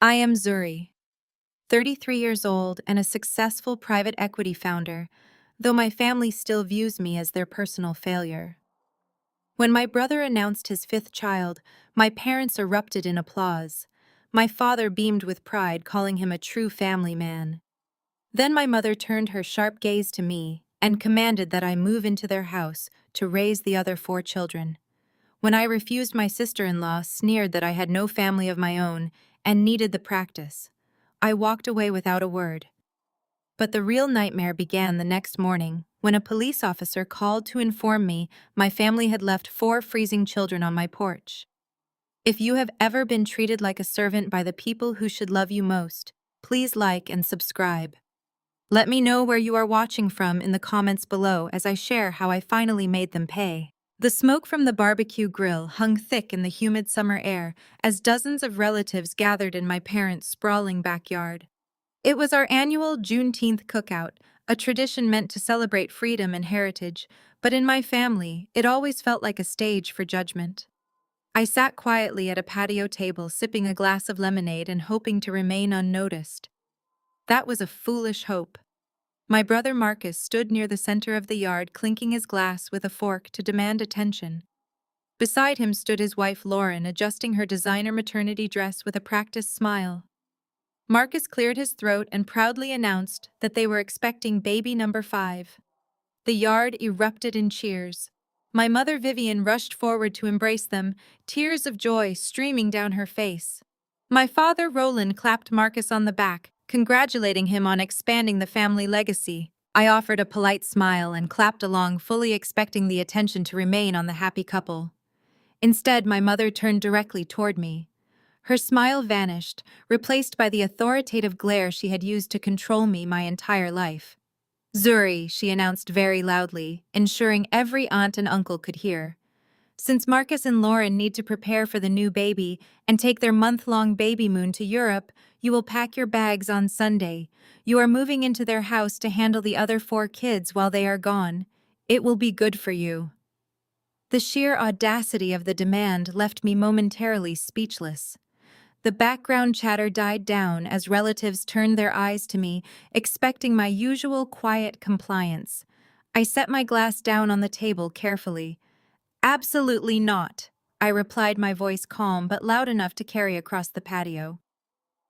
I am Zuri, 33 years old and a successful private equity founder, though my family still views me as their personal failure. When my brother announced his fifth child, my parents erupted in applause. My father beamed with pride, calling him a true family man. Then my mother turned her sharp gaze to me and commanded that I move into their house to raise the other four children. When I refused, my sister-in-law sneered that I had no family of my own and needed the practice. I walked away without a word. But the real nightmare began the next morning when a police officer called to inform me my family had left four freezing children on my porch. If you have ever been treated like a servant by the people who should love you most, please like and subscribe. Let me know where you are watching from in the comments below as I share how I finally made them pay. The smoke from the barbecue grill hung thick in the humid summer air as dozens of relatives gathered in my parents' sprawling backyard. It was our annual Juneteenth cookout, a tradition meant to celebrate freedom and heritage, but in my family, it always felt like a stage for judgment. I sat quietly at a patio table sipping a glass of lemonade and hoping to remain unnoticed. That was a foolish hope. My brother Marcus stood near the center of the yard, clinking his glass with a fork to demand attention. Beside him stood his wife Lauren, adjusting her designer maternity dress with a practiced smile. Marcus cleared his throat and proudly announced that they were expecting baby number 5. The yard erupted in cheers. My mother Vivian rushed forward to embrace them, tears of joy streaming down her face. My father Roland clapped Marcus on the back, congratulating him on expanding the family legacy. I offered a polite smile and clapped along, fully expecting the attention to remain on the happy couple. Instead, my mother turned directly toward me. Her smile vanished, replaced by the authoritative glare she had used to control me my entire life. "Zuri," she announced very loudly, ensuring every aunt and uncle could hear. "Since Marcus and Lauren need to prepare for the new baby and take their month-long baby moon to Europe, you will pack your bags on Sunday. You are moving into their house to handle the other 4 kids while they are gone. It will be good for you." The sheer audacity of the demand left me momentarily speechless. The background chatter died down as relatives turned their eyes to me, expecting my usual quiet compliance. I set my glass down on the table carefully. "Absolutely not," I replied, my voice calm but loud enough to carry across the patio.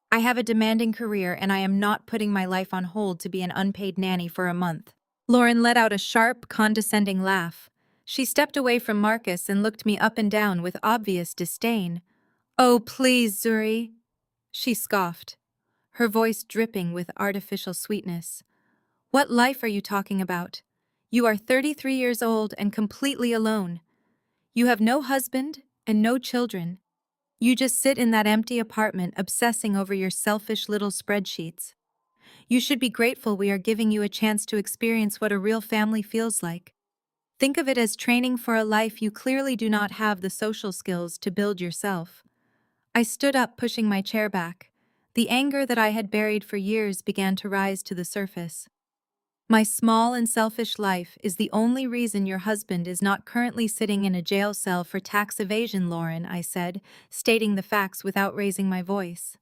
"I have a demanding career and I am not putting my life on hold to be an unpaid nanny for a month." Lauren let out a sharp, condescending laugh. She stepped away from Marcus and looked me up and down with obvious disdain. "Oh, please, Zuri," she scoffed, her voice dripping with artificial sweetness. "What life are you talking about? You are 33 years old and completely alone. You have no husband and no children. You just sit in that empty apartment obsessing over your selfish little spreadsheets. You should be grateful we are giving you a chance to experience what a real family feels like. Think of it as training for a life you clearly do not have the social skills to build yourself." I stood up, pushing my chair back. The anger that I had buried for years began to rise to the surface. "My small and selfish life is the only reason your husband is not currently sitting in a jail cell for tax evasion, Lauren," I said, stating the facts without raising my voice.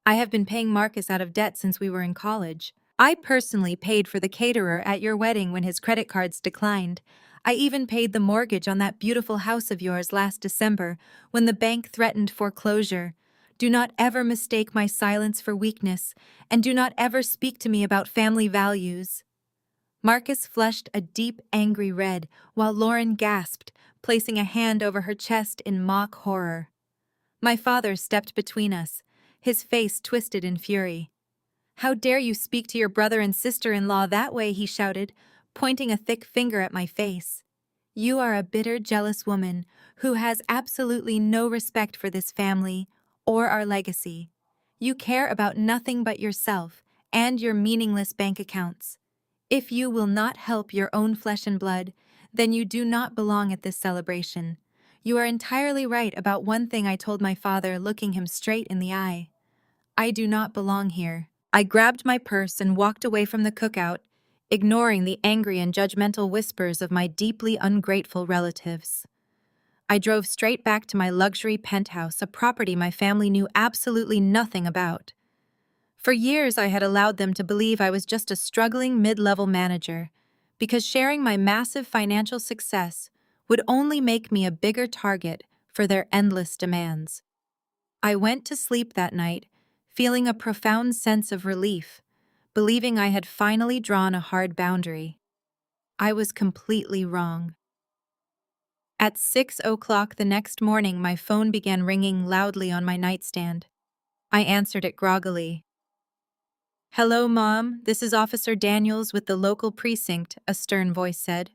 "I have been paying Marcus out of debt since we were in college. I personally paid for the caterer at your wedding when his credit cards declined. I even paid the mortgage on that beautiful house of yours last December when the bank threatened foreclosure. Do not ever mistake my silence for weakness, and do not ever speak to me about family values." Marcus flushed a deep, angry red, while Lauren gasped, placing a hand over her chest in mock horror. My father stepped between us, his face twisted in fury. "How dare you speak to your brother and sister-in-law that way?" he shouted, pointing a thick finger at my face. "You are a bitter, jealous woman who has absolutely no respect for this family or our legacy. You care about nothing but yourself and your meaningless bank accounts. If you will not help your own flesh and blood, then you do not belong at this celebration. You are entirely right about one thing," I told my father, looking him straight in the eye. "I do not belong here." I grabbed my purse and walked away from the cookout, ignoring the angry and judgmental whispers of my deeply ungrateful relatives. I drove straight back to my luxury penthouse, a property my family knew absolutely nothing about. For years, I had allowed them to believe I was just a struggling mid-level manager, because sharing my massive financial success would only make me a bigger target for their endless demands. I went to sleep that night, feeling a profound sense of relief, believing I had finally drawn a hard boundary. I was completely wrong. At 6 o'clock the next morning, my phone began ringing loudly on my nightstand. I answered it groggily. "Hello, Mom. This is Officer Daniels with the local precinct," a stern voice said.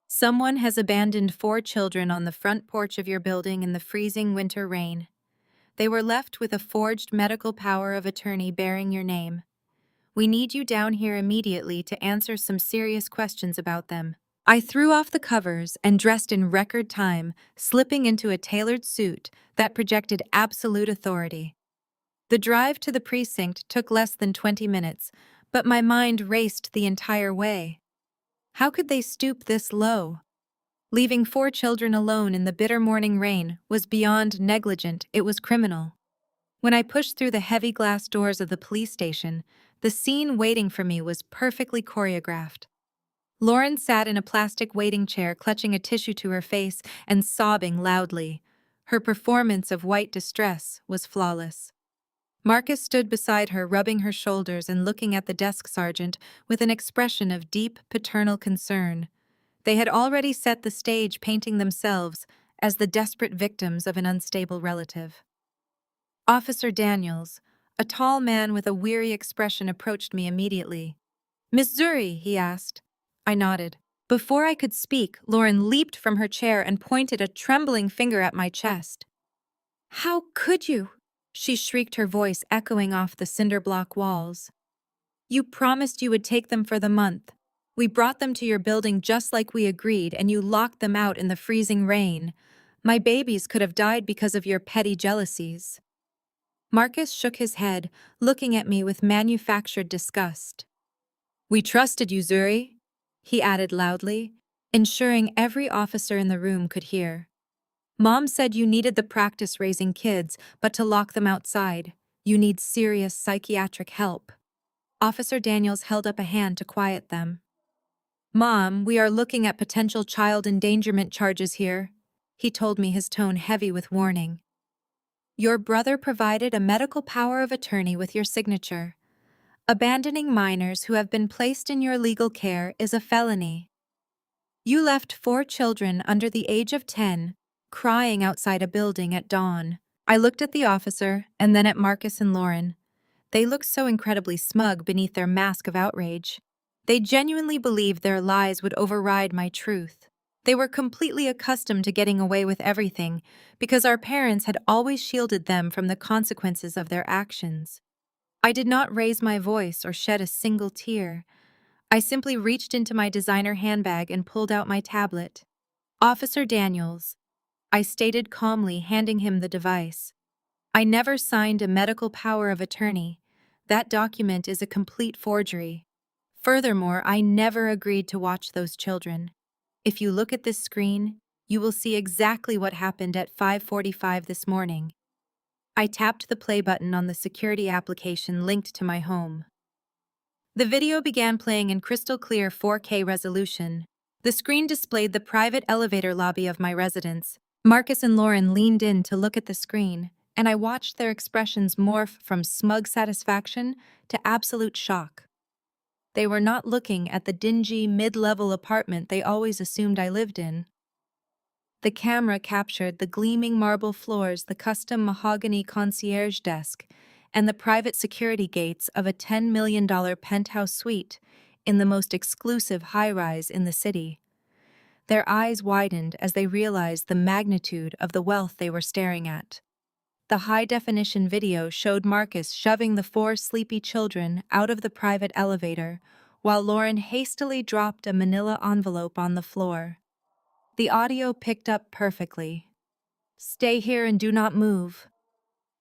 "Someone has abandoned 4 children on the front porch of your building in the freezing winter rain. They were left with a forged medical power of attorney bearing your name. We need you down here immediately to answer some serious questions about them." I threw off the covers and dressed in record time, slipping into a tailored suit that projected absolute authority. The drive to the precinct took less than 20 minutes, but my mind raced the entire way. How could they stoop this low? Leaving 4 children alone in the bitter morning rain was beyond negligent, it was criminal. When I pushed through the heavy glass doors of the police station, the scene waiting for me was perfectly choreographed. Lauren sat in a plastic waiting chair, clutching a tissue to her face and sobbing loudly. Her performance of white distress was flawless. Marcus stood beside her, rubbing her shoulders and looking at the desk sergeant with an expression of deep paternal concern. They had already set the stage, painting themselves as the desperate victims of an unstable relative. Officer Daniels, a tall man with a weary expression, approached me immediately. "Miss Zuri?" he asked. I nodded. Before I could speak, Lauren leaped from her chair and pointed a trembling finger at my chest. "How could you?" she shrieked, her voice echoing off the cinder block walls. "You promised you would take them for the month. We brought them to your building just like we agreed, and you locked them out in the freezing rain. My babies could have died because of your petty jealousies." Marcus shook his head, looking at me with manufactured disgust. "We trusted you, Zuri," he added loudly, ensuring every officer in the room could hear. "Mom said you needed the practice raising kids, but to lock them outside, you need serious psychiatric help." Officer Daniels held up a hand to quiet them. "Mom, we are looking at potential child endangerment charges here," he told me, his tone heavy with warning. "Your brother provided a medical power of attorney with your signature. Abandoning minors who have been placed in your legal care is a felony. You left 4 children under the age of 10, crying outside a building at dawn." I looked at the officer and then at Marcus and Lauren. They looked so incredibly smug beneath their mask of outrage. They genuinely believed their lies would override my truth. They were completely accustomed to getting away with everything because our parents had always shielded them from the consequences of their actions. I did not raise my voice or shed a single tear. I simply reached into my designer handbag and pulled out my tablet. "Officer Daniels," I stated calmly, handing him the device. "I never signed a medical power of attorney. That document is a complete forgery. Furthermore, I never agreed to watch those children. If you look at this screen, you will see exactly what happened at 5:45 this morning." I tapped the play button on the security application linked to my home. The video began playing in crystal clear 4K resolution. The screen displayed the private elevator lobby of my residence. Marcus and Lauren leaned in to look at the screen, and I watched their expressions morph from smug satisfaction to absolute shock. They were not looking at the dingy, mid-level apartment they always assumed I lived in. The camera captured the gleaming marble floors, the custom mahogany concierge desk, and the private security gates of a $10 million penthouse suite in the most exclusive high-rise in the city. Their eyes widened as they realized the magnitude of the wealth they were staring at. The high-definition video showed Marcus shoving the 4 sleepy children out of the private elevator, while Lauren hastily dropped a manila envelope on the floor. The audio picked up perfectly. "Stay here and do not move,"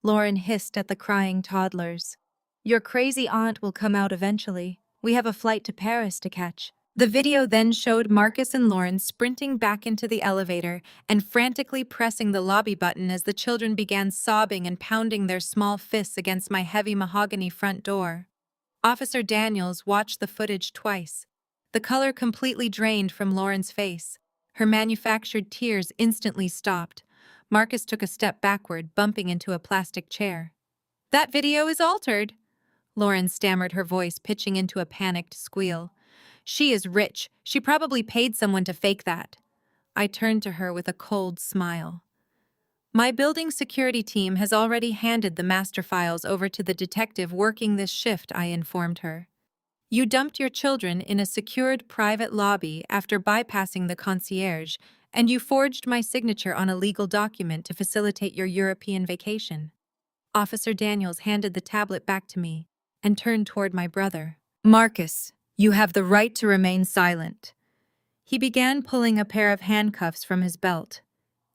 Lauren hissed at the crying toddlers. "Your crazy aunt will come out eventually. We have a flight to Paris to catch." The video then showed Marcus and Lauren sprinting back into the elevator and frantically pressing the lobby button as the children began sobbing and pounding their small fists against my heavy mahogany front door. Officer Daniels watched the footage twice. The color completely drained from Lauren's face. Her manufactured tears instantly stopped. Marcus took a step backward, bumping into a plastic chair. "That video is altered," Lauren stammered, her voice pitching into a panicked squeal. "She is rich. She probably paid someone to fake that." I turned to her with a cold smile. "My building security team has already handed the master files over to the detective working this shift," I informed her. "You dumped your children in a secured private lobby after bypassing the concierge, and you forged my signature on a legal document to facilitate your European vacation." Officer Daniels handed the tablet back to me and turned toward my brother. "Marcus, you have the right to remain silent." He began pulling a pair of handcuffs from his belt.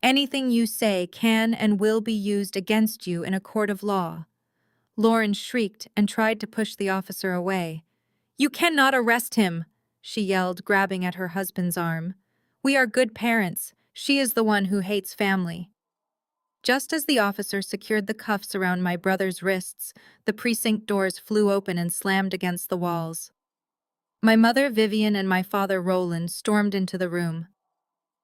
"Anything you say can and will be used against you in a court of law." Lauren shrieked and tried to push the officer away. "You cannot arrest him," she yelled, grabbing at her husband's arm. "We are good parents. She is the one who hates family." Just as the officer secured the cuffs around my brother's wrists, the precinct doors flew open and slammed against the walls. My mother, Vivian, and my father, Roland, stormed into the room.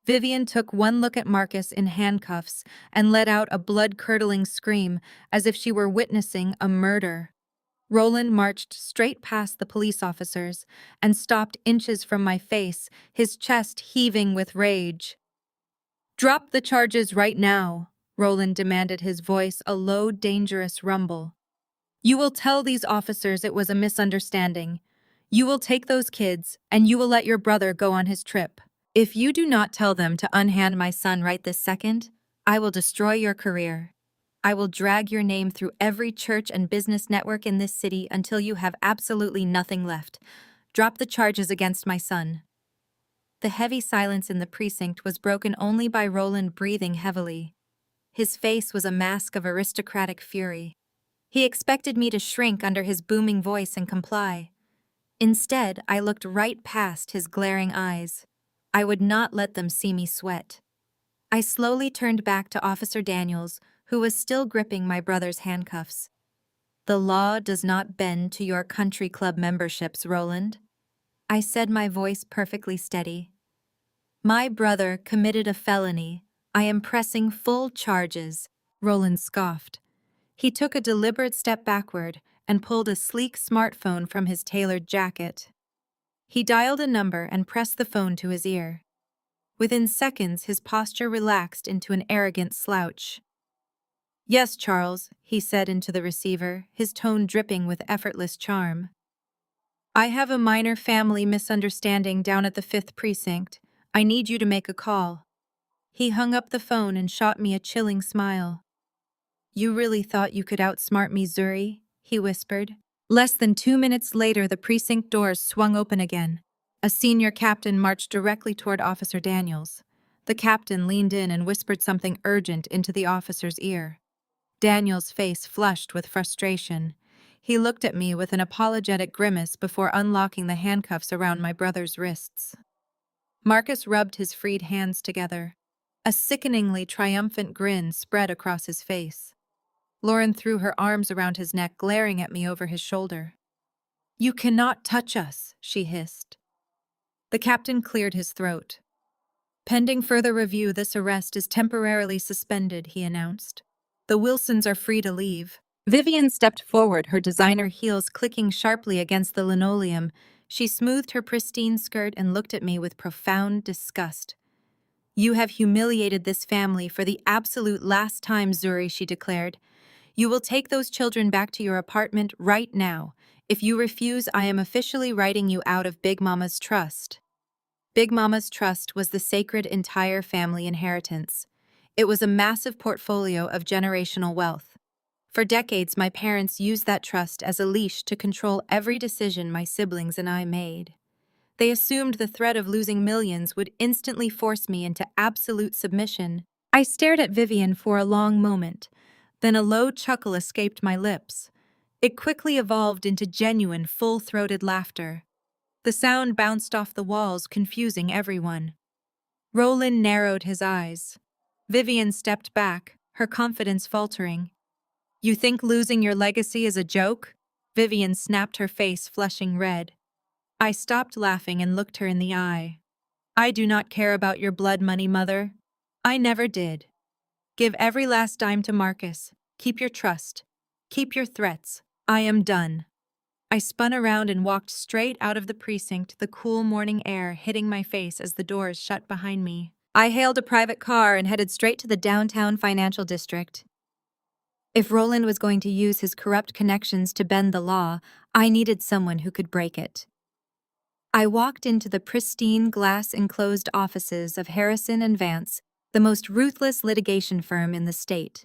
Vivian took one look at Marcus in handcuffs and let out a blood-curdling scream as if she were witnessing a murder. Roland marched straight past the police officers and stopped inches from my face, his chest heaving with rage. "Drop the charges right now," Roland demanded, his voice a low, dangerous rumble. "You will tell these officers it was a misunderstanding. You will take those kids, and you will let your brother go on his trip. If you do not tell them to unhand my son right this second, I will destroy your career. I will drag your name through every church and business network in this city until you have absolutely nothing left. Drop the charges against my son." The heavy silence in the precinct was broken only by Roland breathing heavily. His face was a mask of aristocratic fury. He expected me to shrink under his booming voice and comply. Instead, I looked right past his glaring eyes. I would not let them see me sweat. I slowly turned back to Officer Daniels, who was still gripping my brother's handcuffs. "The law does not bend to your country club memberships, Roland," I said, my voice perfectly steady. "My brother committed a felony. I am pressing full charges," Roland scoffed. He took a deliberate step backward and pulled a sleek smartphone from his tailored jacket. He dialed a number and pressed the phone to his ear. Within seconds, his posture relaxed into an arrogant slouch. "Yes, Charles," he said into the receiver, his tone dripping with effortless charm. "I have a minor family misunderstanding down at the 5th Precinct. I need you to make a call." He hung up the phone and shot me a chilling smile. "You really thought you could outsmart me, Zuri?" he whispered. Less than 2 minutes later, the precinct doors swung open again. A senior captain marched directly toward Officer Daniels. The captain leaned in and whispered something urgent into the officer's ear. Daniels' face flushed with frustration. He looked at me with an apologetic grimace before unlocking the handcuffs around my brother's wrists. Marcus rubbed his freed hands together. A sickeningly triumphant grin spread across his face. Lauren threw her arms around his neck, glaring at me over his shoulder. "You cannot touch us," she hissed. The captain cleared his throat. "Pending further review, this arrest is temporarily suspended," he announced. "The Wilsons are free to leave." Vivian stepped forward, her designer heels clicking sharply against the linoleum. She smoothed her pristine skirt and looked at me with profound disgust. "You have humiliated this family for the absolute last time, Zuri," she declared. "You will take those children back to your apartment right now. If you refuse, I am officially writing you out of Big Mama's trust." Big Mama's trust was the sacred entire family inheritance. It was a massive portfolio of generational wealth. For decades, my parents used that trust as a leash to control every decision my siblings and I made. They assumed the threat of losing millions would instantly force me into absolute submission. I stared at Vivian for a long moment. Then a low chuckle escaped my lips. It quickly evolved into genuine, full-throated laughter. The sound bounced off the walls, confusing everyone. Roland narrowed his eyes. Vivian stepped back, her confidence faltering. You think losing your legacy is a joke? Vivian snapped, her face flushing red. I stopped laughing and looked her in the eye. I do not care about your blood money, mother. I never did. Give every last dime to Marcus. Keep your trust. Keep your threats. I am done. I spun around and walked straight out of the precinct, the cool morning air hitting my face as the doors shut behind me. I hailed a private car and headed straight to the downtown financial district. If Roland was going to use his corrupt connections to bend the law, I needed someone who could break it. I walked into the pristine, glass-enclosed offices of Harrison and Vance, the most ruthless litigation firm in the state.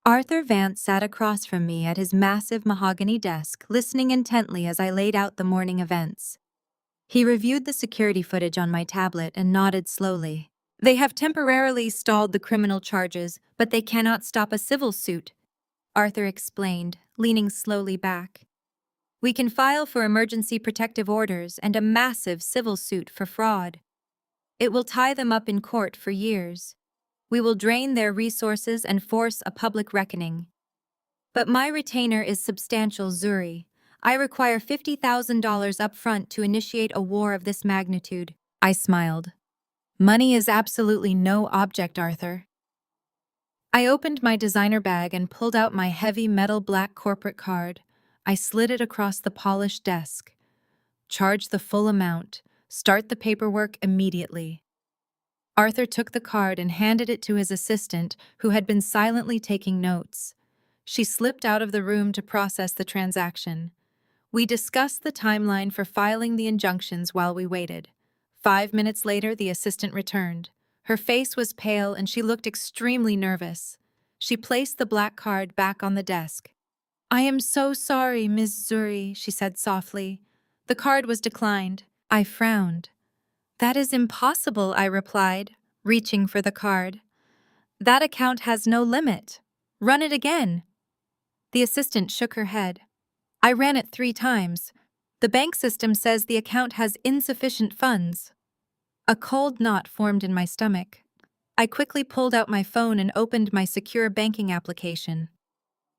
Arthur Vance sat across from me at his massive mahogany desk, listening intently as I laid out the morning events. He reviewed the security footage on my tablet and nodded slowly. They have temporarily stalled the criminal charges, but they cannot stop a civil suit, Arthur explained, leaning slowly back. We can file for emergency protective orders and a massive civil suit for fraud. It will tie them up in court for years. We will drain their resources and force a public reckoning. But my retainer is substantial, Zuri. I require $50,000 up front to initiate a war of this magnitude. I smiled. Money is absolutely no object, Arthur. I opened my designer bag and pulled out my heavy metal black corporate card. I slid it across the polished desk. Charge the full amount. Start the paperwork immediately. Arthur took the card and handed it to his assistant, who had been silently taking notes. She slipped out of the room to process the transaction. We discussed the timeline for filing the injunctions while we waited. 5 minutes later, the assistant returned. Her face was pale and she looked extremely nervous. She placed the black card back on the desk. I am so sorry, Ms. Zuri, she said softly. The card was declined. I frowned. That is impossible, I replied, reaching for the card. That account has no limit. Run it again. The assistant shook her head. I ran it 3 times. The bank system says the account has insufficient funds. A cold knot formed in my stomach. I quickly pulled out my phone and opened my secure banking application.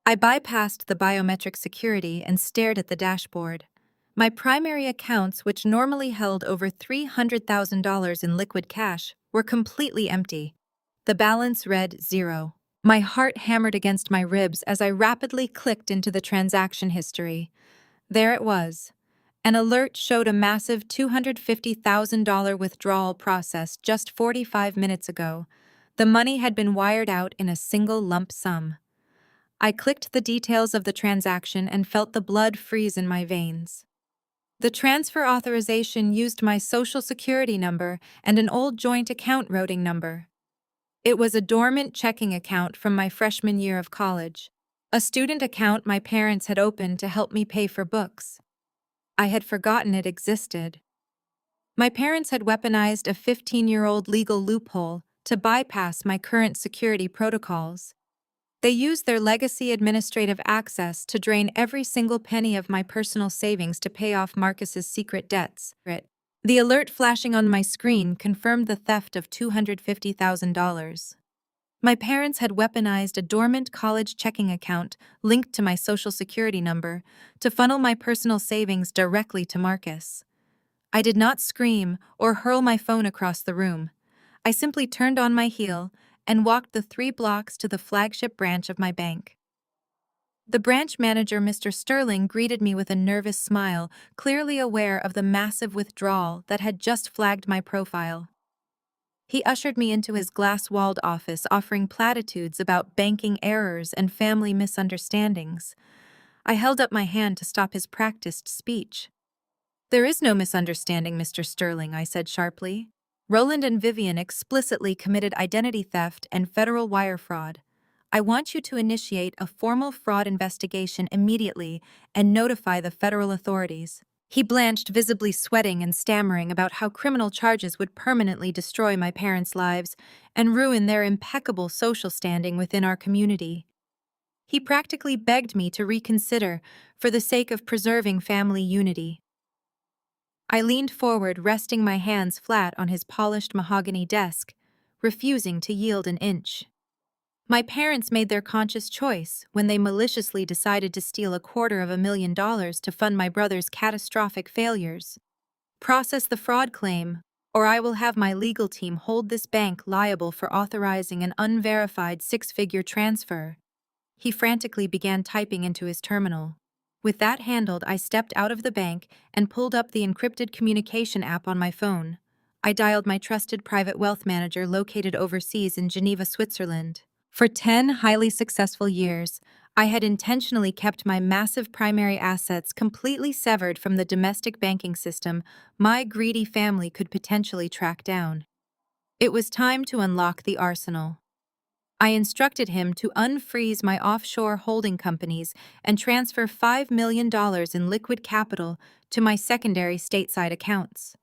I bypassed the biometric security and stared at the dashboard. My primary accounts, which normally held over $300,000 in liquid cash, were completely empty. The balance read 0. My heart hammered against my ribs as I rapidly clicked into the transaction history. There it was. An alert showed a massive $250,000 withdrawal process just 45 minutes ago. The money had been wired out in a single lump sum. I clicked the details of the transaction and felt the blood freeze in my veins. The transfer authorization used my Social Security number and an old joint account routing number. It was a dormant checking account from my freshman year of college, a student account my parents had opened to help me pay for books. I had forgotten it existed. My parents had weaponized a 15-year-old legal loophole to bypass my current security protocols. They used their legacy administrative access to drain every single penny of my personal savings to pay off Marcus's secret debts. The alert flashing on my screen confirmed the theft of $250,000. My parents had weaponized a dormant college checking account linked to my Social Security number to funnel my personal savings directly to Marcus. I did not scream or hurl my phone across the room. I simply turned on my heel and walked the 3 blocks to the flagship branch of my bank. The branch manager, Mr. Sterling, greeted me with a nervous smile, clearly aware of the massive withdrawal that had just flagged my profile. He ushered me into his glass-walled office, offering platitudes about banking errors and family misunderstandings. I held up my hand to stop his practiced speech. There is no misunderstanding, Mr. Sterling, I said sharply. Roland and Vivian explicitly committed identity theft and federal wire fraud. I want you to initiate a formal fraud investigation immediately and notify the federal authorities. He blanched, visibly sweating and stammering about how criminal charges would permanently destroy my parents' lives and ruin their impeccable social standing within our community. He practically begged me to reconsider for the sake of preserving family unity. I leaned forward, resting my hands flat on his polished mahogany desk, refusing to yield an inch. My parents made their conscious choice when they maliciously decided to steal $250,000 to fund my brother's catastrophic failures. Process the fraud claim, or I will have my legal team hold this bank liable for authorizing an unverified six-figure transfer. He frantically began typing into his terminal. With that handled, I stepped out of the bank and pulled up the encrypted communication app on my phone. I dialed my trusted private wealth manager located overseas in Geneva, Switzerland. For 10 highly successful years, I had intentionally kept my massive primary assets completely severed from the domestic banking system my greedy family could potentially track down. It was time to unlock the arsenal. I instructed him to unfreeze my offshore holding companies and transfer $5 million in liquid capital to my secondary stateside accounts.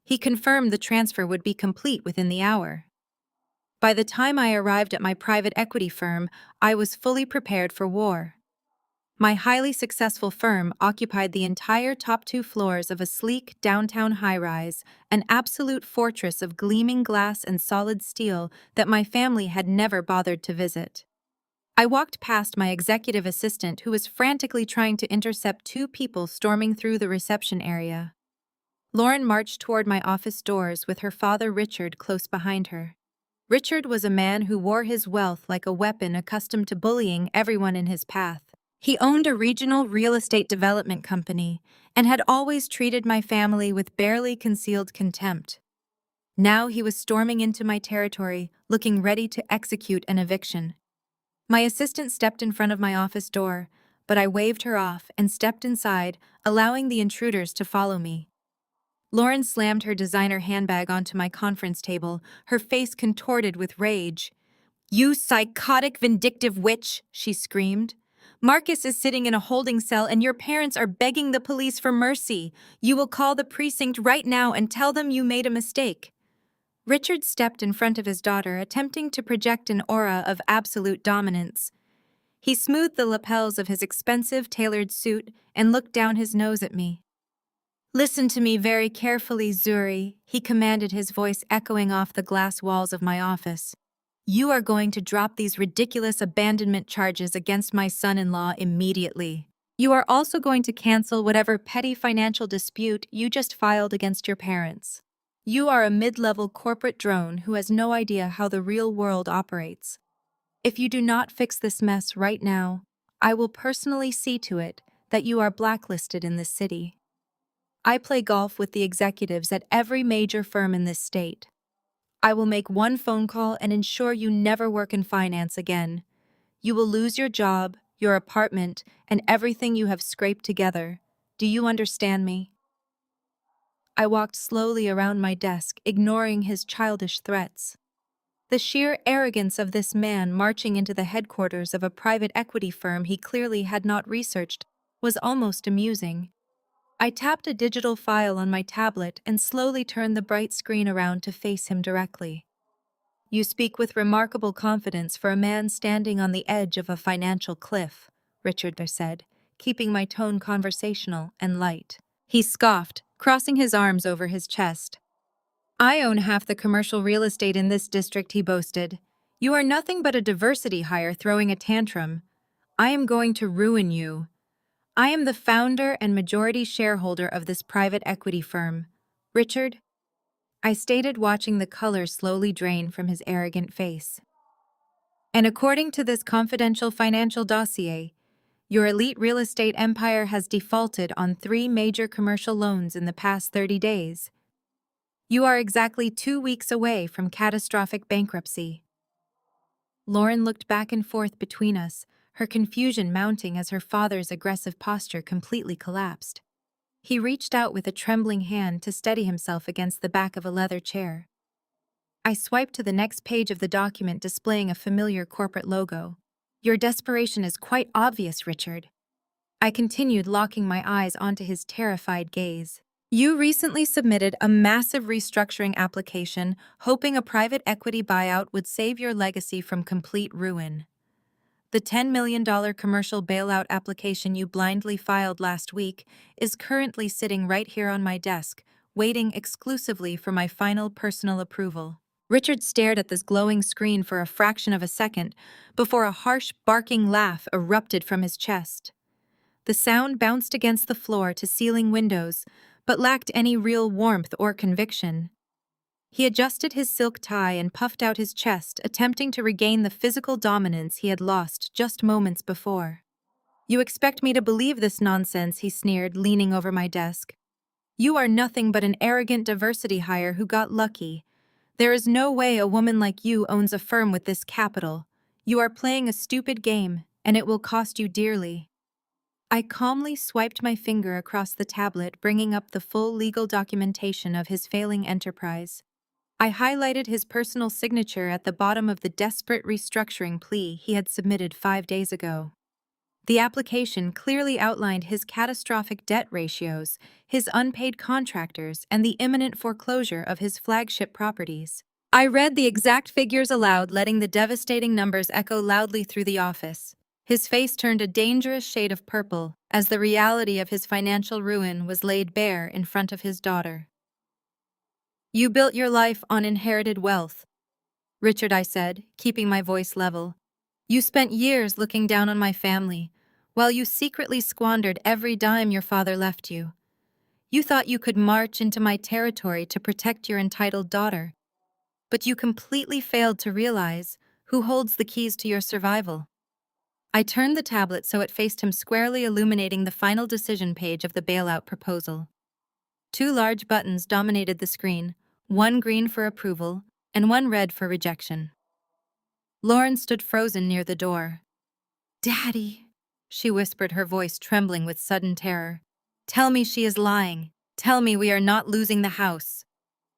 He confirmed the transfer would be complete within the hour. By the time I arrived at my private equity firm, I was fully prepared for war. My highly successful firm occupied the entire top 2 floors of a sleek downtown high-rise, an absolute fortress of gleaming glass and solid steel that my family had never bothered to visit. I walked past my executive assistant who was frantically trying to intercept 2 people storming through the reception area. Lauren marched toward my office doors with her father Richard close behind her. Richard was a man who wore his wealth like a weapon, accustomed to bullying everyone in his path. He owned a regional real estate development company and had always treated my family with barely concealed contempt. Now he was storming into my territory, looking ready to execute an eviction. My assistant stepped in front of my office door, but I waved her off and stepped inside, allowing the intruders to follow me. Lauren slammed her designer handbag onto my conference table, her face contorted with rage. "You psychotic, vindictive witch!" she screamed. "Marcus is sitting in a holding cell and your parents are begging the police for mercy. You will call the precinct right now and tell them you made a mistake." Richard stepped in front of his daughter, attempting to project an aura of absolute dominance. He smoothed the lapels of his expensive tailored suit and looked down his nose at me. "Listen to me very carefully, Zuri," he commanded, his voice echoing off the glass walls of my office. "You are going to drop these ridiculous abandonment charges against my son-in-law immediately. You are also going to cancel whatever petty financial dispute you just filed against your parents. You are a mid-level corporate drone who has no idea how the real world operates. If you do not fix this mess right now, I will personally see to it that you are blacklisted in this city. I play golf with the executives at every major firm in this state. I will make one phone call and ensure you never work in finance again. You will lose your job, your apartment, and everything you have scraped together. Do you understand me?" I walked slowly around my desk, ignoring his childish threats. The sheer arrogance of this man marching into the headquarters of a private equity firm he clearly had not researched was almost amusing. I tapped a digital file on my tablet and slowly turned the bright screen around to face him directly. "You speak with remarkable confidence for a man standing on the edge of a financial cliff," Richard said, keeping my tone conversational and light. He scoffed, crossing his arms over his chest. "I own half the commercial real estate in this district," he boasted. "You are nothing but a diversity hire throwing a tantrum. I am going to ruin you. I am the founder and majority shareholder of this private equity firm. Richard," I stated, watching the color slowly drain from his arrogant face. "And according to this confidential financial dossier, your elite real estate empire has defaulted on 3 major commercial loans in the past 30 days. You are exactly 2 weeks away from catastrophic bankruptcy." Lauren looked back and forth between us, her confusion mounting as her father's aggressive posture completely collapsed. He reached out with a trembling hand to steady himself against the back of a leather chair. I swiped to the next page of the document, displaying a familiar corporate logo. "Your desperation is quite obvious, Richard." I continued, locking my eyes onto his terrified gaze. "You recently submitted a massive restructuring application, hoping a private equity buyout would save your legacy from complete ruin. The $10 million commercial bailout application you blindly filed last week is currently sitting right here on my desk, waiting exclusively for my final personal approval. Richard stared at this glowing screen for a fraction of a second before a harsh, barking laugh erupted from his chest. The sound bounced against the floor to ceiling windows, but lacked any real warmth or conviction. He adjusted his silk tie and puffed out his chest, attempting to regain the physical dominance he had lost just moments before. "You expect me to believe this nonsense," he sneered, leaning over my desk. "You are nothing but an arrogant diversity hire who got lucky. There is no way a woman like you owns a firm with this capital. You are playing a stupid game, and it will cost you dearly." I calmly swiped my finger across the tablet, bringing up the full legal documentation of his failing enterprise. I highlighted his personal signature at the bottom of the desperate restructuring plea he had submitted 5 days ago. The application clearly outlined his catastrophic debt ratios, his unpaid contractors, and the imminent foreclosure of his flagship properties. I read the exact figures aloud, letting the devastating numbers echo loudly through the office. His face turned a dangerous shade of purple as the reality of his financial ruin was laid bare in front of his daughter. "You built your life on inherited wealth, Richard," I said, keeping my voice level. "You spent years looking down on my family, while you secretly squandered every dime your father left you. You thought you could march into my territory to protect your entitled daughter, but you completely failed to realize who holds the keys to your survival." I turned the tablet so it faced him squarely, illuminating the final decision page of the bailout proposal. 2 large buttons dominated the screen, one green for approval and one red for rejection. Lauren stood frozen near the door. "Daddy," she whispered, her voice trembling with sudden terror. "Tell me she is lying. Tell me we are not losing the house."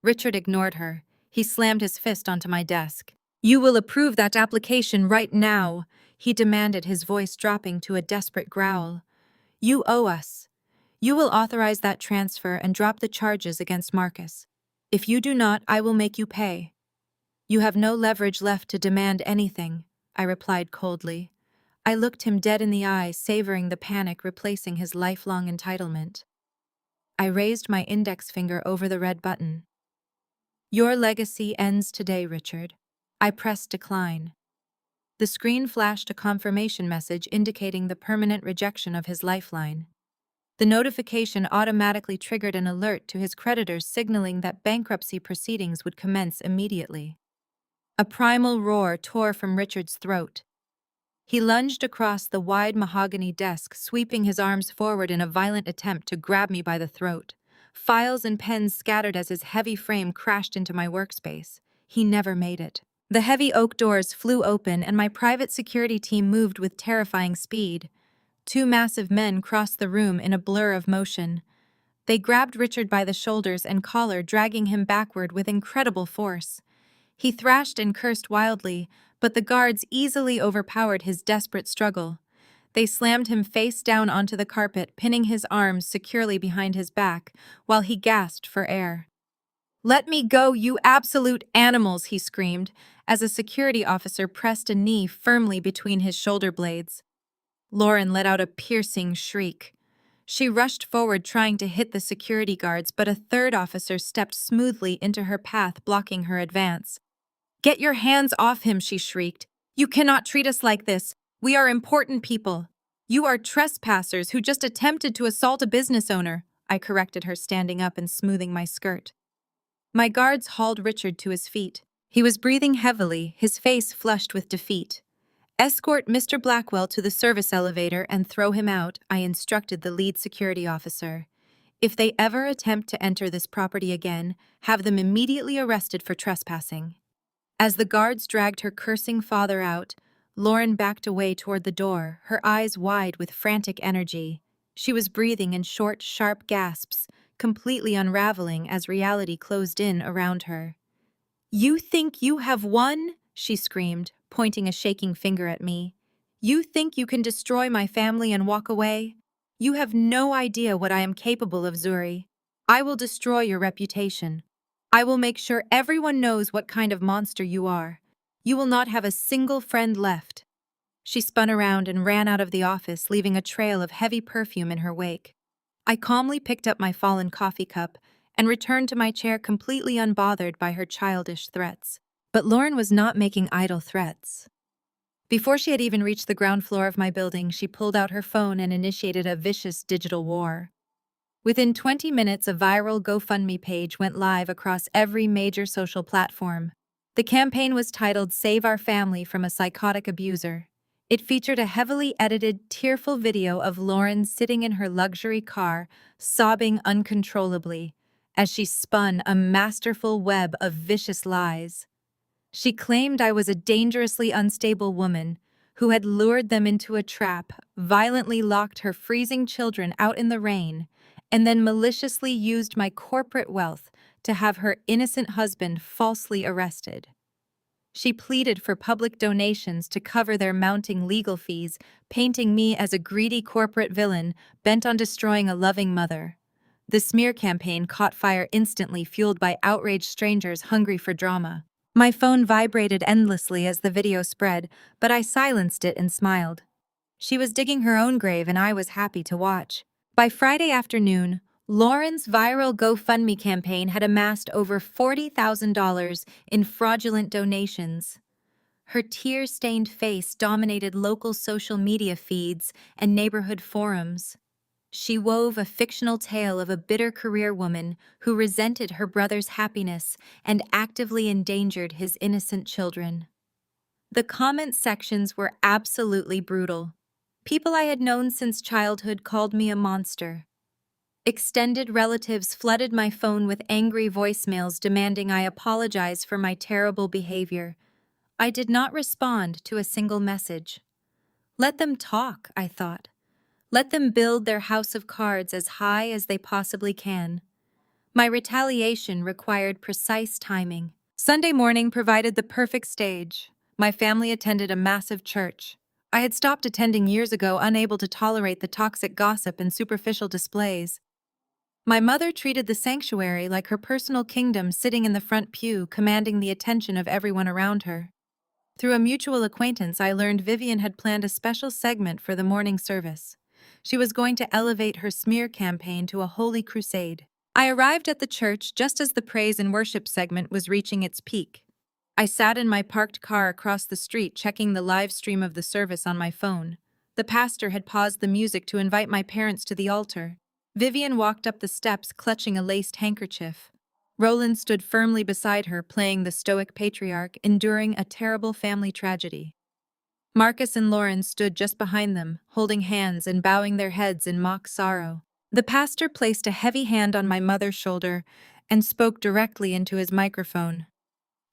Richard ignored her. He slammed his fist onto my desk. "You will approve that application right now," he demanded, his voice dropping to a desperate growl. "You owe us. You will authorize that transfer and drop the charges against Marcus. If you do not, I will make you pay." "You have no leverage left to demand anything," I replied coldly. I looked him dead in the eye, savoring the panic replacing his lifelong entitlement. I raised my index finger over the red button. "Your legacy ends today, Richard." I pressed decline. The screen flashed a confirmation message indicating the permanent rejection of his lifeline. The notification automatically triggered an alert to his creditors, signaling that bankruptcy proceedings would commence immediately. A primal roar tore from Richard's throat. He lunged across the wide mahogany desk, sweeping his arms forward in a violent attempt to grab me by the throat. Files and pens scattered as his heavy frame crashed into my workspace. He never made it. The heavy oak doors flew open, and my private security team moved with terrifying speed. 2 massive men crossed the room in a blur of motion. They grabbed Richard by the shoulders and collar, dragging him backward with incredible force. He thrashed and cursed wildly, but the guards easily overpowered his desperate struggle. They slammed him face down onto the carpet, pinning his arms securely behind his back, while he gasped for air. "Let me go, you absolute animals!" he screamed, as a security officer pressed a knee firmly between his shoulder blades. Lauren let out a piercing shriek. She rushed forward, trying to hit the security guards, but a third officer stepped smoothly into her path, blocking her advance. "Get your hands off him," she shrieked. "You cannot treat us like this. We are important people." "You are trespassers who just attempted to assault a business owner," I corrected her, standing up and smoothing my skirt. My guards hauled Richard to his feet. He was breathing heavily, his face flushed with defeat. "Escort Mr. Blackwell to the service elevator and throw him out," I instructed the lead security officer. "If they ever attempt to enter this property again, have them immediately arrested for trespassing." As the guards dragged her cursing father out, Lauren backed away toward the door, her eyes wide with frantic energy. She was breathing in short, sharp gasps, completely unraveling as reality closed in around her. "You think you have won?" she screamed, pointing a shaking finger at me. "You think you can destroy my family and walk away? You have no idea what I am capable of, Zuri. I will destroy your reputation. I will make sure everyone knows what kind of monster you are. You will not have a single friend left." She spun around and ran out of the office, leaving a trail of heavy perfume in her wake. I calmly picked up my fallen coffee cup and returned to my chair completely unbothered by her childish threats. But Lauren was not making idle threats. Before she had even reached the ground floor of my building, she pulled out her phone and initiated a vicious digital war. Within 20 minutes, a viral GoFundMe page went live across every major social platform. The campaign was titled "Save Our Family from a Psychotic Abuser." It featured a heavily edited, tearful video of Lauren sitting in her luxury car, sobbing uncontrollably, as she spun a masterful web of vicious lies. She claimed I was a dangerously unstable woman who had lured them into a trap, violently locked her freezing children out in the rain, and then maliciously used my corporate wealth to have her innocent husband falsely arrested. She pleaded for public donations to cover their mounting legal fees, painting me as a greedy corporate villain bent on destroying a loving mother. The smear campaign caught fire instantly, fueled by outraged strangers hungry for drama. My phone vibrated endlessly as the video spread, but I silenced it and smiled. She was digging her own grave and I was happy to watch. By Friday afternoon, Lauren's viral GoFundMe campaign had amassed over $40,000 in fraudulent donations. Her tear-stained face dominated local social media feeds and neighborhood forums. She wove a fictional tale of a bitter career woman who resented her brother's happiness and actively endangered his innocent children. The comment sections were absolutely brutal. People I had known since childhood called me a monster. Extended relatives flooded my phone with angry voicemails demanding I apologize for my terrible behavior. I did not respond to a single message. Let them talk, I thought. Let them build their house of cards as high as they possibly can. My retaliation required precise timing. Sunday morning provided the perfect stage. My family attended a massive church. I had stopped attending years ago, unable to tolerate the toxic gossip and superficial displays. My mother treated the sanctuary like her personal kingdom, sitting in the front pew, commanding the attention of everyone around her. Through a mutual acquaintance, I learned Vivian had planned a special segment for the morning service. She was going to elevate her smear campaign to a holy crusade. I arrived at the church just as the praise and worship segment was reaching its peak. I sat in my parked car across the street, checking the live stream of the service on my phone. The pastor had paused the music to invite my parents to the altar. Vivian walked up the steps, clutching a laced handkerchief. Roland stood firmly beside her, playing the stoic patriarch, enduring a terrible family tragedy. Marcus and Lauren stood just behind them, holding hands and bowing their heads in mock sorrow. The pastor placed a heavy hand on my mother's shoulder and spoke directly into his microphone.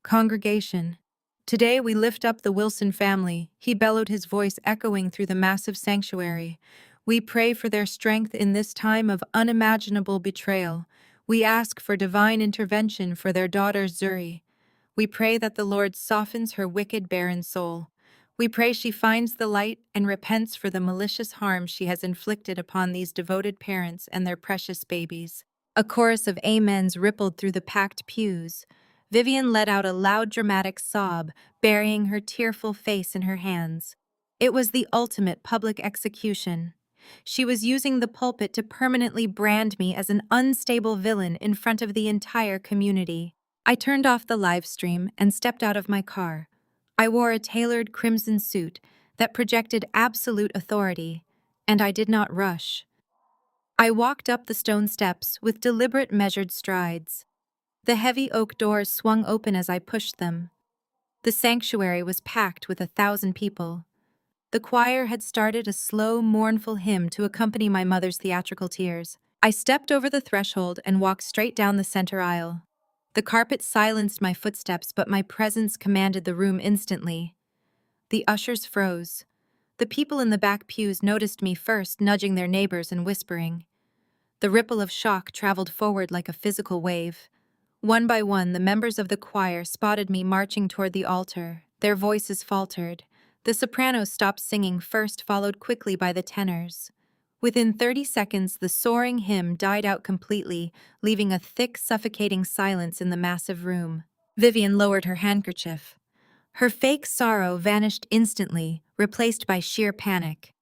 "Congregation, today we lift up the Wilson family," he bellowed, his voice echoing through the massive sanctuary. "We pray for their strength in this time of unimaginable betrayal. We ask for divine intervention for their daughter Zuri. We pray that the Lord softens her wicked, barren soul. We pray she finds the light and repents for the malicious harm she has inflicted upon these devoted parents and their precious babies." A chorus of amens rippled through the packed pews. Vivian let out a loud, dramatic sob, burying her tearful face in her hands. It was the ultimate public execution. She was using the pulpit to permanently brand me as an unstable villain in front of the entire community. I turned off the live stream and stepped out of my car. I wore a tailored crimson suit that projected absolute authority, and I did not rush. I walked up the stone steps with deliberate, measured strides. The heavy oak doors swung open as I pushed them. The sanctuary was packed with 1,000 people. The choir had started a slow, mournful hymn to accompany my mother's theatrical tears. I stepped over the threshold and walked straight down the center aisle. The carpet silenced my footsteps, but my presence commanded the room instantly. The ushers froze. The people in the back pews noticed me first, nudging their neighbors and whispering. The ripple of shock traveled forward like a physical wave. One by one, the members of the choir spotted me marching toward the altar. Their voices faltered. The sopranos stopped singing first, followed quickly by the tenors. Within 30 seconds, the soaring hymn died out completely, leaving a thick, suffocating silence in the massive room. Vivian lowered her handkerchief. Her fake sorrow vanished instantly, replaced by sheer panic.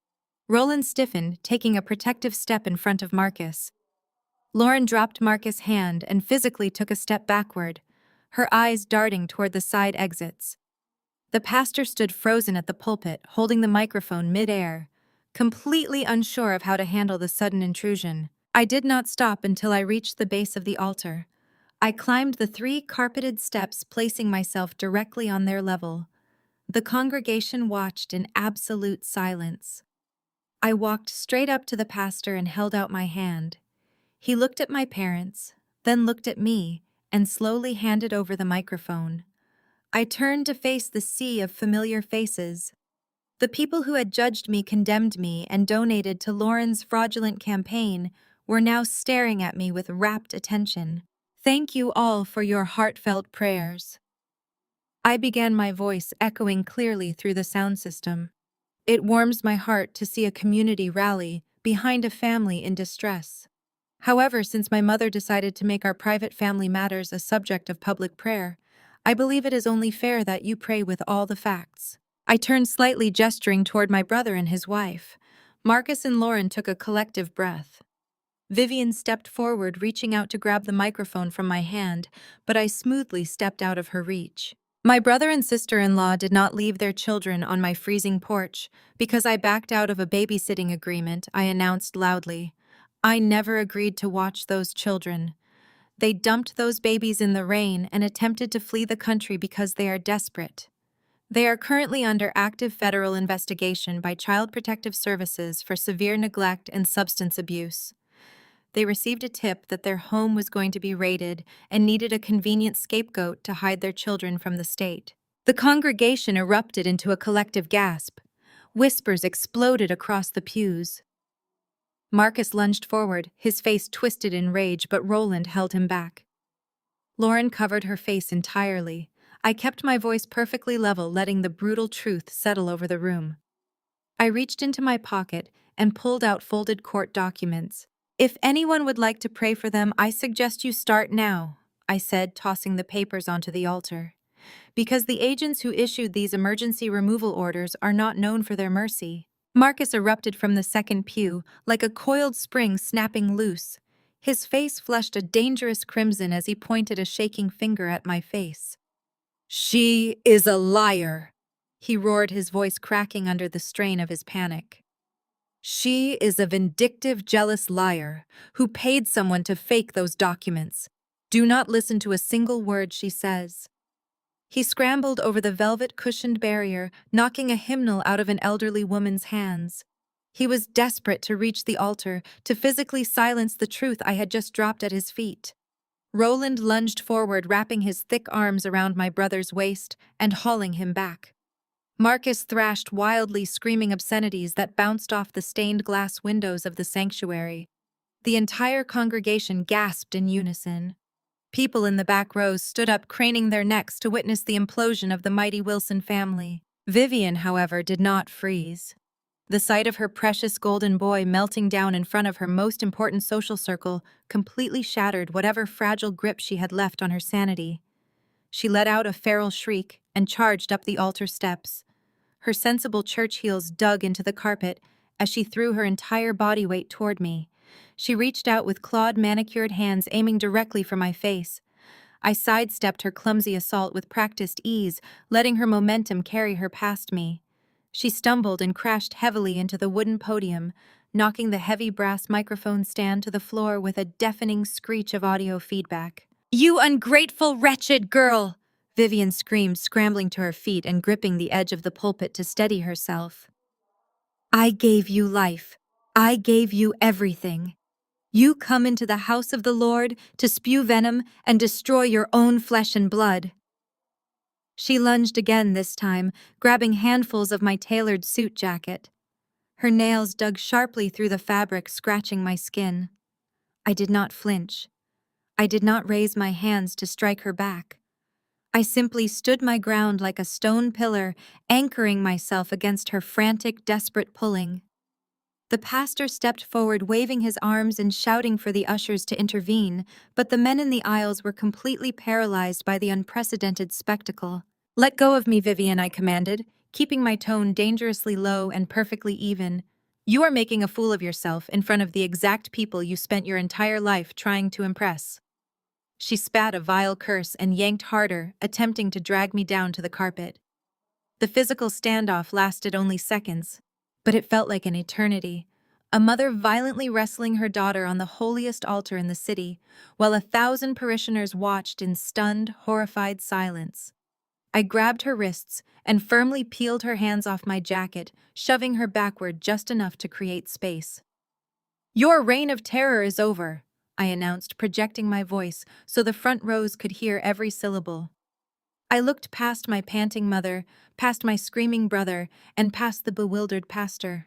Roland stiffened, taking a protective step in front of Marcus. Lauren dropped Marcus' hand and physically took a step backward, her eyes darting toward the side exits. The pastor stood frozen at the pulpit, holding the microphone mid-air, completely unsure of how to handle the sudden intrusion. I did not stop until I reached the base of the altar. I climbed the 3 carpeted steps, placing myself directly on their level. The congregation watched in absolute silence. I walked straight up to the pastor and held out my hand. He looked at my parents, then looked at me, and slowly handed over the microphone. I turned to face the sea of familiar faces. The people who had judged me, condemned me, and donated to Lauren's fraudulent campaign were now staring at me with rapt attention. Thank you all for your heartfelt prayers. I began, my voice echoing clearly through the sound system. It warms my heart to see a community rally behind a family in distress. However, since my mother decided to make our private family matters a subject of public prayer, I believe it is only fair that you pray with all the facts. I turned slightly, gesturing toward my brother and his wife. Marcus and Lauren took a collective breath. Vivian stepped forward, reaching out to grab the microphone from my hand, but I smoothly stepped out of her reach. My brother and sister-in-law did not leave their children on my freezing porch. Because I backed out of a babysitting agreement, I announced loudly, I never agreed to watch those children. They dumped those babies in the rain and attempted to flee the country because they are desperate. They are currently under active federal investigation by Child Protective Services for severe neglect and substance abuse. They received a tip that their home was going to be raided and needed a convenient scapegoat to hide their children from the state. The congregation erupted into a collective gasp. Whispers exploded across the pews. Marcus lunged forward, his face twisted in rage, but Roland held him back. Lauren covered her face entirely. I kept my voice perfectly level, letting the brutal truth settle over the room. I reached into my pocket and pulled out folded court documents. If anyone would like to pray for them, I suggest you start now, I said, tossing the papers onto the altar. Because the agents who issued these emergency removal orders are not known for their mercy. Marcus erupted from the second pew, like a coiled spring snapping loose. His face flushed a dangerous crimson as he pointed a shaking finger at my face. She is a liar, he roared, his voice cracking under the strain of his panic. She is a vindictive, jealous liar who paid someone to fake those documents. Do not listen to a single word she says. He scrambled over the velvet-cushioned barrier, knocking a hymnal out of an elderly woman's hands. He was desperate to reach the altar, to physically silence the truth I had just dropped at his feet. Roland lunged forward, wrapping his thick arms around my brother's waist and hauling him back. Marcus thrashed wildly, screaming obscenities that bounced off the stained glass windows of the sanctuary. The entire congregation gasped in unison. People in the back rows stood up, craning their necks to witness the implosion of the mighty Wilson family. Vivian, however, did not freeze. The sight of her precious golden boy melting down in front of her most important social circle completely shattered whatever fragile grip she had left on her sanity. She let out a feral shriek and charged up the altar steps. Her sensible church heels dug into the carpet as she threw her entire body weight toward me. She reached out with clawed, manicured hands, aiming directly for my face. I sidestepped her clumsy assault with practiced ease, letting her momentum carry her past me. She stumbled and crashed heavily into the wooden podium, knocking the heavy brass microphone stand to the floor with a deafening screech of audio feedback. "You ungrateful, wretched girl!" Vivian screamed, scrambling to her feet and gripping the edge of the pulpit to steady herself. "I gave you life. I gave you everything. You come into the house of the Lord to spew venom and destroy your own flesh and blood." She lunged again this time, grabbing handfuls of my tailored suit jacket. Her nails dug sharply through the fabric, scratching my skin. I did not flinch. I did not raise my hands to strike her back. I simply stood my ground like a stone pillar, anchoring myself against her frantic, desperate pulling. The pastor stepped forward, waving his arms and shouting for the ushers to intervene, but the men in the aisles were completely paralyzed by the unprecedented spectacle. "Let go of me, Vivian," I commanded, keeping my tone dangerously low and perfectly even. You are making a fool of yourself in front of the exact people you spent your entire life trying to impress. She spat a vile curse and yanked harder, attempting to drag me down to the carpet. The physical standoff lasted only seconds, but it felt like an eternity. A mother violently wrestling her daughter on the holiest altar in the city, while 1,000 parishioners watched in stunned, horrified silence. I grabbed her wrists and firmly peeled her hands off my jacket, shoving her backward just enough to create space. "Your reign of terror is over," I announced, projecting my voice so the front rows could hear every syllable. I looked past my panting mother, past my screaming brother, and past the bewildered pastor.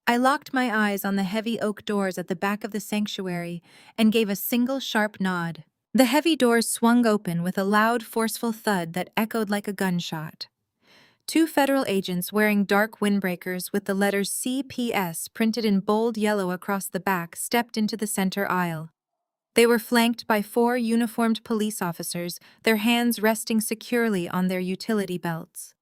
I locked my eyes on the heavy oak doors at the back of the sanctuary and gave a single sharp nod. The heavy doors swung open with a loud, forceful thud that echoed like a gunshot. Two federal agents wearing dark windbreakers with the letters CPS printed in bold yellow across the back stepped into the center aisle. They were flanked by 4 uniformed police officers, their hands resting securely on their utility belts.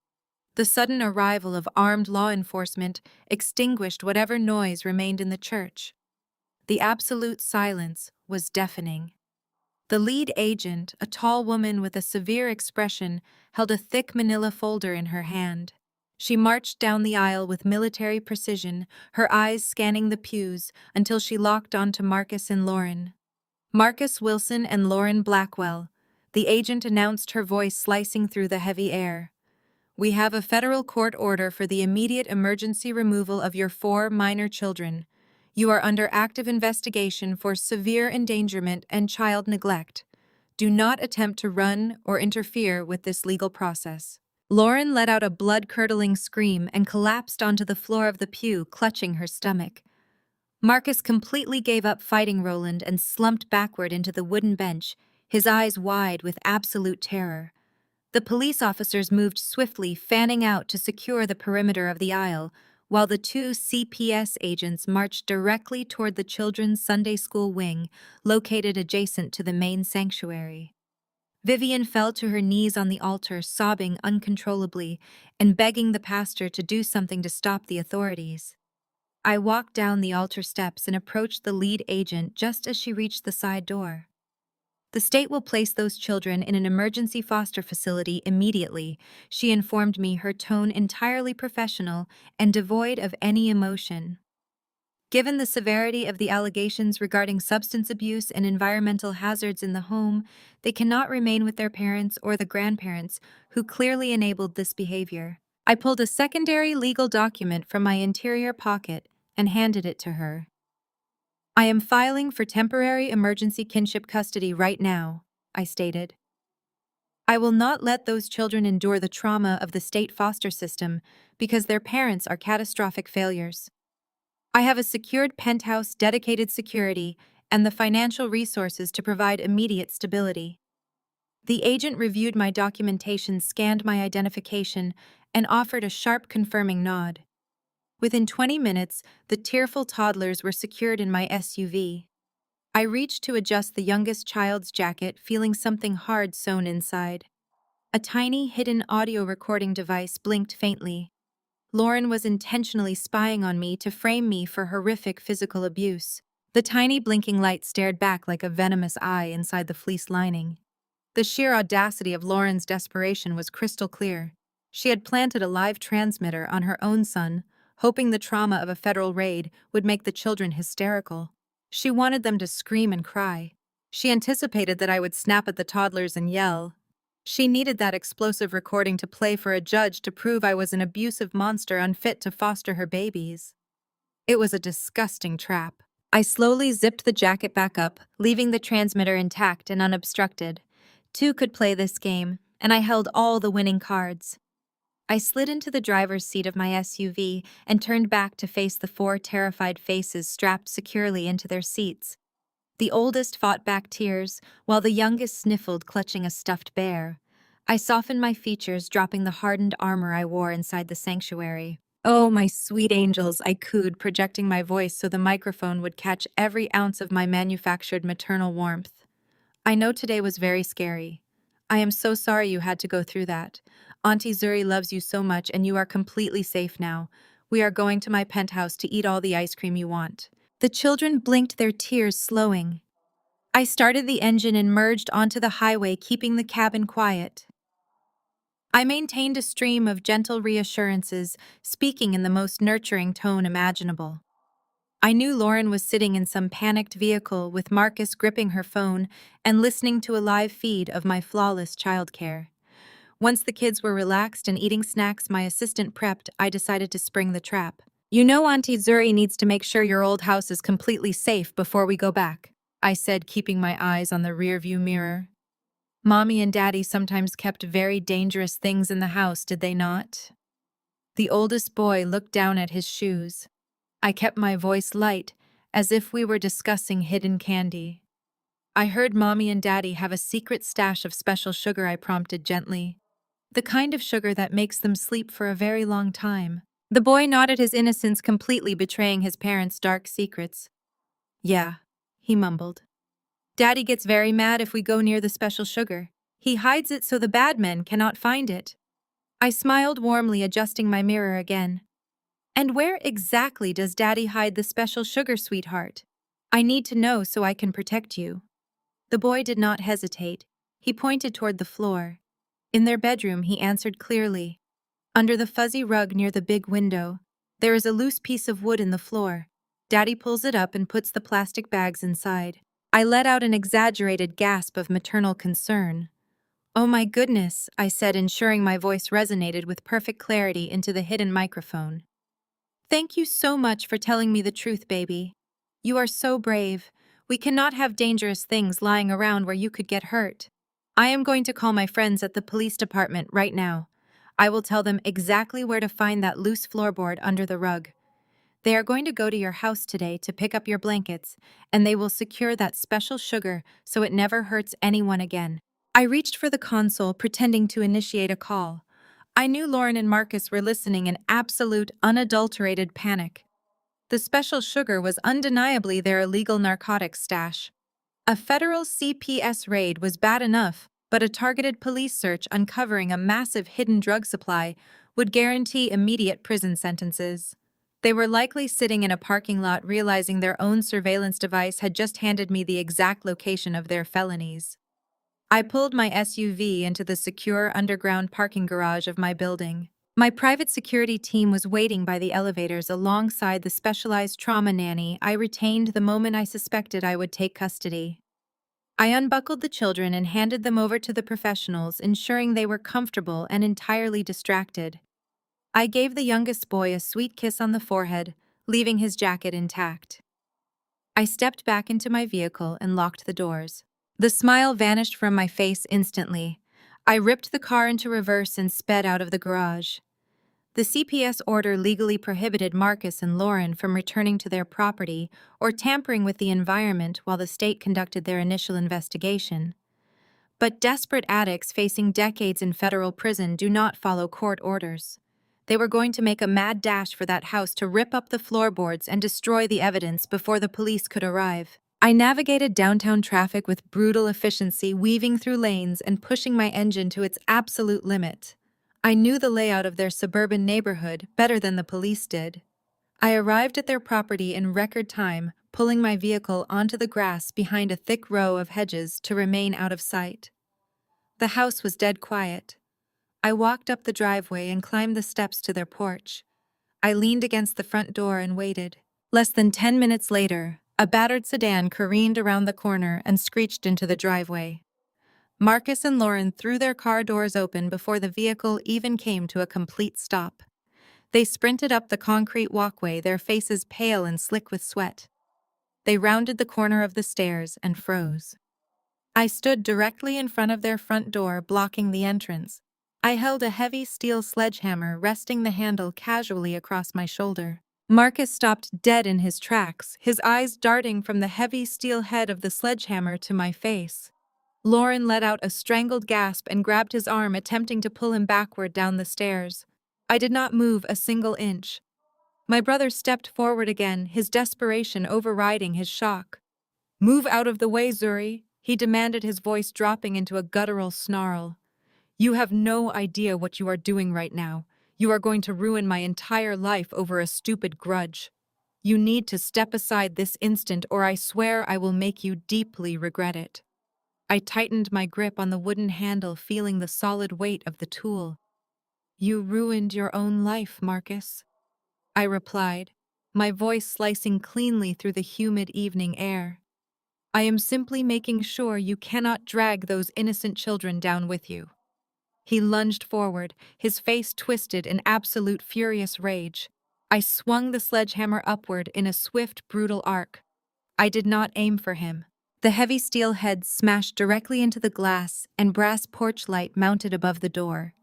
The sudden arrival of armed law enforcement extinguished whatever noise remained in the church. The absolute silence was deafening. The lead agent, a tall woman with a severe expression, held a thick manila folder in her hand. She marched down the aisle with military precision, her eyes scanning the pews until she locked onto Marcus and Lauren. "Marcus Wilson and Lauren Blackwell," the agent announced, her voice slicing through the heavy air. "We have a federal court order for the immediate emergency removal of your 4 minor children. You are under active investigation for severe endangerment and child neglect. Do not attempt to run or interfere with this legal process." Lauren let out a blood-curdling scream and collapsed onto the floor of the pew, clutching her stomach. Marcus completely gave up fighting Roland and slumped backward into the wooden bench, his eyes wide with absolute terror. The police officers moved swiftly, fanning out to secure the perimeter of the aisle, while the 2 CPS agents marched directly toward the children's Sunday school wing, located adjacent to the main sanctuary. Vivian fell to her knees on the altar, sobbing uncontrollably and begging the pastor to do something to stop the authorities. I walked down the altar steps and approached the lead agent just as she reached the side door. "The state will place those children in an emergency foster facility immediately," she informed me, her tone entirely professional and devoid of any emotion. "Given the severity of the allegations regarding substance abuse and environmental hazards in the home, they cannot remain with their parents or the grandparents who clearly enabled this behavior." I pulled a secondary legal document from my interior pocket and handed it to her. "I am filing for temporary emergency kinship custody right now," I stated. "I will not let those children endure the trauma of the state foster system because their parents are catastrophic failures. I have a secured penthouse, dedicated security, and the financial resources to provide immediate stability." The agent reviewed my documentation, scanned my identification, and offered a sharp confirming nod. Within 20 minutes, the tearful toddlers were secured in my SUV. I reached to adjust the youngest child's jacket, feeling something hard sewn inside. A tiny, hidden audio recording device blinked faintly. Lauren was intentionally spying on me to frame me for horrific physical abuse. The tiny blinking light stared back like a venomous eye inside the fleece lining. The sheer audacity of Lauren's desperation was crystal clear. She had planted a live transmitter on her own son, hoping the trauma of a federal raid would make the children hysterical. She wanted them to scream and cry. She anticipated that I would snap at the toddlers and yell. She needed that explosive recording to play for a judge to prove I was an abusive monster unfit to foster her babies. It was a disgusting trap. I slowly zipped the jacket back up, leaving the transmitter intact and unobstructed. 2 could play this game, and I held all the winning cards. I slid into the driver's seat of my SUV and turned back to face the 4 terrified faces strapped securely into their seats. The oldest fought back tears, while the youngest sniffled, clutching a stuffed bear. I softened my features, dropping the hardened armor I wore inside the sanctuary. "Oh, my sweet angels," I cooed, projecting my voice so the microphone would catch every ounce of my manufactured maternal warmth. "I know today was very scary. I am so sorry you had to go through that. Auntie Zuri loves you so much and you are completely safe now. We are going to my penthouse to eat all the ice cream you want." The children blinked, their tears slowing. I started the engine and merged onto the highway, keeping the cabin quiet. I maintained a stream of gentle reassurances, speaking in the most nurturing tone imaginable. I knew Lauren was sitting in some panicked vehicle with Marcus gripping her phone and listening to a live feed of my flawless childcare. Once the kids were relaxed and eating snacks my assistant prepped, I decided to spring the trap. "You know Auntie Zuri needs to make sure your old house is completely safe before we go back," I said, keeping my eyes on the rearview mirror. "Mommy and Daddy sometimes kept very dangerous things in the house, did they not?" The oldest boy looked down at his shoes. I kept my voice light, as if we were discussing hidden candy. "I heard Mommy and Daddy have a secret stash of special sugar," I prompted gently. "The kind of sugar that makes them sleep for a very long time." The boy nodded, his innocence completely betraying his parents' dark secrets. "Yeah," he mumbled. "Daddy gets very mad if we go near the special sugar. He hides it so the bad men cannot find it." I smiled warmly, adjusting my mirror again. "And where exactly does Daddy hide the special sugar, sweetheart? I need to know so I can protect you." The boy did not hesitate. He pointed toward the floor. "In their bedroom," he answered clearly. "Under the fuzzy rug near the big window. There is a loose piece of wood in the floor. Daddy pulls it up and puts the plastic bags inside." I let out an exaggerated gasp of maternal concern. "Oh my goodness," I said, ensuring my voice resonated with perfect clarity into the hidden microphone. "Thank you so much for telling me the truth, baby. You are so brave. We cannot have dangerous things lying around where you could get hurt. I am going to call my friends at the police department right now. I will tell them exactly where to find that loose floorboard under the rug. They are going to go to your house today to pick up your blankets, and they will secure that special sugar so it never hurts anyone again." I reached for the console, pretending to initiate a call. I knew Lauren and Marcus were listening in absolute, unadulterated panic. The special sugar was undeniably their illegal narcotics stash. A federal CPS raid was bad enough, but a targeted police search uncovering a massive hidden drug supply would guarantee immediate prison sentences. They were likely sitting in a parking lot realizing their own surveillance device had just handed me the exact location of their felonies. I pulled my SUV into the secure underground parking garage of my building. My private security team was waiting by the elevators alongside the specialized trauma nanny I retained the moment I suspected I would take custody. I unbuckled the children and handed them over to the professionals, ensuring they were comfortable and entirely distracted. I gave the youngest boy a sweet kiss on the forehead, leaving his jacket intact. I stepped back into my vehicle and locked the doors. The smile vanished from my face instantly. I ripped the car into reverse and sped out of the garage. The CPS order legally prohibited Marcus and Lauren from returning to their property or tampering with the environment while the state conducted their initial investigation. But desperate addicts facing decades in federal prison do not follow court orders. They were going to make a mad dash for that house to rip up the floorboards and destroy the evidence before the police could arrive. I navigated downtown traffic with brutal efficiency, weaving through lanes and pushing my engine to its absolute limit. I knew the layout of their suburban neighborhood better than the police did. I arrived at their property in record time, pulling my vehicle onto the grass behind a thick row of hedges to remain out of sight. The house was dead quiet. I walked up the driveway and climbed the steps to their porch. I leaned against the front door and waited. Less than 10 minutes later, a battered sedan careened around the corner and screeched into the driveway. Marcus and Lauren threw their car doors open before the vehicle even came to a complete stop. They sprinted up the concrete walkway, their faces pale and slick with sweat. They rounded the corner of the stairs and froze. I stood directly in front of their front door, blocking the entrance. I held a heavy steel sledgehammer, resting the handle casually across my shoulder. Marcus stopped dead in his tracks, his eyes darting from the heavy steel head of the sledgehammer to my face. Lauren let out a strangled gasp and grabbed his arm, attempting to pull him backward down the stairs. I did not move a single inch. My brother stepped forward again, his desperation overriding his shock. "Move out of the way, Zuri," he demanded, his voice dropping into a guttural snarl. You have no idea what you are doing right now. You are going to ruin my entire life over a stupid grudge. You need to step aside this instant, or I swear I will make you deeply regret it. I tightened my grip on the wooden handle, feeling the solid weight of the tool. You ruined your own life, Marcus, I replied, my voice slicing cleanly through the humid evening air. I am simply making sure you cannot drag those innocent children down with you. He lunged forward, his face twisted in absolute furious rage. I swung the sledgehammer upward in a swift, brutal arc. I did not aim for him. The heavy steel head smashed directly into the glass and brass porch light mounted above the door.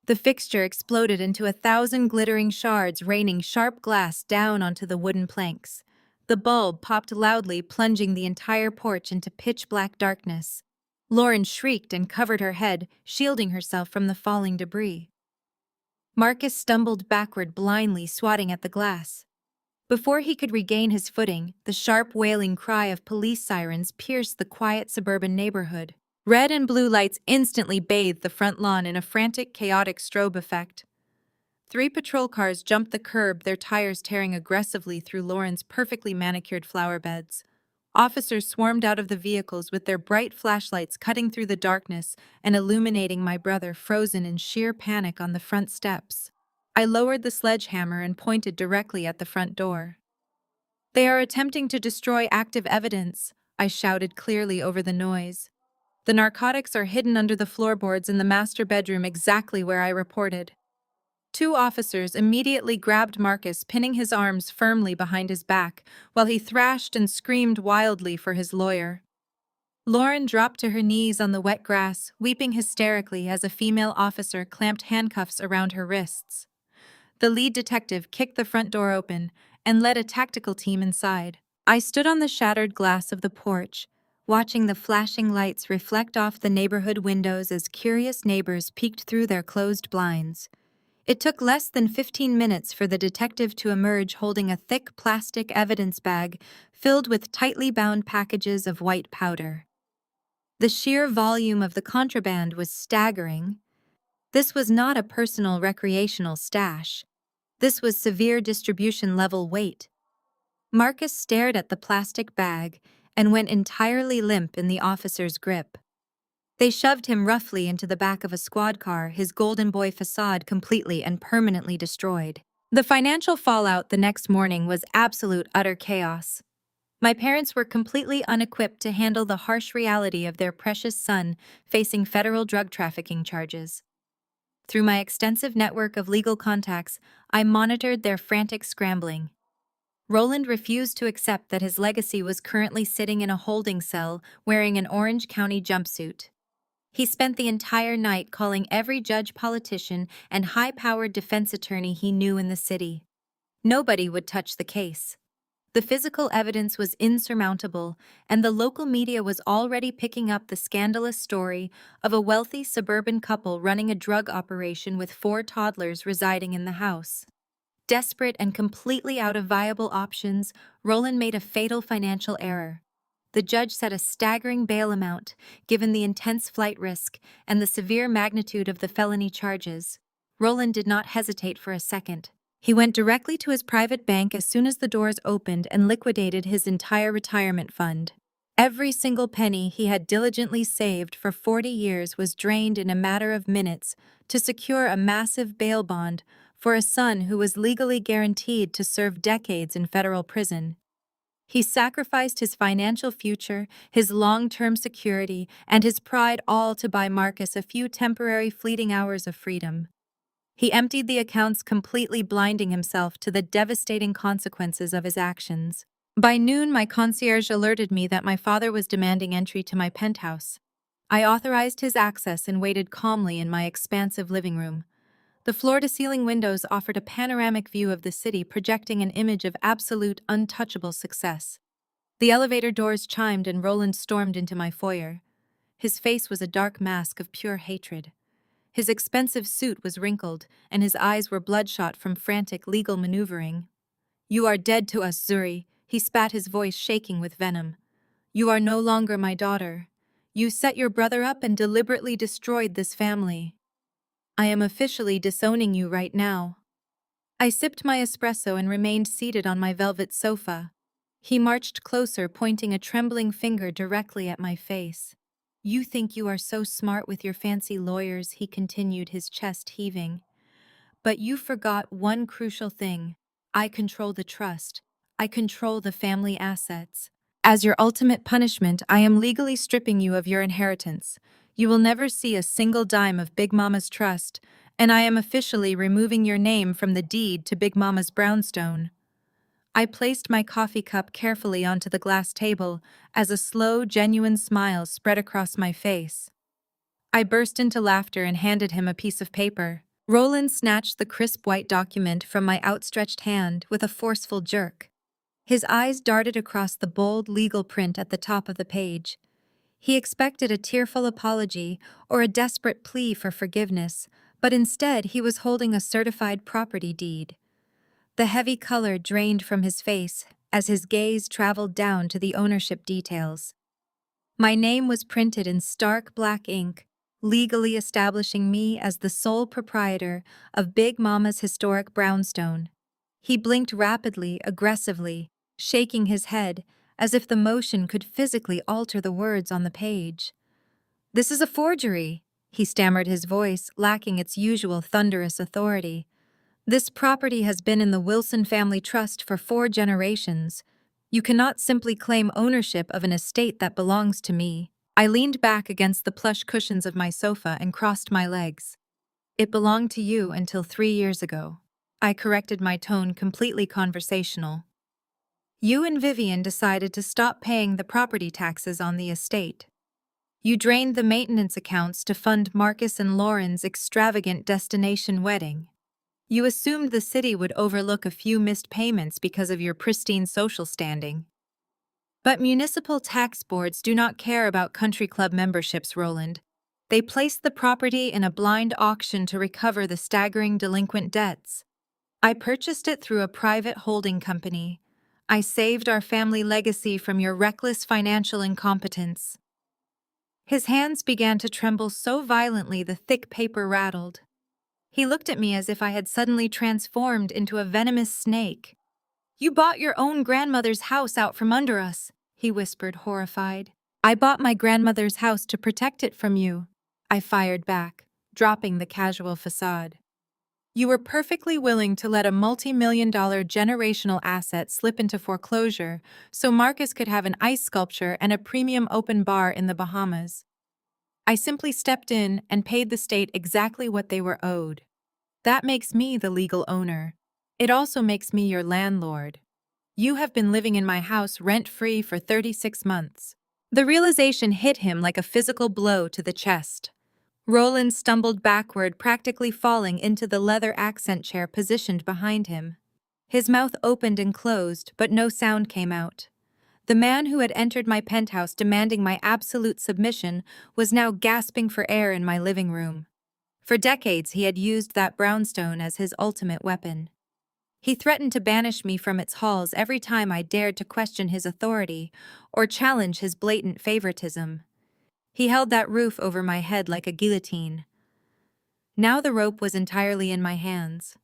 The fixture exploded into 1,000 glittering shards, raining sharp glass down onto the wooden planks. The bulb popped loudly, plunging the entire porch into pitch-black darkness. Lauren shrieked and covered her head, shielding herself from the falling debris. Marcus stumbled backward, blindly swatting at the glass. Before he could regain his footing, the sharp wailing cry of police sirens pierced the quiet suburban neighborhood. Red and blue lights instantly bathed the front lawn in a frantic, chaotic strobe effect. 3 patrol cars jumped the curb, their tires tearing aggressively through Lauren's perfectly manicured flower beds. Officers swarmed out of the vehicles with their bright flashlights, cutting through the darkness and illuminating my brother, frozen in sheer panic on the front steps. I lowered the sledgehammer and pointed directly at the front door. "They are attempting to destroy active evidence," I shouted clearly over the noise. "The narcotics are hidden under the floorboards in the master bedroom, exactly where I reported." 2 officers immediately grabbed Marcus, pinning his arms firmly behind his back, while he thrashed and screamed wildly for his lawyer. Lauren dropped to her knees on the wet grass, weeping hysterically as a female officer clamped handcuffs around her wrists. The lead detective kicked the front door open and led a tactical team inside. I stood on the shattered glass of the porch, watching the flashing lights reflect off the neighborhood windows as curious neighbors peeked through their closed blinds. It took less than 15 minutes for the detective to emerge holding a thick plastic evidence bag filled with tightly bound packages of white powder. The sheer volume of the contraband was staggering. This was not a personal recreational stash. This was severe distribution level weight. Marcus stared at the plastic bag and went entirely limp in the officer's grip. They shoved him roughly into the back of a squad car, his Golden Boy facade completely and permanently destroyed. The financial fallout the next morning was absolute utter chaos. My parents were completely unequipped to handle the harsh reality of their precious son facing federal drug trafficking charges. Through my extensive network of legal contacts, I monitored their frantic scrambling. Roland refused to accept that his legacy was currently sitting in a holding cell wearing an Orange County jumpsuit. He spent the entire night calling every judge, politician, and high-powered defense attorney he knew in the city. Nobody would touch the case. The physical evidence was insurmountable, and the local media was already picking up the scandalous story of a wealthy suburban couple running a drug operation with 4 toddlers residing in the house. Desperate and completely out of viable options, Roland made a fatal financial error. The judge set a staggering bail amount, given the intense flight risk and the severe magnitude of the felony charges. Roland did not hesitate for a second. He went directly to his private bank as soon as the doors opened and liquidated his entire retirement fund. Every single penny he had diligently saved for 40 years was drained in a matter of minutes to secure a massive bail bond for a son who was legally guaranteed to serve decades in federal prison. He sacrificed his financial future, his long-term security, and his pride, all to buy Marcus a few temporary fleeting hours of freedom. He emptied the accounts, completely blinding himself to the devastating consequences of his actions. By noon, my concierge alerted me that my father was demanding entry to my penthouse. I authorized his access and waited calmly in my expansive living room. The floor-to-ceiling windows offered a panoramic view of the city, projecting an image of absolute, untouchable success. The elevator doors chimed and Roland stormed into my foyer. His face was a dark mask of pure hatred. His expensive suit was wrinkled, and his eyes were bloodshot from frantic legal maneuvering. "You are dead to us, Zuri," he spat, his voice shaking with venom. "You are no longer my daughter. You set your brother up and deliberately destroyed this family." I am officially disowning you right now." I sipped my espresso and remained seated on my velvet sofa. He marched closer, pointing a trembling finger directly at my face. "You think you are so smart with your fancy lawyers," he continued, his chest heaving. "But you forgot one crucial thing. I control the trust. I control the family assets. As your ultimate punishment, I am legally stripping you of your inheritance. You will never see a single dime of Big Mama's trust, and I am officially removing your name from the deed to Big Mama's brownstone." I placed my coffee cup carefully onto the glass table as a slow, genuine smile spread across my face. I burst into laughter and handed him a piece of paper. Roland snatched the crisp white document from my outstretched hand with a forceful jerk. His eyes darted across the bold legal print at the top of the page. He expected a tearful apology or a desperate plea for forgiveness, but instead he was holding a certified property deed. The heavy color drained from his face as his gaze traveled down to the ownership details. My name was printed in stark black ink, legally establishing me as the sole proprietor of Big Mama's historic brownstone. He blinked rapidly, aggressively, shaking his head as if the motion could physically alter the words on the page. "This is a forgery," he stammered, his voice lacking its usual thunderous authority. "This property has been in the Wilson family trust for 4 generations. You cannot simply claim ownership of an estate that belongs to me." I leaned back against the plush cushions of my sofa and crossed my legs. "It belonged to you until 3 years ago." I corrected my tone, completely conversational. "You and Vivian decided to stop paying the property taxes on the estate. You drained the maintenance accounts to fund Marcus and Lauren's extravagant destination wedding. You assumed the city would overlook a few missed payments because of your pristine social standing. But municipal tax boards do not care about country club memberships, Roland. They placed the property in a blind auction to recover the staggering delinquent debts. I purchased it through a private holding company. I saved our family legacy from your reckless financial incompetence." His hands began to tremble so violently the thick paper rattled. He looked at me as if I had suddenly transformed into a venomous snake. "You bought your own grandmother's house out from under us," he whispered, horrified. "I bought my grandmother's house to protect it from you," I fired back, dropping the casual facade. "You were perfectly willing to let a multi-million-dollar generational asset slip into foreclosure so Marcus could have an ice sculpture and a premium open bar in the Bahamas. I simply stepped in and paid the state exactly what they were owed. That makes me the legal owner. It also makes me your landlord. You have been living in my house rent-free for 36 months." The realization hit him like a physical blow to the chest. Roland stumbled backward, practically falling into the leather accent chair positioned behind him. His mouth opened and closed, but no sound came out. The man who had entered my penthouse demanding my absolute submission was now gasping for air in my living room. For decades, he had used that brownstone as his ultimate weapon. He threatened to banish me from its halls every time I dared to question his authority or challenge his blatant favoritism. He held that roof over my head like a guillotine. Now the rope was entirely in my hands.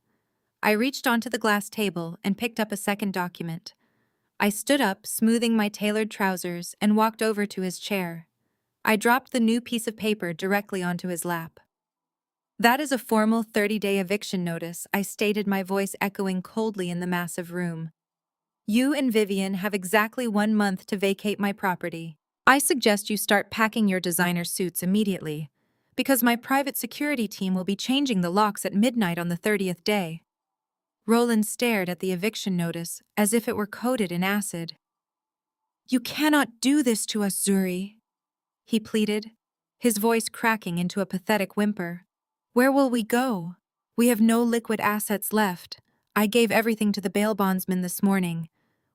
I reached onto the glass table and picked up a second document. I stood up, smoothing my tailored trousers, and walked over to his chair. I dropped the new piece of paper directly onto his lap. "That is a formal 30-day eviction notice," I stated, my voice echoing coldly in the massive room. "You and Vivian have exactly 1 month to vacate my property. I suggest you start packing your designer suits immediately, because my private security team will be changing the locks at midnight on the 30th day." Roland stared at the eviction notice as if it were coated in acid. "You cannot do this to us, Zuri," he pleaded, his voice cracking into a pathetic whimper. "Where will we go? We have no liquid assets left. I gave everything to the bail bondsman this morning.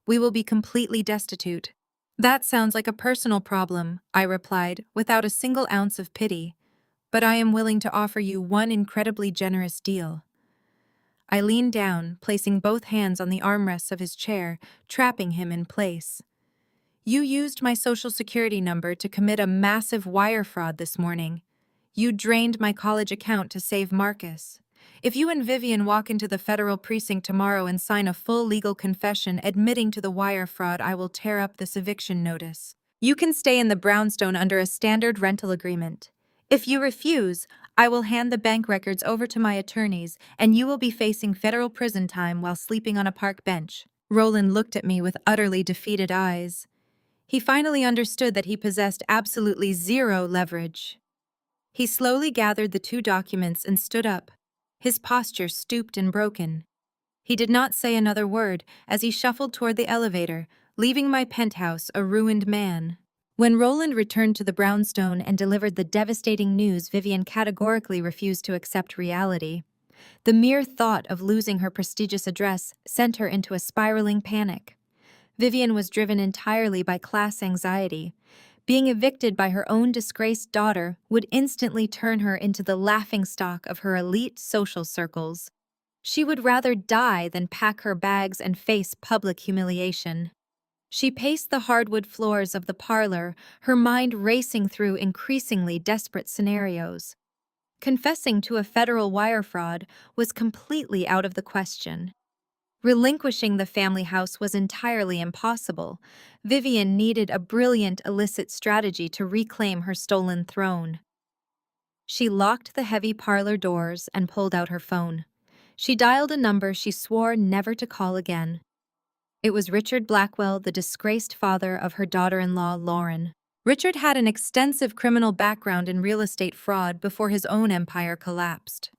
We will be completely destitute." "That sounds like a personal problem," I replied, without a single ounce of pity. "But I am willing to offer you one incredibly generous deal." I leaned down, placing both hands on the armrests of his chair, trapping him in place. "You used my social security number to commit a massive wire fraud this morning. You drained my college account to save Marcus. If you and Vivian walk into the federal precinct tomorrow and sign a full legal confession admitting to the wire fraud, I will tear up this eviction notice. You can stay in the brownstone under a standard rental agreement. If you refuse, I will hand the bank records over to my attorneys, and you will be facing federal prison time while sleeping on a park bench. Roland looked at me with utterly defeated eyes. He finally understood that he possessed absolutely zero leverage. He slowly gathered the two documents and stood up, his posture stooped and broken. He did not say another word as he shuffled toward the elevator, leaving my penthouse a ruined man. When Roland returned to the brownstone and delivered the devastating news, Vivian categorically refused to accept reality. The mere thought of losing her prestigious address sent her into a spiraling panic. Vivian was driven entirely by class anxiety. Being evicted by her own disgraced daughter would instantly turn her into the laughingstock of her elite social circles. She would rather die than pack her bags and face public humiliation. She paced the hardwood floors of the parlor, her mind racing through increasingly desperate scenarios. Confessing to a federal wire fraud was completely out of the question. Relinquishing the family house was entirely impossible. Vivian needed a brilliant illicit strategy to reclaim her stolen throne. She locked the heavy parlor doors and pulled out her phone. She dialed a number she swore never to call again. It was Richard Blackwell, the disgraced father of her daughter-in-law, Lauren. Richard had an extensive criminal background in real estate fraud before his own empire collapsed.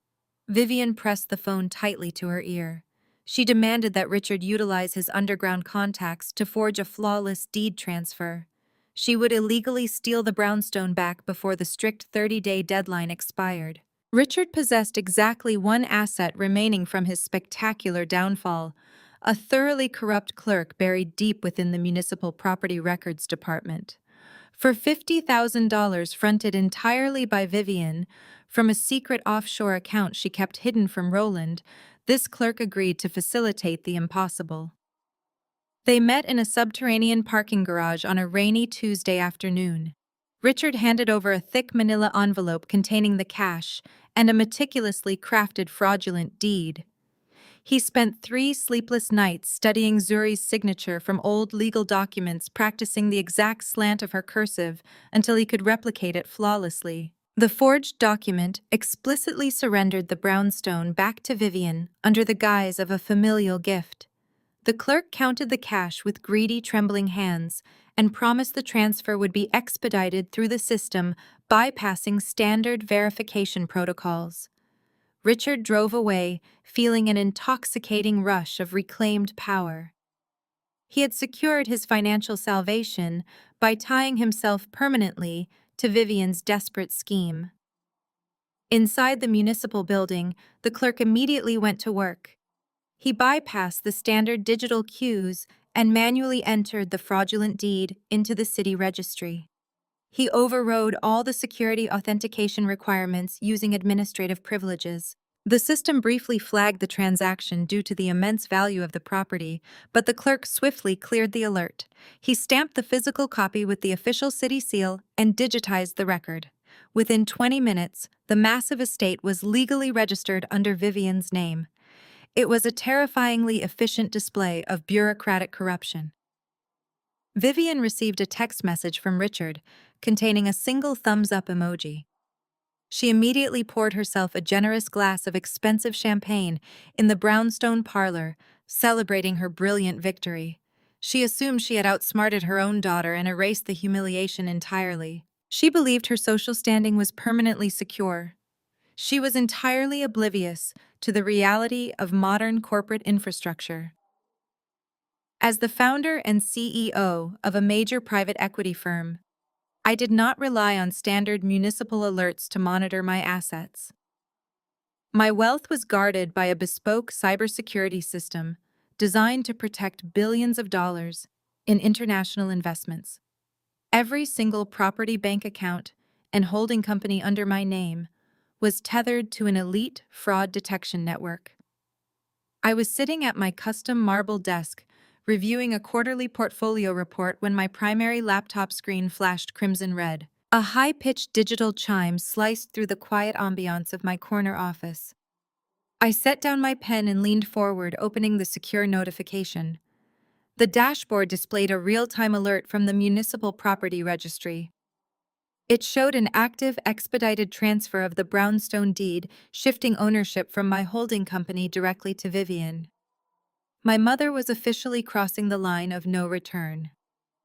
Vivian pressed the phone tightly to her ear. She demanded that Richard utilize his underground contacts to forge a flawless deed transfer. She would illegally steal the brownstone back before the strict 30-day deadline expired. Richard possessed exactly one asset remaining from his spectacular downfall: a thoroughly corrupt clerk buried deep within the Municipal Property Records Department. For $50,000 fronted entirely by Vivian, from a secret offshore account she kept hidden from Roland, this clerk agreed to facilitate the impossible. They met in a subterranean parking garage on a rainy Tuesday afternoon. Richard handed over a thick manila envelope containing the cash and a meticulously crafted fraudulent deed. He spent 3 sleepless nights studying Zuri's signature from old legal documents, practicing the exact slant of her cursive until he could replicate it flawlessly. The forged document explicitly surrendered the brownstone back to Vivian under the guise of a familial gift. The clerk counted the cash with greedy, trembling hands and promised the transfer would be expedited through the system, bypassing standard verification protocols. Richard drove away, feeling an intoxicating rush of reclaimed power. He had secured his financial salvation by tying himself permanently to Vivian's desperate scheme. Inside the municipal building, the clerk immediately went to work. He bypassed the standard digital queues and manually entered the fraudulent deed into the city registry. He overrode all the security authentication requirements using administrative privileges. The system briefly flagged the transaction due to the immense value of the property, but the clerk swiftly cleared the alert. He stamped the physical copy with the official city seal and digitized the record. Within 20 minutes, the massive estate was legally registered under Vivian's name. It was a terrifyingly efficient display of bureaucratic corruption. Vivian received a text message from Richard containing a single thumbs-up emoji. She immediately poured herself a generous glass of expensive champagne in the brownstone parlor, celebrating her brilliant victory. She assumed she had outsmarted her own daughter and erased the humiliation entirely. She believed her social standing was permanently secure. She was entirely oblivious to the reality of modern corporate infrastructure. As the founder and CEO of a major private equity firm, I did not rely on standard municipal alerts to monitor my assets. My wealth was guarded by a bespoke cybersecurity system designed to protect billions of dollars in international investments. Every single property bank account and holding company under my name was tethered to an elite fraud detection network. I was sitting at my custom marble desk, reviewing a quarterly portfolio report when my primary laptop screen flashed crimson red. A high-pitched digital chime sliced through the quiet ambiance of my corner office. I set down my pen and leaned forward, opening the secure notification. The dashboard displayed a real-time alert from the Municipal Property Registry. It showed an active, expedited transfer of the brownstone deed, shifting ownership from my holding company directly to Vivian. My mother was officially crossing the line of no return.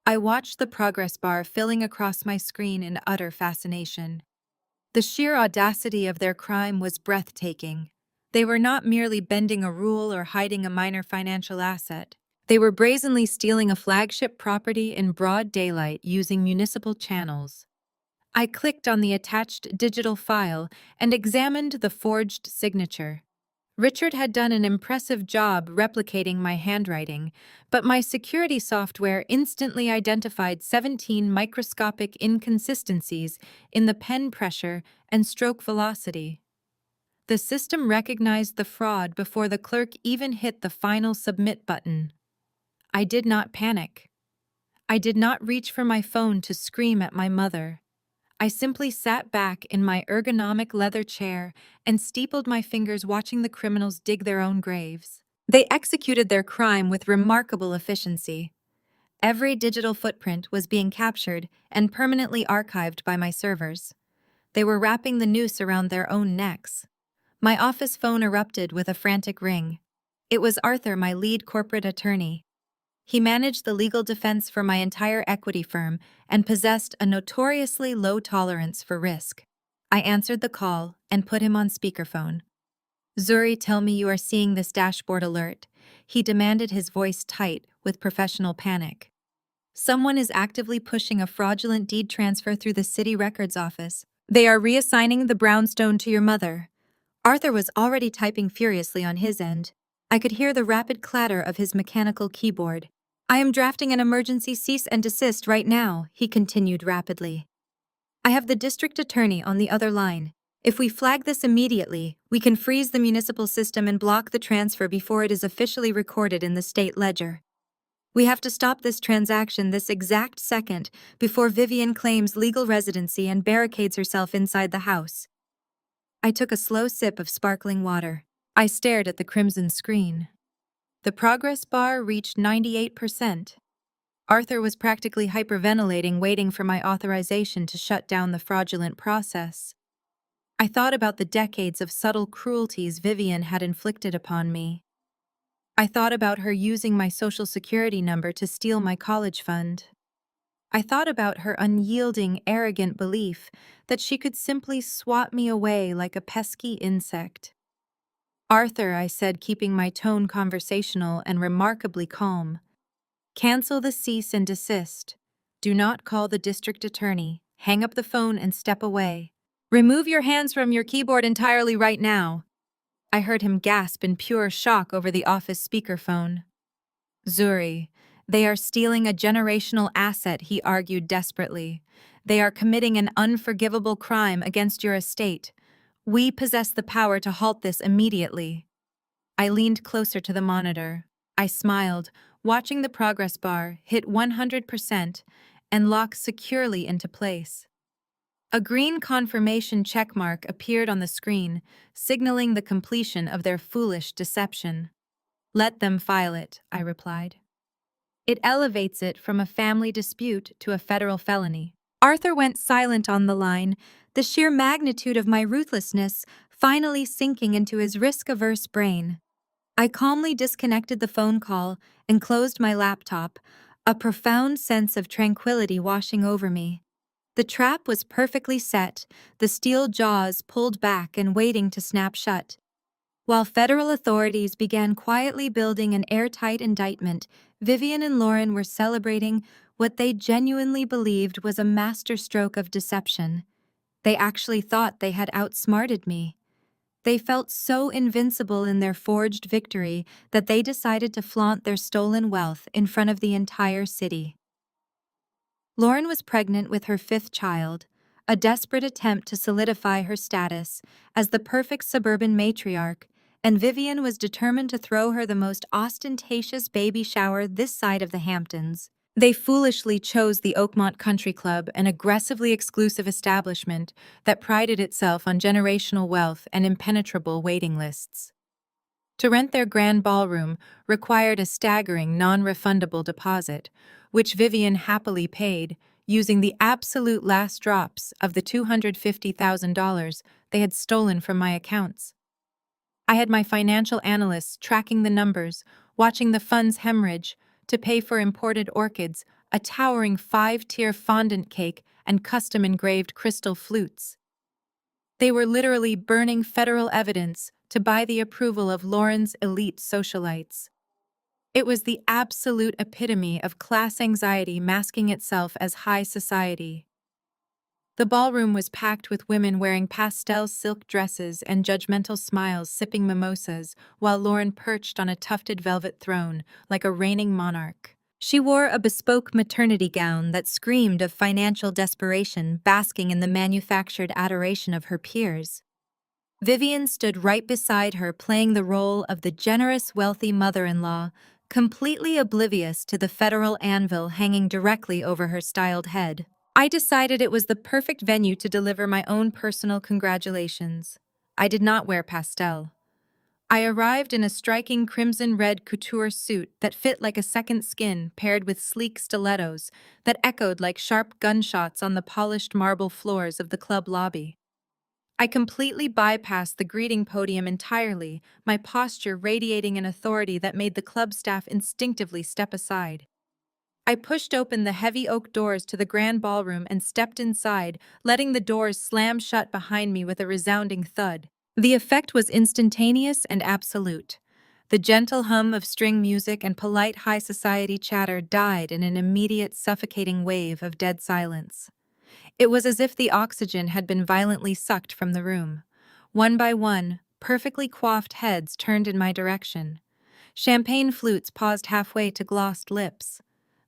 I watched the progress bar filling across my screen in utter fascination. The sheer audacity of their crime was breathtaking. They were not merely bending a rule or hiding a minor financial asset. They were brazenly stealing a flagship property in broad daylight using municipal channels. I clicked on the attached digital file and examined the forged signature. Richard had done an impressive job replicating my handwriting, but my security software instantly identified 17 microscopic inconsistencies in the pen pressure and stroke velocity. The system recognized the fraud before the clerk even hit the final submit button. I did not panic. I did not reach for my phone to scream at my mother. I simply sat back in my ergonomic leather chair and steepled my fingers watching the criminals dig their own graves. They executed their crime with remarkable efficiency. Every digital footprint was being captured and permanently archived by my servers. They were wrapping the noose around their own necks. My office phone erupted with a frantic ring. It was Arthur, my lead corporate attorney. He managed the legal defense for my entire equity firm and possessed a notoriously low tolerance for risk. I answered the call and put him on speakerphone. "Zuri, tell me you are seeing this dashboard alert," he demanded, his voice tight with professional panic. "Someone is actively pushing a fraudulent deed transfer through the city records office. They are reassigning the brownstone to your mother." Arthur was already typing furiously on his end. I could hear the rapid clatter of his mechanical keyboard. "I am drafting an emergency cease and desist right now," he continued rapidly. "I have the district attorney on the other line. If we flag this immediately, we can freeze the municipal system and block the transfer before it is officially recorded in the state ledger. We have to stop this transaction this exact second before Vivian claims legal residency and barricades herself inside the house." I took a slow sip of sparkling water. I stared at the crimson screen. The progress bar reached 98%. Arthur was practically hyperventilating, waiting for my authorization to shut down the fraudulent process. I thought about the decades of subtle cruelties Vivian had inflicted upon me. I thought about her using my social security number to steal my college fund. I thought about her unyielding, arrogant belief that she could simply swat me away like a pesky insect. "Arthur," I said, keeping my tone conversational and remarkably calm, "cancel the cease and desist. Do not call the district attorney. Hang up the phone and step away. Remove your hands from your keyboard entirely right now." I heard him gasp in pure shock over the office speakerphone. "Zuri, they are stealing a generational asset," he argued desperately. "They are committing an unforgivable crime against your estate. We possess the power to halt this immediately." I leaned closer to the monitor. I smiled, watching the progress bar hit 100% and lock securely into place. A green confirmation checkmark appeared on the screen, signaling the completion of their foolish deception. "Let them file it," I replied. "It elevates it from a family dispute to a federal felony." Arthur went silent on the line, the sheer magnitude of my ruthlessness finally sinking into his risk-averse brain. I calmly disconnected the phone call and closed my laptop, a profound sense of tranquility washing over me. The trap was perfectly set, the steel jaws pulled back and waiting to snap shut. While federal authorities began quietly building an airtight indictment, Vivian and Lauren were celebrating what they genuinely believed was a masterstroke of deception. They actually thought they had outsmarted me. They felt so invincible in their forged victory that they decided to flaunt their stolen wealth in front of the entire city. Lauren was pregnant with her fifth child, a desperate attempt to solidify her status as the perfect suburban matriarch, and Vivian was determined to throw her the most ostentatious baby shower this side of the Hamptons. They foolishly chose the Oakmont Country Club, an aggressively exclusive establishment that prided itself on generational wealth and impenetrable waiting lists. To rent their grand ballroom required a staggering non-refundable deposit, which Vivian happily paid, using the absolute last drops of the $250,000 they had stolen from my accounts. I had my financial analysts tracking the numbers, watching the funds hemorrhage to pay for imported orchids, a towering 5-tier fondant cake, and custom-engraved crystal flutes. They were literally burning federal evidence to buy the approval of Lauren's elite socialites. It was the absolute epitome of class anxiety masking itself as high society. The ballroom was packed with women wearing pastel silk dresses and judgmental smiles sipping mimosas, while Lauren perched on a tufted velvet throne like a reigning monarch. She wore a bespoke maternity gown that screamed of financial desperation, basking in the manufactured adoration of her peers. Vivian stood right beside her, playing the role of the generous, wealthy mother-in-law, completely oblivious to the federal anvil hanging directly over her styled head. I decided it was the perfect venue to deliver my own personal congratulations. I did not wear pastel. I arrived in a striking crimson-red couture suit that fit like a second skin, paired with sleek stilettos that echoed like sharp gunshots on the polished marble floors of the club lobby. I completely bypassed the greeting podium entirely, my posture radiating an authority that made the club staff instinctively step aside. I pushed open the heavy oak doors to the grand ballroom and stepped inside, letting the doors slam shut behind me with a resounding thud. The effect was instantaneous and absolute. The gentle hum of string music and polite high society chatter died in an immediate suffocating wave of dead silence. It was as if the oxygen had been violently sucked from the room. One by one, perfectly coiffed heads turned in my direction. Champagne flutes paused halfway to glossed lips.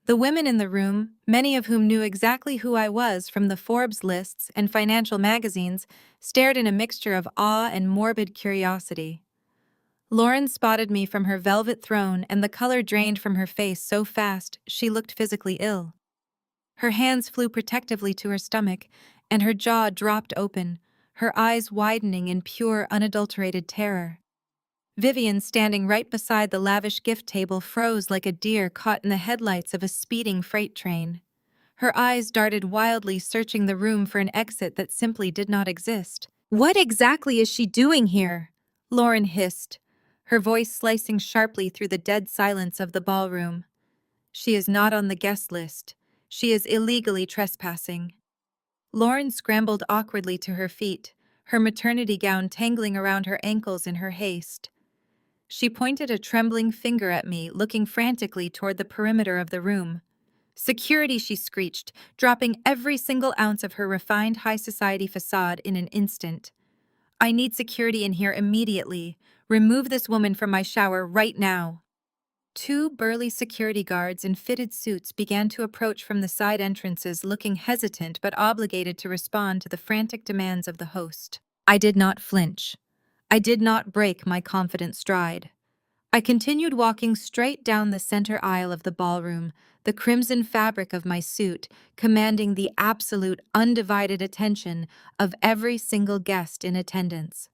The women in the room, many of whom knew exactly who I was from the Forbes lists and financial magazines, stared in a mixture of awe and morbid curiosity. Lauren spotted me from her velvet throne, and the color drained from her face so fast she looked physically ill. Her hands flew protectively to her stomach, and her jaw dropped open, her eyes widening in pure, unadulterated terror. Vivian, standing right beside the lavish gift table, froze like a deer caught in the headlights of a speeding freight train. Her eyes darted wildly, searching the room for an exit that simply did not exist. "What exactly is she doing here?" Lauren hissed, her voice slicing sharply through the dead silence of the ballroom. "She is not on the guest list. She is illegally trespassing." Lauren scrambled awkwardly to her feet, her maternity gown tangling around her ankles in her haste. She pointed a trembling finger at me, looking frantically toward the perimeter of the room. "Security," she screeched, dropping every single ounce of her refined high society facade in an instant. "I need security in here immediately. Remove this woman from my shower right now." Two burly security guards in fitted suits began to approach from the side entrances, looking hesitant but obligated to respond to the frantic demands of the host. I did not flinch. I did not break my confident stride. I continued walking straight down the center aisle of the ballroom, the crimson fabric of my suit commanding the absolute, undivided attention of every single guest in attendance.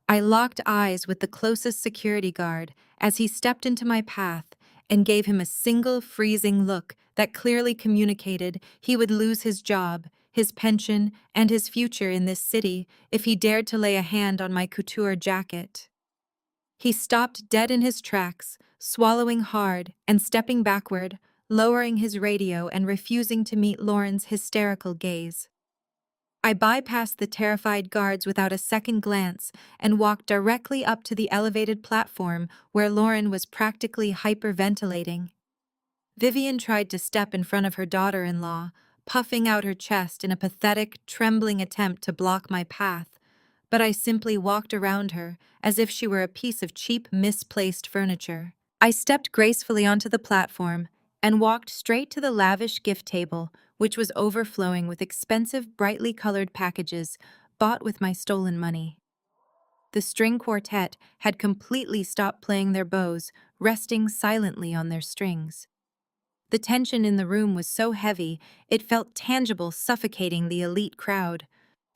I locked eyes with the closest security guard as he stepped into my path and gave him a single freezing look that clearly communicated he would lose his job, his pension, and his future in this city if he dared to lay a hand on my couture jacket. He stopped dead in his tracks, swallowing hard and stepping backward, lowering his radio and refusing to meet Lauren's hysterical gaze. I bypassed the terrified guards without a second glance and walked directly up to the elevated platform where Lauren was practically hyperventilating. Vivian tried to step in front of her daughter-in-law, puffing out her chest in a pathetic, trembling attempt to block my path, but I simply walked around her as if she were a piece of cheap, misplaced furniture. I stepped gracefully onto the platform and walked straight to the lavish gift table, which was overflowing with expensive, brightly colored packages bought with my stolen money. The string quartet had completely stopped playing their bows, resting silently on their strings. The tension in the room was so heavy, it felt tangible, suffocating the elite crowd.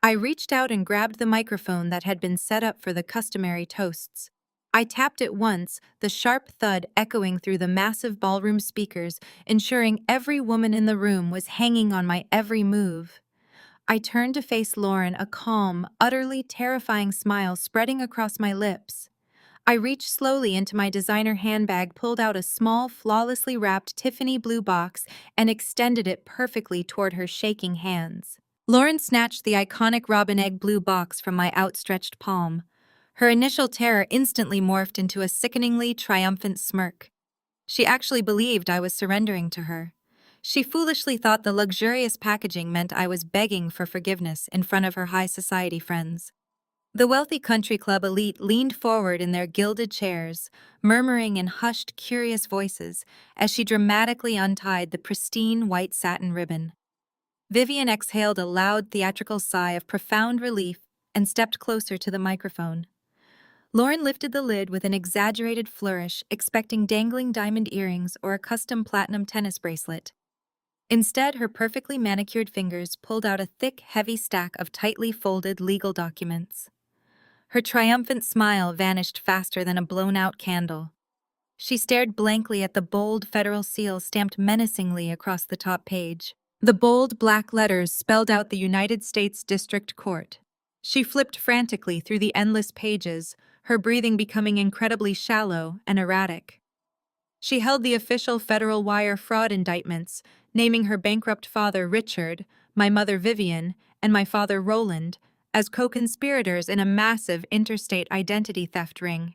I reached out and grabbed the microphone that had been set up for the customary toasts. I tapped it once, the sharp thud echoing through the massive ballroom speakers, ensuring every woman in the room was hanging on my every move. I turned to face Lauren, a calm, utterly terrifying smile spreading across my lips. I reached slowly into my designer handbag, pulled out a small, flawlessly wrapped Tiffany blue box, and extended it perfectly toward her shaking hands. Lauren snatched the iconic robin egg blue box from my outstretched palm. Her initial terror instantly morphed into a sickeningly triumphant smirk. She actually believed I was surrendering to her. She foolishly thought the luxurious packaging meant I was begging for forgiveness in front of her high society friends. The wealthy country club elite leaned forward in their gilded chairs, murmuring in hushed, curious voices as she dramatically untied the pristine white satin ribbon. Vivian exhaled a loud theatrical sigh of profound relief and stepped closer to the microphone. Lauren lifted the lid with an exaggerated flourish, expecting dangling diamond earrings or a custom platinum tennis bracelet. Instead, her perfectly manicured fingers pulled out a thick, heavy stack of tightly folded legal documents. Her triumphant smile vanished faster than a blown-out candle. She stared blankly at the bold federal seal stamped menacingly across the top page. The bold black letters spelled out the United States District Court. She flipped frantically through the endless pages, her breathing becoming incredibly shallow and erratic. She held the official federal wire fraud indictments, naming her bankrupt father Richard, my mother Vivian, and my father Roland as co-conspirators in a massive interstate identity theft ring.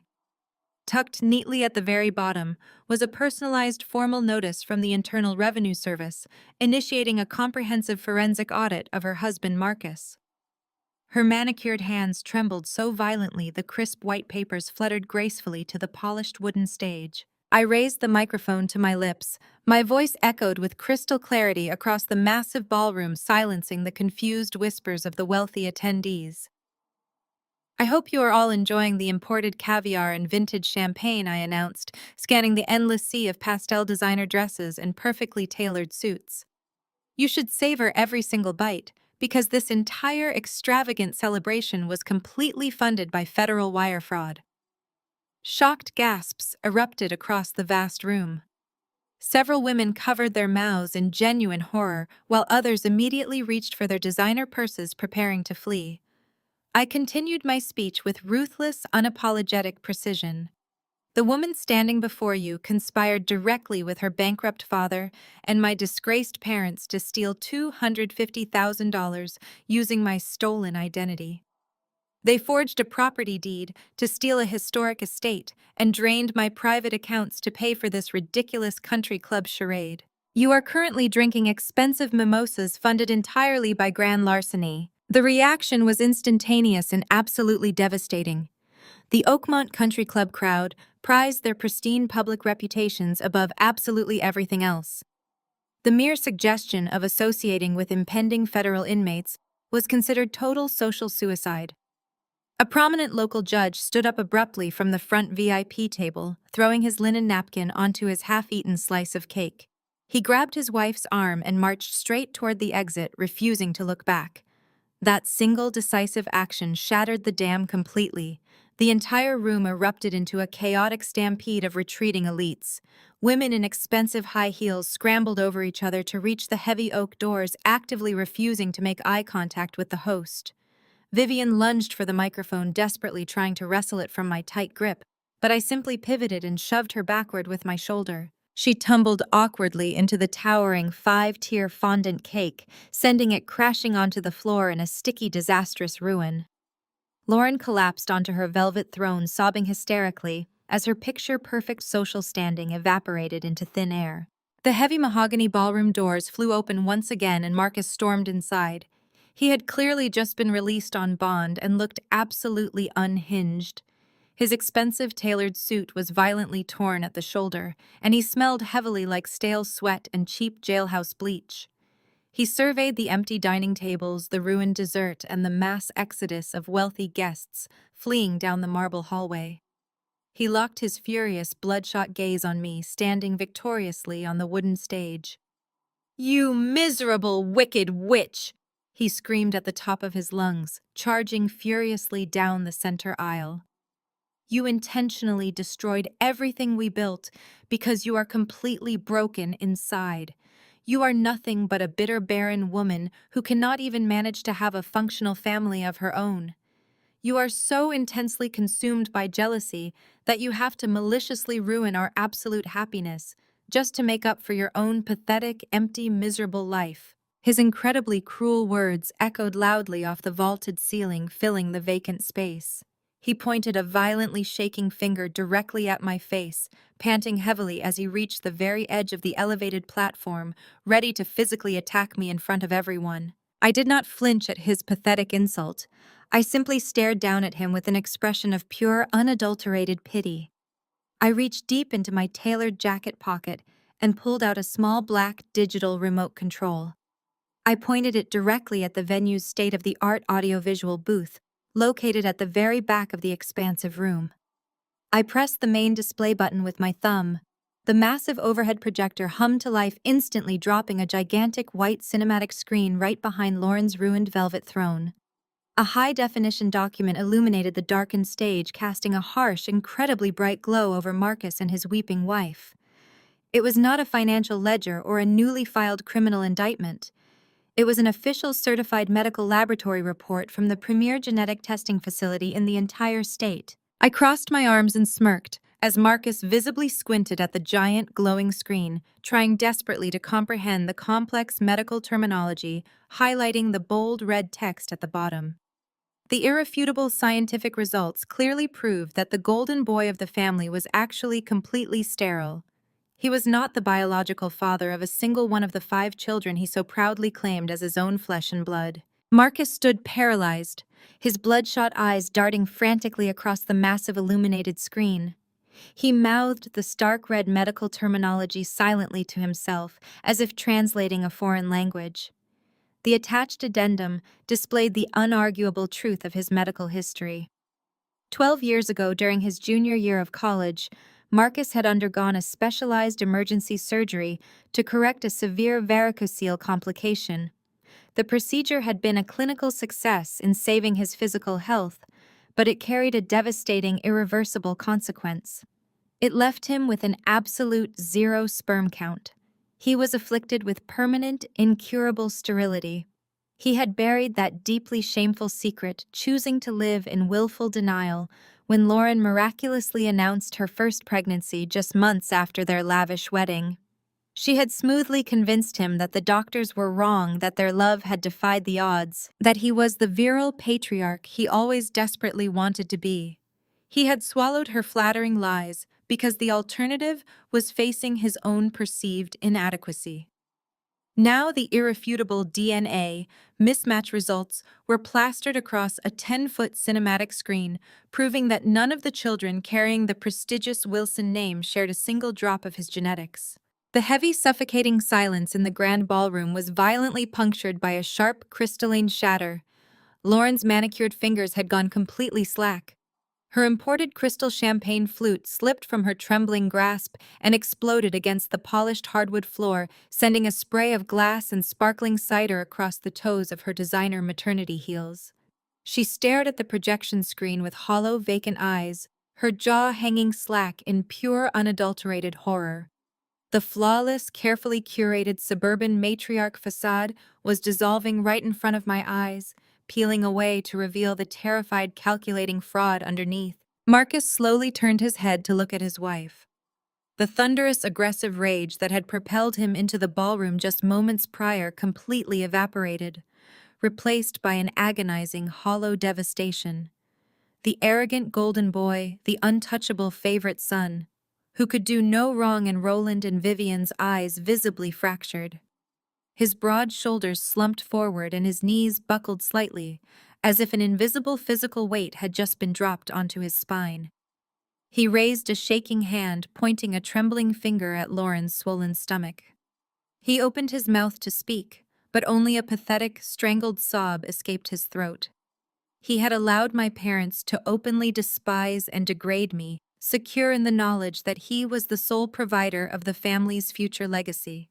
Tucked neatly at the very bottom was a personalized formal notice from the Internal Revenue Service, initiating a comprehensive forensic audit of her husband Marcus. Her manicured hands trembled so violently the crisp white papers fluttered gracefully to the polished wooden stage. I raised the microphone to my lips. My voice echoed with crystal clarity across the massive ballroom, silencing the confused whispers of the wealthy attendees. "I hope you are all enjoying the imported caviar and vintage champagne," I announced, scanning the endless sea of pastel designer dresses and perfectly tailored suits. "You should savor every single bite, because this entire extravagant celebration was completely funded by federal wire fraud." Shocked gasps erupted across the vast room. Several women covered their mouths in genuine horror, while others immediately reached for their designer purses, preparing to flee. I continued my speech with ruthless, unapologetic precision. "The woman standing before you conspired directly with her bankrupt father and my disgraced parents to steal $250,000 using my stolen identity. They forged a property deed to steal a historic estate and drained my private accounts to pay for this ridiculous country club charade. You are currently drinking expensive mimosas funded entirely by grand larceny." The reaction was instantaneous and absolutely devastating. The Oakmont Country Club crowd prized their pristine public reputations above absolutely everything else. The mere suggestion of associating with impending federal inmates was considered total social suicide. A prominent local judge stood up abruptly from the front VIP table, throwing his linen napkin onto his half-eaten slice of cake. He grabbed his wife's arm and marched straight toward the exit, refusing to look back. That single decisive action shattered the dam completely. The entire room erupted into a chaotic stampede of retreating elites. Women in expensive high heels scrambled over each other to reach the heavy oak doors, actively refusing to make eye contact with the host. Vivian lunged for the microphone, desperately trying to wrestle it from my tight grip, but I simply pivoted and shoved her backward with my shoulder. She tumbled awkwardly into the towering 5-tier fondant cake, sending it crashing onto the floor in a sticky, disastrous ruin. Lauren collapsed onto her velvet throne, sobbing hysterically, as her picture-perfect social standing evaporated into thin air. The heavy mahogany ballroom doors flew open once again and Marcus stormed inside. He had clearly just been released on bond and looked absolutely unhinged. His expensive tailored suit was violently torn at the shoulder, and he smelled heavily like stale sweat and cheap jailhouse bleach. He surveyed the empty dining tables, the ruined dessert, and the mass exodus of wealthy guests fleeing down the marble hallway. He locked his furious, bloodshot gaze on me, standing victoriously on the wooden stage. "You miserable, wicked witch!" he screamed at the top of his lungs, charging furiously down the center aisle. "You intentionally destroyed everything we built because you are completely broken inside. You are nothing but a bitter, barren woman who cannot even manage to have a functional family of her own. You are so intensely consumed by jealousy that you have to maliciously ruin our absolute happiness just to make up for your own pathetic, empty, miserable life." His incredibly cruel words echoed loudly off the vaulted ceiling, filling the vacant space. He pointed a violently shaking finger directly at my face, panting heavily as he reached the very edge of the elevated platform, ready to physically attack me in front of everyone. I did not flinch at his pathetic insult. I simply stared down at him with an expression of pure, unadulterated pity. I reached deep into my tailored jacket pocket and pulled out a small black digital remote control. I pointed it directly at the venue's state-of-the-art audiovisual booth, located at the very back of the expansive room. I pressed the main display button with my thumb. The massive overhead projector hummed to life, instantly dropping a gigantic white cinematic screen right behind Lauren's ruined velvet throne. A high-definition document illuminated the darkened stage, casting a harsh, incredibly bright glow over Marcus and his weeping wife. It was not a financial ledger or a newly filed criminal indictment. It was an official certified medical laboratory report from the premier genetic testing facility in the entire state. I crossed my arms and smirked as Marcus visibly squinted at the giant, glowing screen, trying desperately to comprehend the complex medical terminology, highlighting the bold red text at the bottom. The irrefutable scientific results clearly proved that the golden boy of the family was actually completely sterile. He was not the biological father of a single one of the 5 children he so proudly claimed as his own flesh and blood. Marcus stood paralyzed, his bloodshot eyes darting frantically across the massive illuminated screen. He mouthed the stark red medical terminology silently to himself, as if translating a foreign language. The attached addendum displayed the unarguable truth of his medical history. 12 years ago, during his junior year of college, Marcus had undergone a specialized emergency surgery to correct a severe varicocele complication. The procedure had been a clinical success in saving his physical health, but it carried a devastating, irreversible consequence. It left him with an absolute 0 sperm count. He was afflicted with permanent, incurable sterility. He had buried that deeply shameful secret, choosing to live in willful denial, when Lauren miraculously announced her first pregnancy just months after their lavish wedding. She had smoothly convinced him that the doctors were wrong, that their love had defied the odds, that he was the virile patriarch he always desperately wanted to be. He had swallowed her flattering lies because the alternative was facing his own perceived inadequacy. Now the irrefutable DNA mismatch results were plastered across a 10-foot cinematic screen, proving that none of the children carrying the prestigious Wilson name shared a single drop of his genetics. The heavy, suffocating silence in the grand ballroom was violently punctured by a sharp, crystalline shatter. Lauren's manicured fingers had gone completely slack. Her imported crystal champagne flute slipped from her trembling grasp and exploded against the polished hardwood floor, sending a spray of glass and sparkling cider across the toes of her designer maternity heels. She stared at the projection screen with hollow, vacant eyes, her jaw hanging slack in pure, unadulterated horror. The flawless, carefully curated suburban matriarch facade was dissolving right in front of my eyes, peeling away to reveal the terrified, calculating fraud underneath. Marcus slowly turned his head to look at his wife. The thunderous, aggressive rage that had propelled him into the ballroom just moments prior completely evaporated, replaced by an agonizing, hollow devastation. The arrogant golden boy, the untouchable favorite son, who could do no wrong in Roland and Vivian's eyes visibly fractured. His broad shoulders slumped forward and his knees buckled slightly, as if an invisible physical weight had just been dropped onto his spine. He raised a shaking hand, pointing a trembling finger at Lauren's swollen stomach. He opened his mouth to speak, but only a pathetic, strangled sob escaped his throat. He had allowed my parents to openly despise and degrade me secure in the knowledge that he was the sole provider of the family's future legacy.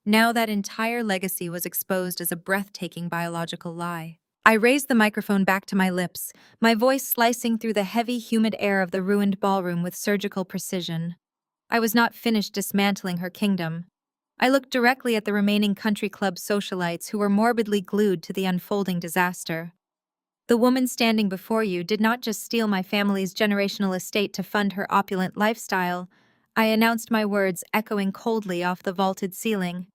Now that entire legacy was exposed as a breathtaking biological lie. I raised the microphone back to my lips, my voice slicing through the heavy, humid air of the ruined ballroom with surgical precision. I was not finished dismantling her kingdom. I looked directly at the remaining country club socialites who were morbidly glued to the unfolding disaster. The woman standing before you did not just steal my family's generational estate to fund her opulent lifestyle. I announced my words echoing coldly off the vaulted ceiling.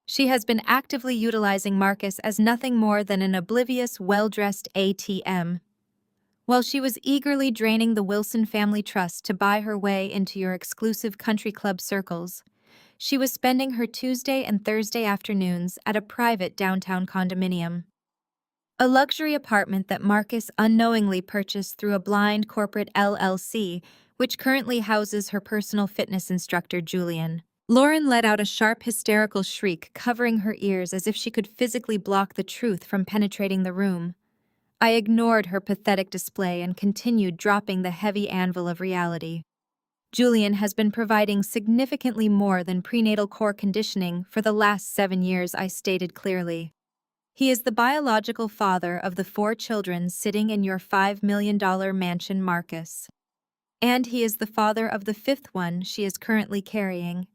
She has been actively utilizing Marcus as nothing more than an oblivious, well-dressed ATM. While she was eagerly draining the Wilson family trust to buy her way into your exclusive country club circles, she was spending her Tuesday and Thursday afternoons at a private downtown condominium. A luxury apartment that Marcus unknowingly purchased through a blind corporate LLC, which currently houses her personal fitness instructor, Julian. Lauren let out a sharp, hysterical shriek, covering her ears as if she could physically block the truth from penetrating the room. I ignored her pathetic display and continued dropping the heavy anvil of reality. Julian has been providing significantly more than prenatal core conditioning for the last 7 years, I stated clearly. He is the biological father of the 4 children sitting in your $5 million mansion, Marcus. And he is the father of the 5th one she is currently carrying.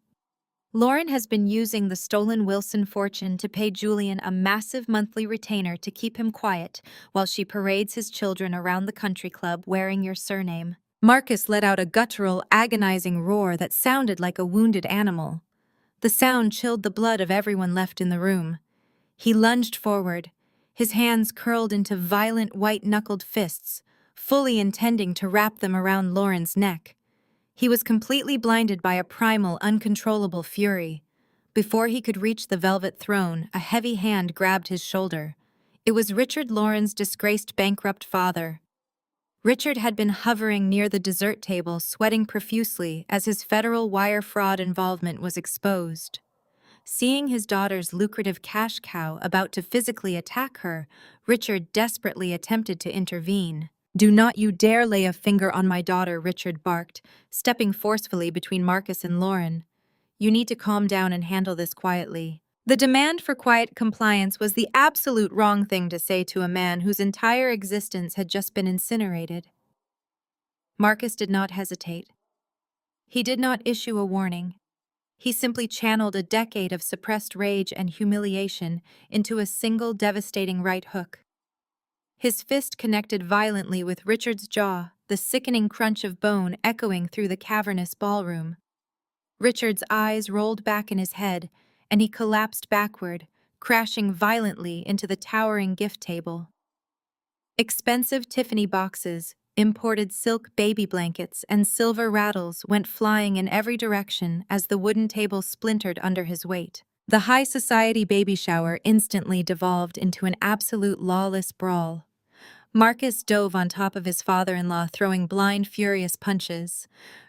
Lauren has been using the stolen Wilson fortune to pay Julian a massive monthly retainer to keep him quiet while she parades his children around the country club wearing your surname. Marcus let out a guttural, agonizing roar that sounded like a wounded animal. The sound chilled the blood of everyone left in the room. He lunged forward, his hands curled into violent white-knuckled fists, fully intending to wrap them around Lauren's neck. He was completely blinded by a primal, uncontrollable fury. Before he could reach the velvet throne, a heavy hand grabbed his shoulder. It was Richard, Lauren's disgraced bankrupt father. Richard had been hovering near the dessert table, sweating profusely as his federal wire fraud involvement was exposed. Seeing his daughter's lucrative cash cow about to physically attack her, Richard desperately attempted to intervene. "Do not you dare lay a finger on my daughter," Richard barked, stepping forcefully between Marcus and Lauren. "You need to calm down and handle this quietly." The demand for quiet compliance was the absolute wrong thing to say to a man whose entire existence had just been incinerated. Marcus did not hesitate. He did not issue a warning. He simply channeled a decade of suppressed rage and humiliation into a single devastating right hook. His fist connected violently with Richard's jaw, the sickening crunch of bone echoing through the cavernous ballroom. Richard's eyes rolled back in his head, and he collapsed backward, crashing violently into the towering gift table. Expensive Tiffany boxes, imported silk baby blankets, and silver rattles went flying in every direction as the wooden table splintered under his weight. The high society baby shower instantly devolved into an absolute lawless brawl. Marcus dove on top of his father-in-law, throwing blind, furious punches.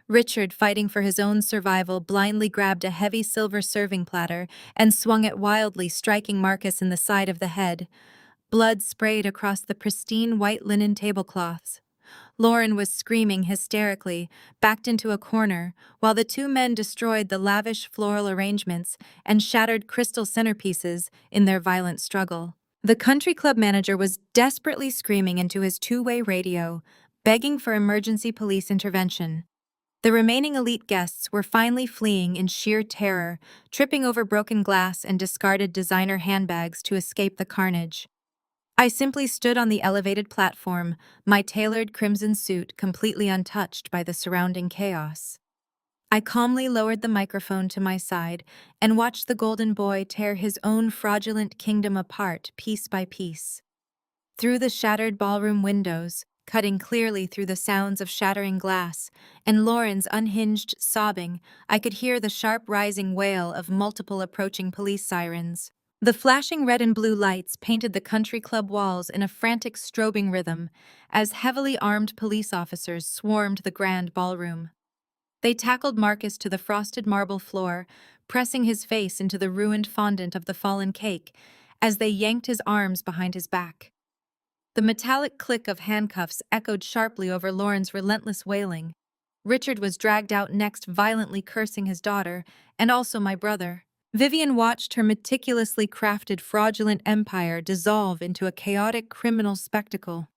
Richard, fighting for his own survival, blindly grabbed a heavy silver serving platter and swung it wildly, striking Marcus in the side of the head. Blood sprayed across the pristine white linen tablecloths. Lauren was screaming hysterically, backed into a corner, while the 2 men destroyed the lavish floral arrangements and shattered crystal centerpieces in their violent struggle. The country club manager was desperately screaming into his 2-way radio, begging for emergency police intervention. The remaining elite guests were finally fleeing in sheer terror, tripping over broken glass and discarded designer handbags to escape the carnage. I simply stood on the elevated platform, my tailored crimson suit completely untouched by the surrounding chaos. I calmly lowered the microphone to my side and watched the golden boy tear his own fraudulent kingdom apart piece by piece. Through the shattered ballroom windows, cutting clearly through the sounds of shattering glass, and Lauren's unhinged sobbing, I could hear the sharp rising wail of multiple approaching police sirens. The flashing red and blue lights painted the country club walls in a frantic strobing rhythm as heavily armed police officers swarmed the grand ballroom. They tackled Marcus to the frosted marble floor, pressing his face into the ruined fondant of the fallen cake as they yanked his arms behind his back. The metallic click of handcuffs echoed sharply over Lauren's relentless wailing. Richard was dragged out next, violently cursing his daughter, and also my brother. Vivian watched her meticulously crafted fraudulent empire dissolve into a chaotic criminal spectacle.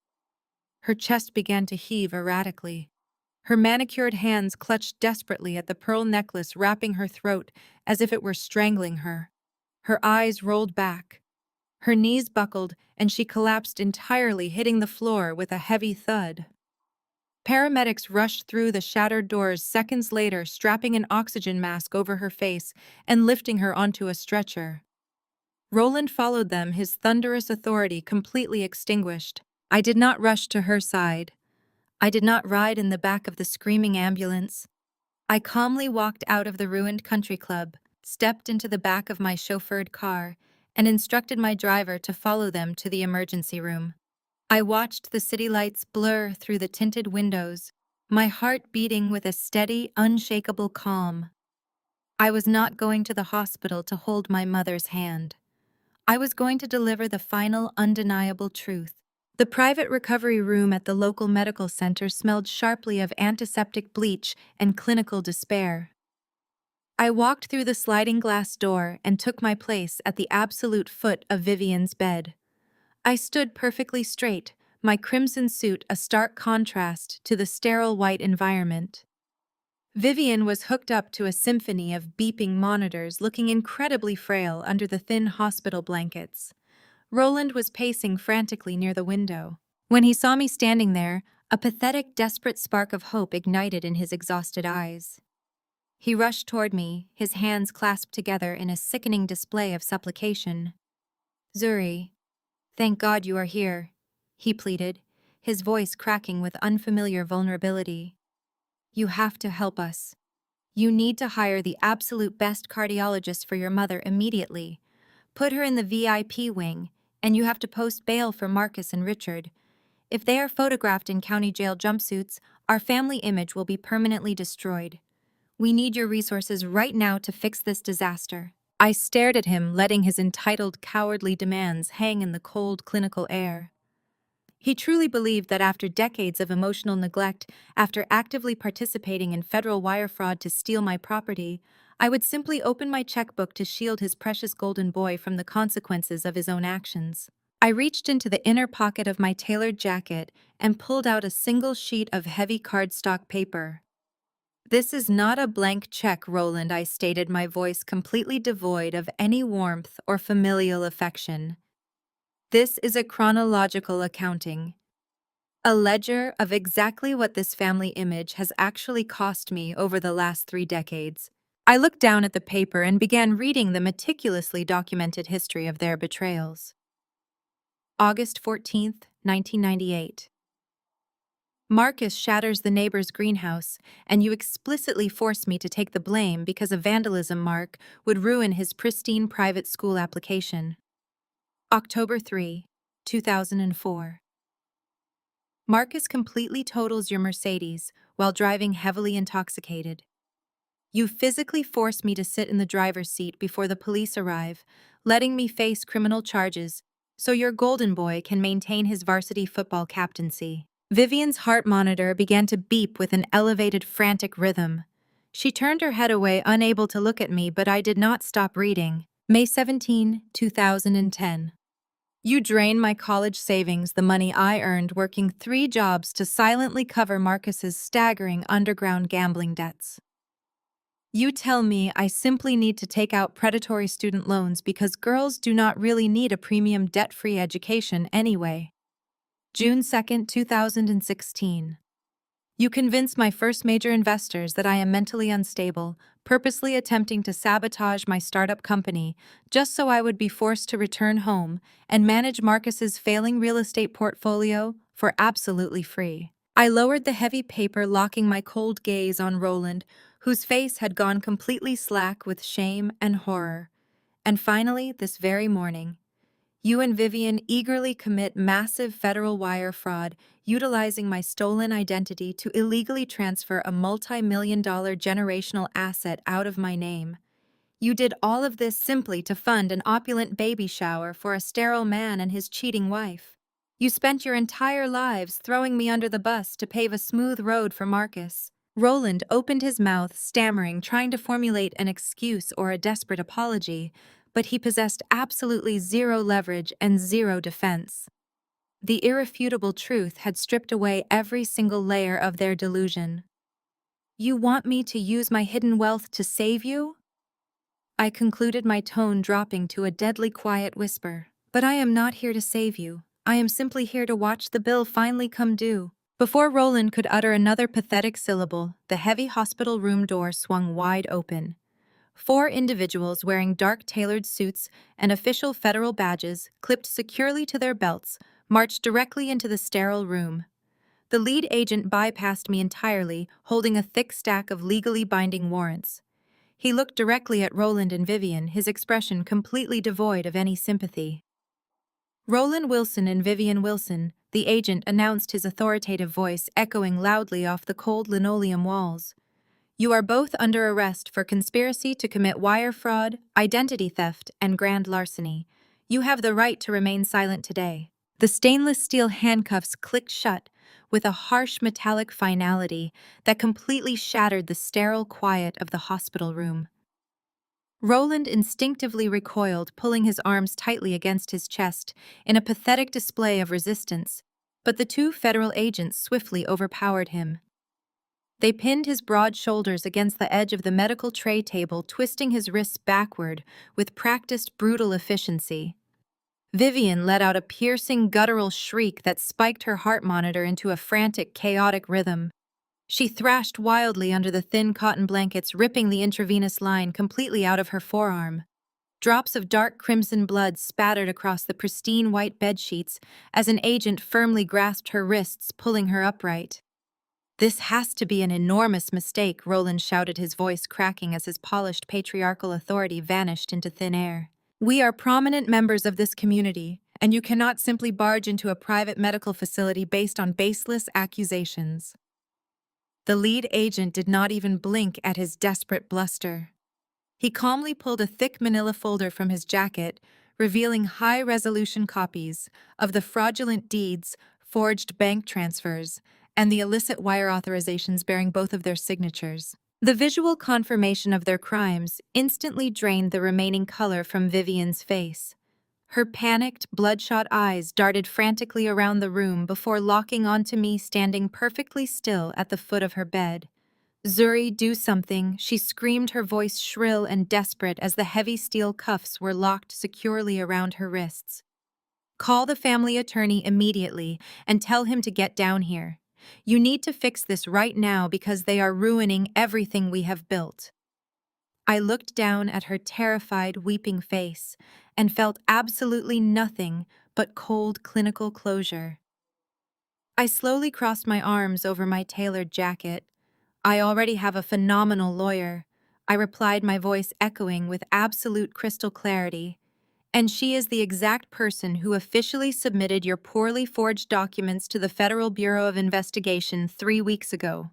Her chest began to heave erratically. Her manicured hands clutched desperately at the pearl necklace wrapping her throat as if it were strangling her. Her eyes rolled back. Her knees buckled, and she collapsed entirely, hitting the floor with a heavy thud. Paramedics rushed through the shattered doors seconds later, strapping an oxygen mask over her face and lifting her onto a stretcher. Roland followed them, his thunderous authority completely extinguished. I did not rush to her side. I did not ride in the back of the screaming ambulance. I calmly walked out of the ruined country club, stepped into the back of my chauffeured car, and instructed my driver to follow them to the emergency room. I watched the city lights blur through the tinted windows, my heart beating with a steady, unshakable calm. I was not going to the hospital to hold my mother's hand. I was going to deliver the final, undeniable truth. The private recovery room at the local medical center smelled sharply of antiseptic bleach and clinical despair. I walked through the sliding glass door and took my place at the absolute foot of Vivian's bed. I stood perfectly straight, my crimson suit a stark contrast to the sterile white environment. Vivian was hooked up to a symphony of beeping monitors, looking incredibly frail under the thin hospital blankets. Roland was pacing frantically near the window. When he saw me standing there, a pathetic, desperate spark of hope ignited in his exhausted eyes. He rushed toward me, his hands clasped together in a sickening display of supplication. "Zuri, thank God you are here," he pleaded, his voice cracking with unfamiliar vulnerability. "You have to help us. You need to hire the absolute best cardiologist for your mother immediately. Put her in the VIP wing, and you have to post bail for Marcus and Richard. If they are photographed in county jail jumpsuits, our family image will be permanently destroyed. We need your resources right now to fix this disaster." I stared at him, letting his entitled, cowardly demands hang in the cold, clinical air. He truly believed that after decades of emotional neglect, after actively participating in federal wire fraud to steal my property, I would simply open my checkbook to shield his precious golden boy from the consequences of his own actions. I reached into the inner pocket of my tailored jacket and pulled out a single sheet of heavy cardstock paper. "This is not a blank check, Roland," I stated, my voice completely devoid of any warmth or familial affection. "This is a chronological accounting. A ledger of exactly what this family image has actually cost me over the last 3 decades." I looked down at the paper and began reading the meticulously documented history of their betrayals. August 14th, 1998. Marcus shatters the neighbor's greenhouse, and you explicitly force me to take the blame because a vandalism mark would ruin his pristine private school application. October 3, 2004. Marcus completely totals your Mercedes while driving heavily intoxicated. You physically force me to sit in the driver's seat before the police arrive, letting me face criminal charges so your golden boy can maintain his varsity football captaincy. Vivian's heart monitor began to beep with an elevated, frantic rhythm. She turned her head away, unable to look at me, but I did not stop reading. May 17, 2010. You drain my college savings, the money I earned working 3 jobs to silently cover Marcus's staggering underground gambling debts. You tell me I simply need to take out predatory student loans because girls do not really need a premium debt-free education anyway. June 2, 2016. You convince my first major investors that I am mentally unstable, purposely attempting to sabotage my startup company just so I would be forced to return home and manage Marcus's failing real estate portfolio for absolutely free. I lowered the heavy paper, locking my cold gaze on Roland, whose face had gone completely slack with shame and horror. And finally, this very morning, you and Vivian eagerly commit massive federal wire fraud, utilizing my stolen identity to illegally transfer a multi-million-dollar generational asset out of my name. You did all of this simply to fund an opulent baby shower for a sterile man and his cheating wife. You spent your entire lives throwing me under the bus to pave a smooth road for Marcus. Roland opened his mouth, stammering, trying to formulate an excuse or a desperate apology, but he possessed absolutely zero leverage and zero defense. The irrefutable truth had stripped away every single layer of their delusion. "You want me to use my hidden wealth to save you?" I concluded, my tone dropping to a deadly quiet whisper. "But I am not here to save you. I am simply here to watch the bill finally come due." Before Roland could utter another pathetic syllable, the heavy hospital room door swung wide open. Four individuals wearing dark tailored suits and official federal badges, clipped securely to their belts, marched directly into the sterile room. The lead agent bypassed me entirely, holding a thick stack of legally binding warrants. He looked directly at Roland and Vivian, his expression completely devoid of any sympathy. "Roland Wilson and Vivian Wilson," the agent announced, his authoritative voice echoing loudly off the cold linoleum walls. "You are both under arrest for conspiracy to commit wire fraud, identity theft, and grand larceny. You have the right to remain silent today." The stainless steel handcuffs clicked shut with a harsh metallic finality that completely shattered the sterile quiet of the hospital room. Roland instinctively recoiled, pulling his arms tightly against his chest in a pathetic display of resistance, but the two federal agents swiftly overpowered him. They pinned his broad shoulders against the edge of the medical tray table, twisting his wrists backward with practiced brutal efficiency. Vivian let out a piercing, guttural shriek that spiked her heart monitor into a frantic, chaotic rhythm. She thrashed wildly under the thin cotton blankets, ripping the intravenous line completely out of her forearm. Drops of dark crimson blood spattered across the pristine white bedsheets as an agent firmly grasped her wrists, pulling her upright. "This has to be an enormous mistake," Roland shouted, his voice cracking as his polished patriarchal authority vanished into thin air. "We are prominent members of this community, and you cannot simply barge into a private medical facility based on baseless accusations." The lead agent did not even blink at his desperate bluster. He calmly pulled a thick manila folder from his jacket, revealing high-resolution copies of the fraudulent deeds, forged bank transfers, and the illicit wire authorizations bearing both of their signatures. The visual confirmation of their crimes instantly drained the remaining color from Vivian's face. Her panicked, bloodshot eyes darted frantically around the room before locking onto me, standing perfectly still at the foot of her bed. "Zuri, do something," she screamed, her voice shrill and desperate as the heavy steel cuffs were locked securely around her wrists. "Call the family attorney immediately and tell him to get down here. You need to fix this right now because they are ruining everything we have built." I looked down at her terrified, weeping face and felt absolutely nothing but cold, clinical closure. I slowly crossed my arms over my tailored jacket. "I already have a phenomenal lawyer," I replied, my voice echoing with absolute crystal clarity. "And she is the exact person who officially submitted your poorly forged documents to the Federal Bureau of Investigation 3 weeks ago."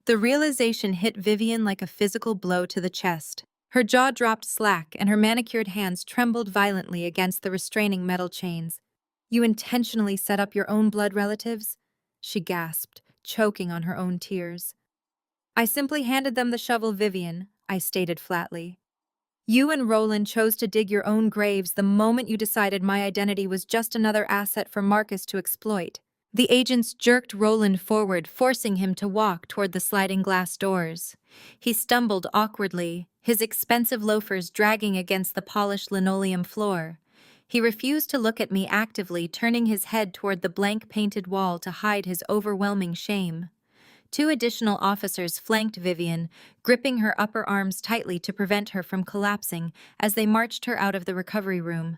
The realization hit Vivian like a physical blow to the chest. Her jaw dropped slack and her manicured hands trembled violently against the restraining metal chains. "You intentionally set up your own blood relatives?" she gasped, choking on her own tears. "I simply handed them the shovel, Vivian," I stated flatly. "You and Roland chose to dig your own graves the moment you decided my identity was just another asset for Marcus to exploit." The agents jerked Roland forward, forcing him to walk toward the sliding glass doors. He stumbled awkwardly, his expensive loafers dragging against the polished linoleum floor. He refused to look at me actively, turning his head toward the blank painted wall to hide his overwhelming shame. Two additional officers flanked Vivian, gripping her upper arms tightly to prevent her from collapsing as they marched her out of the recovery room.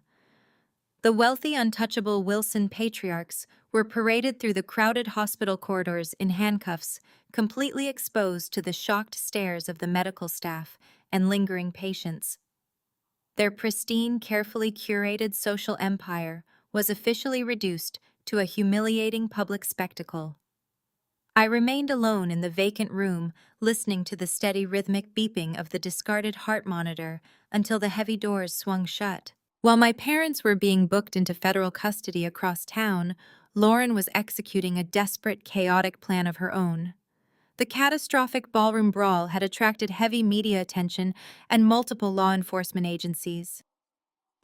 The wealthy, untouchable Wilson patriarchs were paraded through the crowded hospital corridors in handcuffs, completely exposed to the shocked stares of the medical staff and lingering patients. Their pristine, carefully curated social empire was officially reduced to a humiliating public spectacle. I remained alone in the vacant room, listening to the steady rhythmic beeping of the discarded heart monitor until the heavy doors swung shut. While my parents were being booked into federal custody across town, Lauren was executing a desperate, chaotic plan of her own. The catastrophic ballroom brawl had attracted heavy media attention and multiple law enforcement agencies.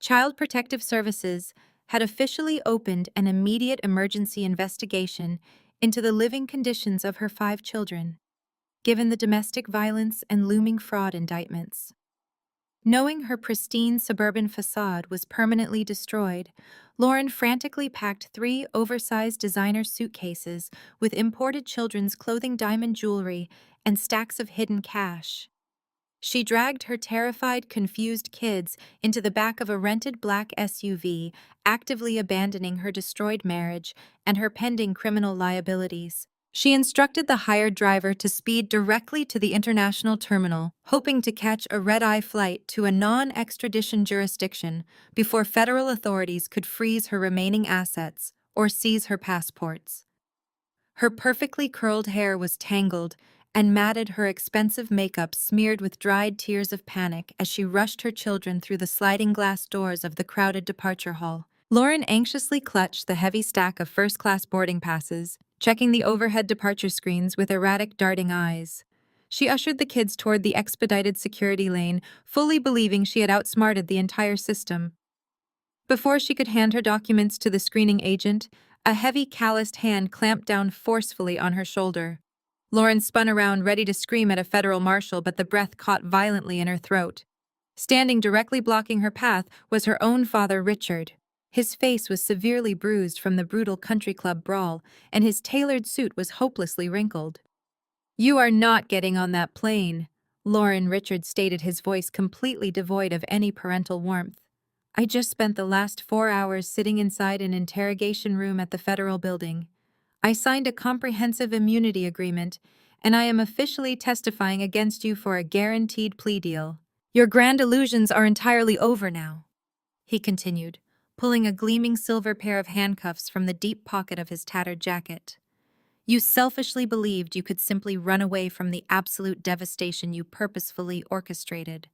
Child Protective Services had officially opened an immediate emergency investigation into the living conditions of her 5 children, given the domestic violence and looming fraud indictments. Knowing her pristine suburban facade was permanently destroyed, Lauren frantically packed 3 oversized designer suitcases with imported children's clothing, diamond jewelry, and stacks of hidden cash. She dragged her terrified, confused kids into the back of a rented black SUV, actively abandoning her destroyed marriage and her pending criminal liabilities. She instructed the hired driver to speed directly to the international terminal, hoping to catch a red-eye flight to a non-extradition jurisdiction before federal authorities could freeze her remaining assets or seize her passports. Her perfectly curled hair was tangled and matted, her expensive makeup smeared with dried tears of panic as she rushed her children through the sliding glass doors of the crowded departure hall. Lauren anxiously clutched the heavy stack of first-class boarding passes, checking the overhead departure screens with erratic, darting eyes. She ushered the kids toward the expedited security lane, fully believing she had outsmarted the entire system. Before she could hand her documents to the screening agent, a heavy, calloused hand clamped down forcefully on her shoulder. Lauren spun around, ready to scream at a federal marshal, but the breath caught violently in her throat. Standing directly blocking her path was her own father, Richard. His face was severely bruised from the brutal country club brawl, and his tailored suit was hopelessly wrinkled. "You are not getting on that plane," Lauren, Richard stated, his voice completely devoid of any parental warmth. "I just spent the last 4 hours sitting inside an interrogation room at the federal building. I signed a comprehensive immunity agreement, and I am officially testifying against you for a guaranteed plea deal. Your grand illusions are entirely over now," he continued, pulling a gleaming silver pair of handcuffs from the deep pocket of his tattered jacket. "You selfishly believed you could simply run away from the absolute devastation you purposefully orchestrated.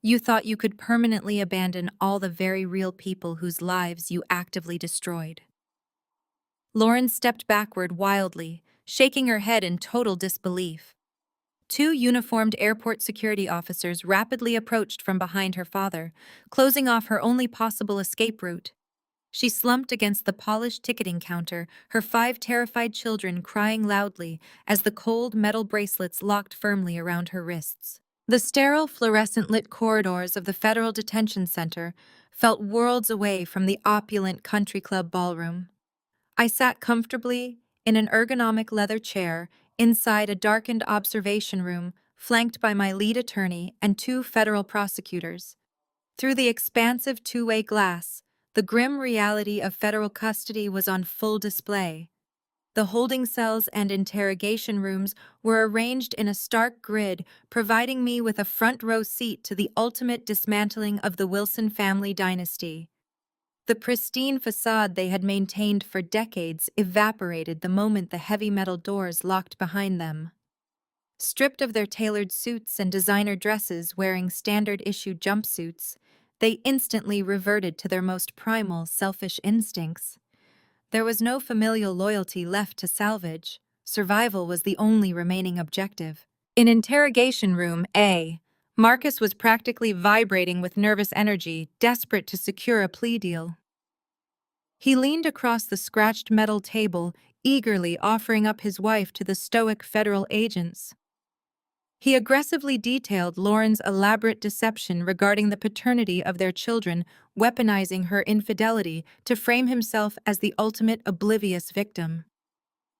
You thought you could permanently abandon all the very real people whose lives you actively destroyed." Lauren stepped backward wildly, shaking her head in total disbelief. 2 uniformed airport security officers rapidly approached from behind her father, closing off her only possible escape route. She slumped against the polished ticketing counter, her 5 terrified children crying loudly as the cold metal bracelets locked firmly around her wrists. The sterile, fluorescent-lit corridors of the Federal Detention Center felt worlds away from the opulent country club ballroom. I sat comfortably in an ergonomic leather chair inside a darkened observation room flanked by my lead attorney and 2 federal prosecutors. Through the expansive two-way glass, the grim reality of federal custody was on full display. The holding cells and interrogation rooms were arranged in a stark grid, providing me with a front-row seat to the ultimate dismantling of the Wilson family dynasty. The pristine facade they had maintained for decades evaporated the moment the heavy metal doors locked behind them. Stripped of their tailored suits and designer dresses, wearing standard-issue jumpsuits, they instantly reverted to their most primal, selfish instincts. There was no familial loyalty left to salvage. Survival was the only remaining objective. In Interrogation Room A, Marcus was practically vibrating with nervous energy, desperate to secure a plea deal. He leaned across the scratched metal table, eagerly offering up his wife to the stoic federal agents. He aggressively detailed Lauren's elaborate deception regarding the paternity of their children, weaponizing her infidelity to frame himself as the ultimate oblivious victim.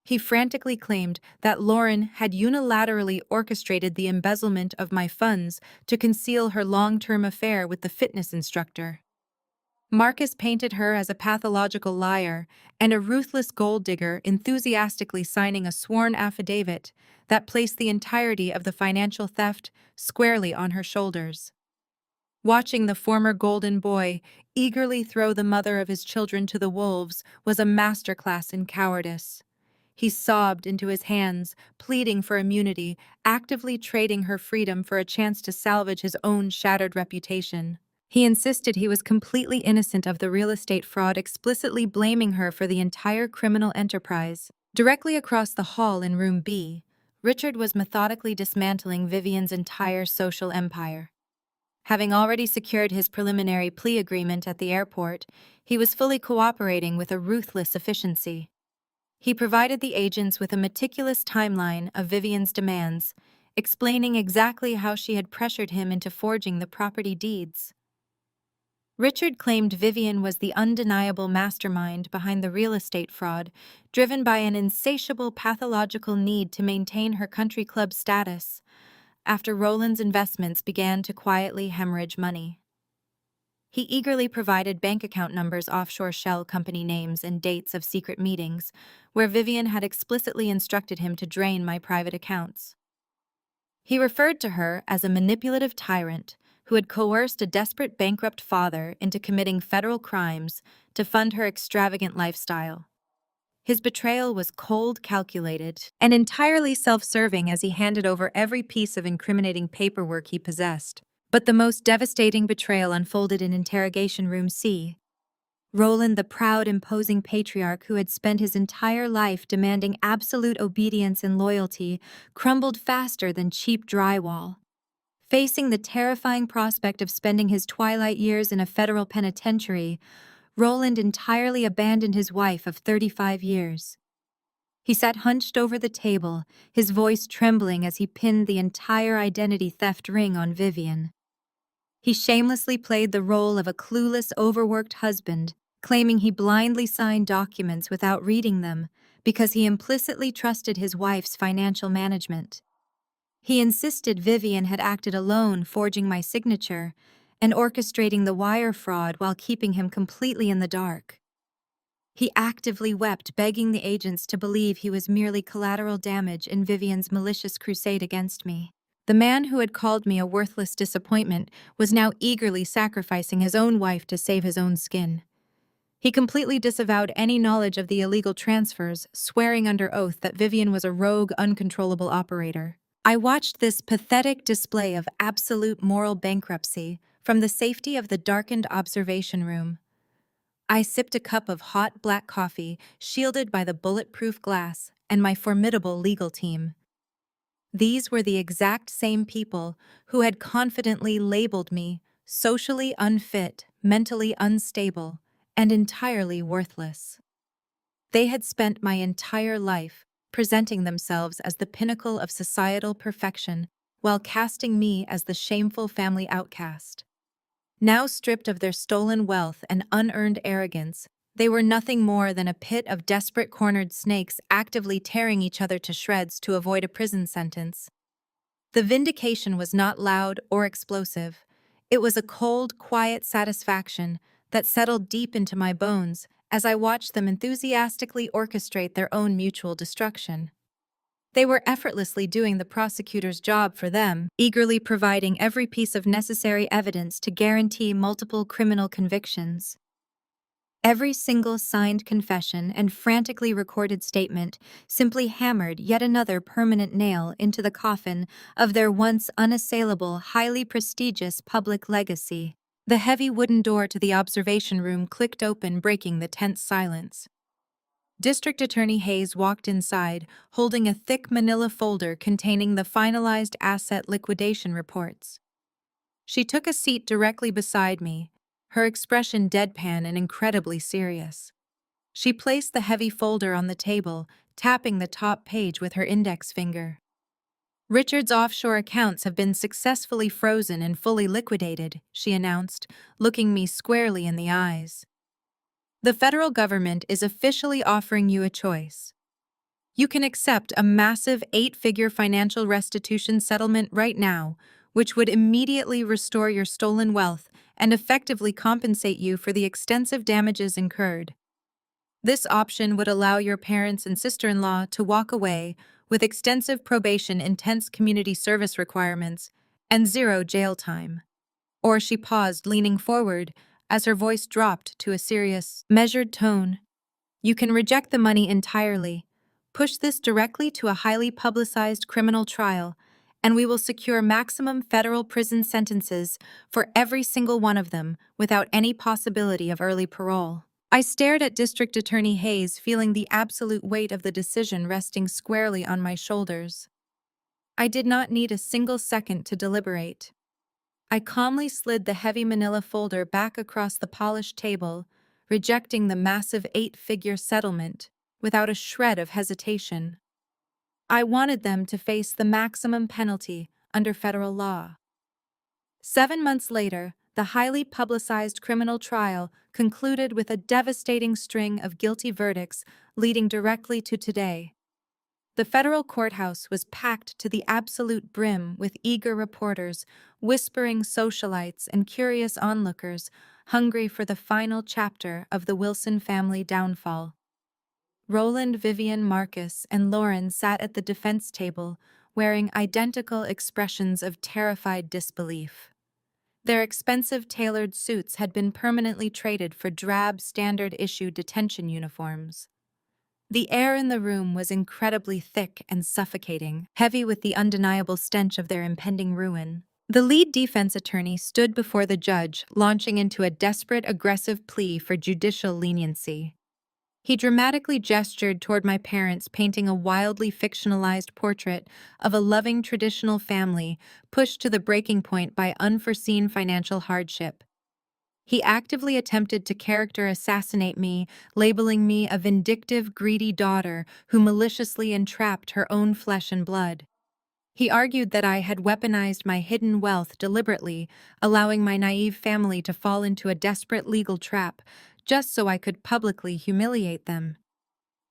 He frantically claimed that Lauren had unilaterally orchestrated the embezzlement of my funds to conceal her long-term affair with the fitness instructor. Marcus painted her as a pathological liar and a ruthless gold digger, enthusiastically signing a sworn affidavit that placed the entirety of the financial theft squarely on her shoulders. Watching the former golden boy eagerly throw the mother of his children to the wolves was a masterclass in cowardice. He sobbed into his hands, pleading for immunity, actively trading her freedom for a chance to salvage his own shattered reputation. He insisted he was completely innocent of the real estate fraud, explicitly blaming her for the entire criminal enterprise. Directly across the hall in Room B, Richard was methodically dismantling Vivian's entire social empire. Having already secured his preliminary plea agreement at the airport, he was fully cooperating with a ruthless efficiency. He provided the agents with a meticulous timeline of Vivian's demands, explaining exactly how she had pressured him into forging the property deeds. Richard claimed Vivian was the undeniable mastermind behind the real estate fraud, driven by an insatiable pathological need to maintain her country club status after Roland's investments began to quietly hemorrhage money. He eagerly provided bank account numbers, offshore shell company names, and dates of secret meetings, where Vivian had explicitly instructed him to drain my private accounts. He referred to her as a manipulative tyrant who had coerced a desperate bankrupt father into committing federal crimes to fund her extravagant lifestyle. His betrayal was cold, calculated, and entirely self-serving as he handed over every piece of incriminating paperwork he possessed. But the most devastating betrayal unfolded in Interrogation Room C. Roland, the proud, imposing patriarch who had spent his entire life demanding absolute obedience and loyalty, crumbled faster than cheap drywall. Facing the terrifying prospect of spending his twilight years in a federal penitentiary, Roland entirely abandoned his wife of 35 years. He sat hunched over the table, his voice trembling as he pinned the entire identity theft ring on Vivian. He shamelessly played the role of a clueless, overworked husband, claiming he blindly signed documents without reading them because he implicitly trusted his wife's financial management. He insisted Vivian had acted alone, forging my signature and orchestrating the wire fraud while keeping him completely in the dark. He actively wept, begging the agents to believe he was merely collateral damage in Vivian's malicious crusade against me. The man who had called me a worthless disappointment was now eagerly sacrificing his own wife to save his own skin. He completely disavowed any knowledge of the illegal transfers, swearing under oath that Vivian was a rogue, uncontrollable operator. I watched this pathetic display of absolute moral bankruptcy from the safety of the darkened observation room. I sipped a cup of hot black coffee, shielded by the bulletproof glass and my formidable legal team. These were the exact same people who had confidently labeled me socially unfit, mentally unstable, and entirely worthless. They had spent my entire life presenting themselves as the pinnacle of societal perfection while casting me as the shameful family outcast. Now stripped of their stolen wealth and unearned arrogance, they were nothing more than a pit of desperate cornered snakes actively tearing each other to shreds to avoid a prison sentence. The vindication was not loud or explosive. It was a cold, quiet satisfaction that settled deep into my bones as I watched them enthusiastically orchestrate their own mutual destruction. They were effortlessly doing the prosecutor's job for them, eagerly providing every piece of necessary evidence to guarantee multiple criminal convictions. Every single signed confession and frantically recorded statement simply hammered yet another permanent nail into the coffin of their once unassailable, highly prestigious public legacy. The heavy wooden door to the observation room clicked open, breaking the tense silence. District Attorney Hayes walked inside, holding a thick manila folder containing the finalized asset liquidation reports. She took a seat directly beside me, her expression deadpan and incredibly serious. She placed the heavy folder on the table, tapping the top page with her index finger. Richard's offshore accounts have been successfully frozen and fully liquidated, she announced, looking me squarely in the eyes. The federal government is officially offering you a choice. You can accept a massive 8-figure financial restitution settlement right now, which would immediately restore your stolen wealth and effectively compensate you for the extensive damages incurred. This option would allow your parents and sister-in-law to walk away with extensive probation, intense community service requirements, and 0 jail time. Or she paused, leaning forward, as her voice dropped to a serious, measured tone. You can reject the money entirely, push this directly to a highly publicized criminal trial, and we will secure maximum federal prison sentences for every single one of them without any possibility of early parole. I stared at District Attorney Hayes, feeling the absolute weight of the decision resting squarely on my shoulders. I did not need a single second to deliberate. I calmly slid the heavy manila folder back across the polished table, rejecting the massive 8-figure settlement without a shred of hesitation. I wanted them to face the maximum penalty under federal law. 7 months later, the highly publicized criminal trial concluded with a devastating string of guilty verdicts leading directly to today. The federal courthouse was packed to the absolute brim with eager reporters, whispering socialites, and curious onlookers hungry for the final chapter of the Wilson family downfall. Roland, Vivian, Marcus, and Lauren sat at the defense table, wearing identical expressions of terrified disbelief. Their expensive tailored suits had been permanently traded for drab standard-issue detention uniforms. The air in the room was incredibly thick and suffocating, heavy with the undeniable stench of their impending ruin. The lead defense attorney stood before the judge, launching into a desperate, aggressive plea for judicial leniency. He dramatically gestured toward my parents, painting a wildly fictionalized portrait of a loving traditional family pushed to the breaking point by unforeseen financial hardship. He actively attempted to character assassinate me, labeling me a vindictive, greedy daughter who maliciously entrapped her own flesh and blood. He argued that I had weaponized my hidden wealth deliberately, allowing my naive family to fall into a desperate legal trap, just so I could publicly humiliate them.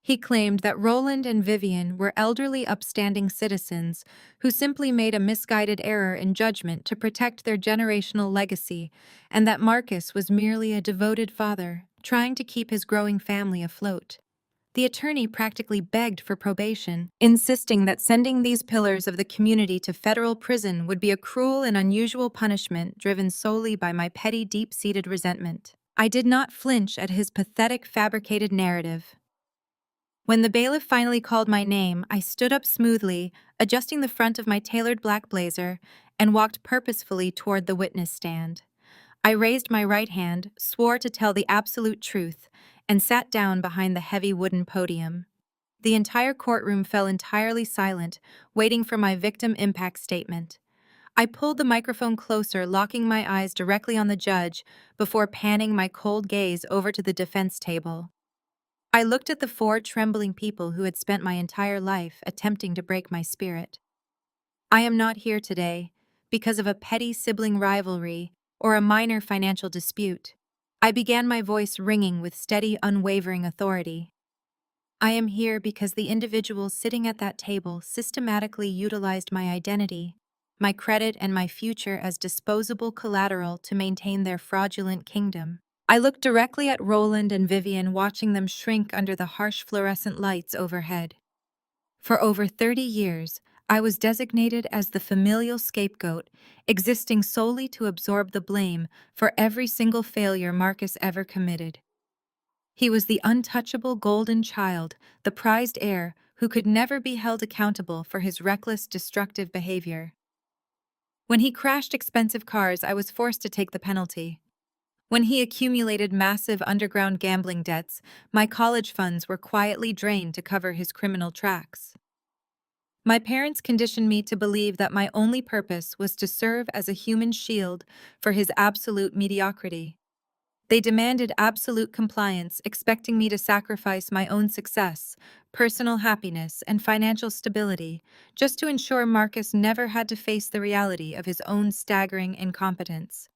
He claimed that Roland and Vivian were elderly, upstanding citizens who simply made a misguided error in judgment to protect their generational legacy, and that Marcus was merely a devoted father, trying to keep his growing family afloat. The attorney practically begged for probation, insisting that sending these pillars of the community to federal prison would be a cruel and unusual punishment driven solely by my petty, deep-seated resentment. I did not flinch at his pathetic, fabricated narrative. When the bailiff finally called my name, I stood up smoothly, adjusting the front of my tailored black blazer, and walked purposefully toward the witness stand. I raised my right hand, swore to tell the absolute truth, and sat down behind the heavy wooden podium. The entire courtroom fell entirely silent, waiting for my victim impact statement. I pulled the microphone closer, locking my eyes directly on the judge before panning my cold gaze over to the defense table. I looked at the 4 trembling people who had spent my entire life attempting to break my spirit. I am not here today because of a petty sibling rivalry or a minor financial dispute. I began, my voice ringing with steady, unwavering authority. I am here because the individuals sitting at that table systematically utilized my identity, my credit, and my future as disposable collateral to maintain their fraudulent kingdom. I looked directly at Roland and Vivian, watching them shrink under the harsh fluorescent lights overhead. For over 30 years, I was designated as the familial scapegoat, existing solely to absorb the blame for every single failure Marcus ever committed. He was the untouchable golden child, the prized heir who could never be held accountable for his reckless, destructive behavior. When he crashed expensive cars, I was forced to take the penalty. When he accumulated massive underground gambling debts, my college funds were quietly drained to cover his criminal tracks. My parents conditioned me to believe that my only purpose was to serve as a human shield for his absolute mediocrity. They demanded absolute compliance, expecting me to sacrifice my own success, personal happiness, and financial stability just to ensure Marcus never had to face the reality of his own staggering incompetence.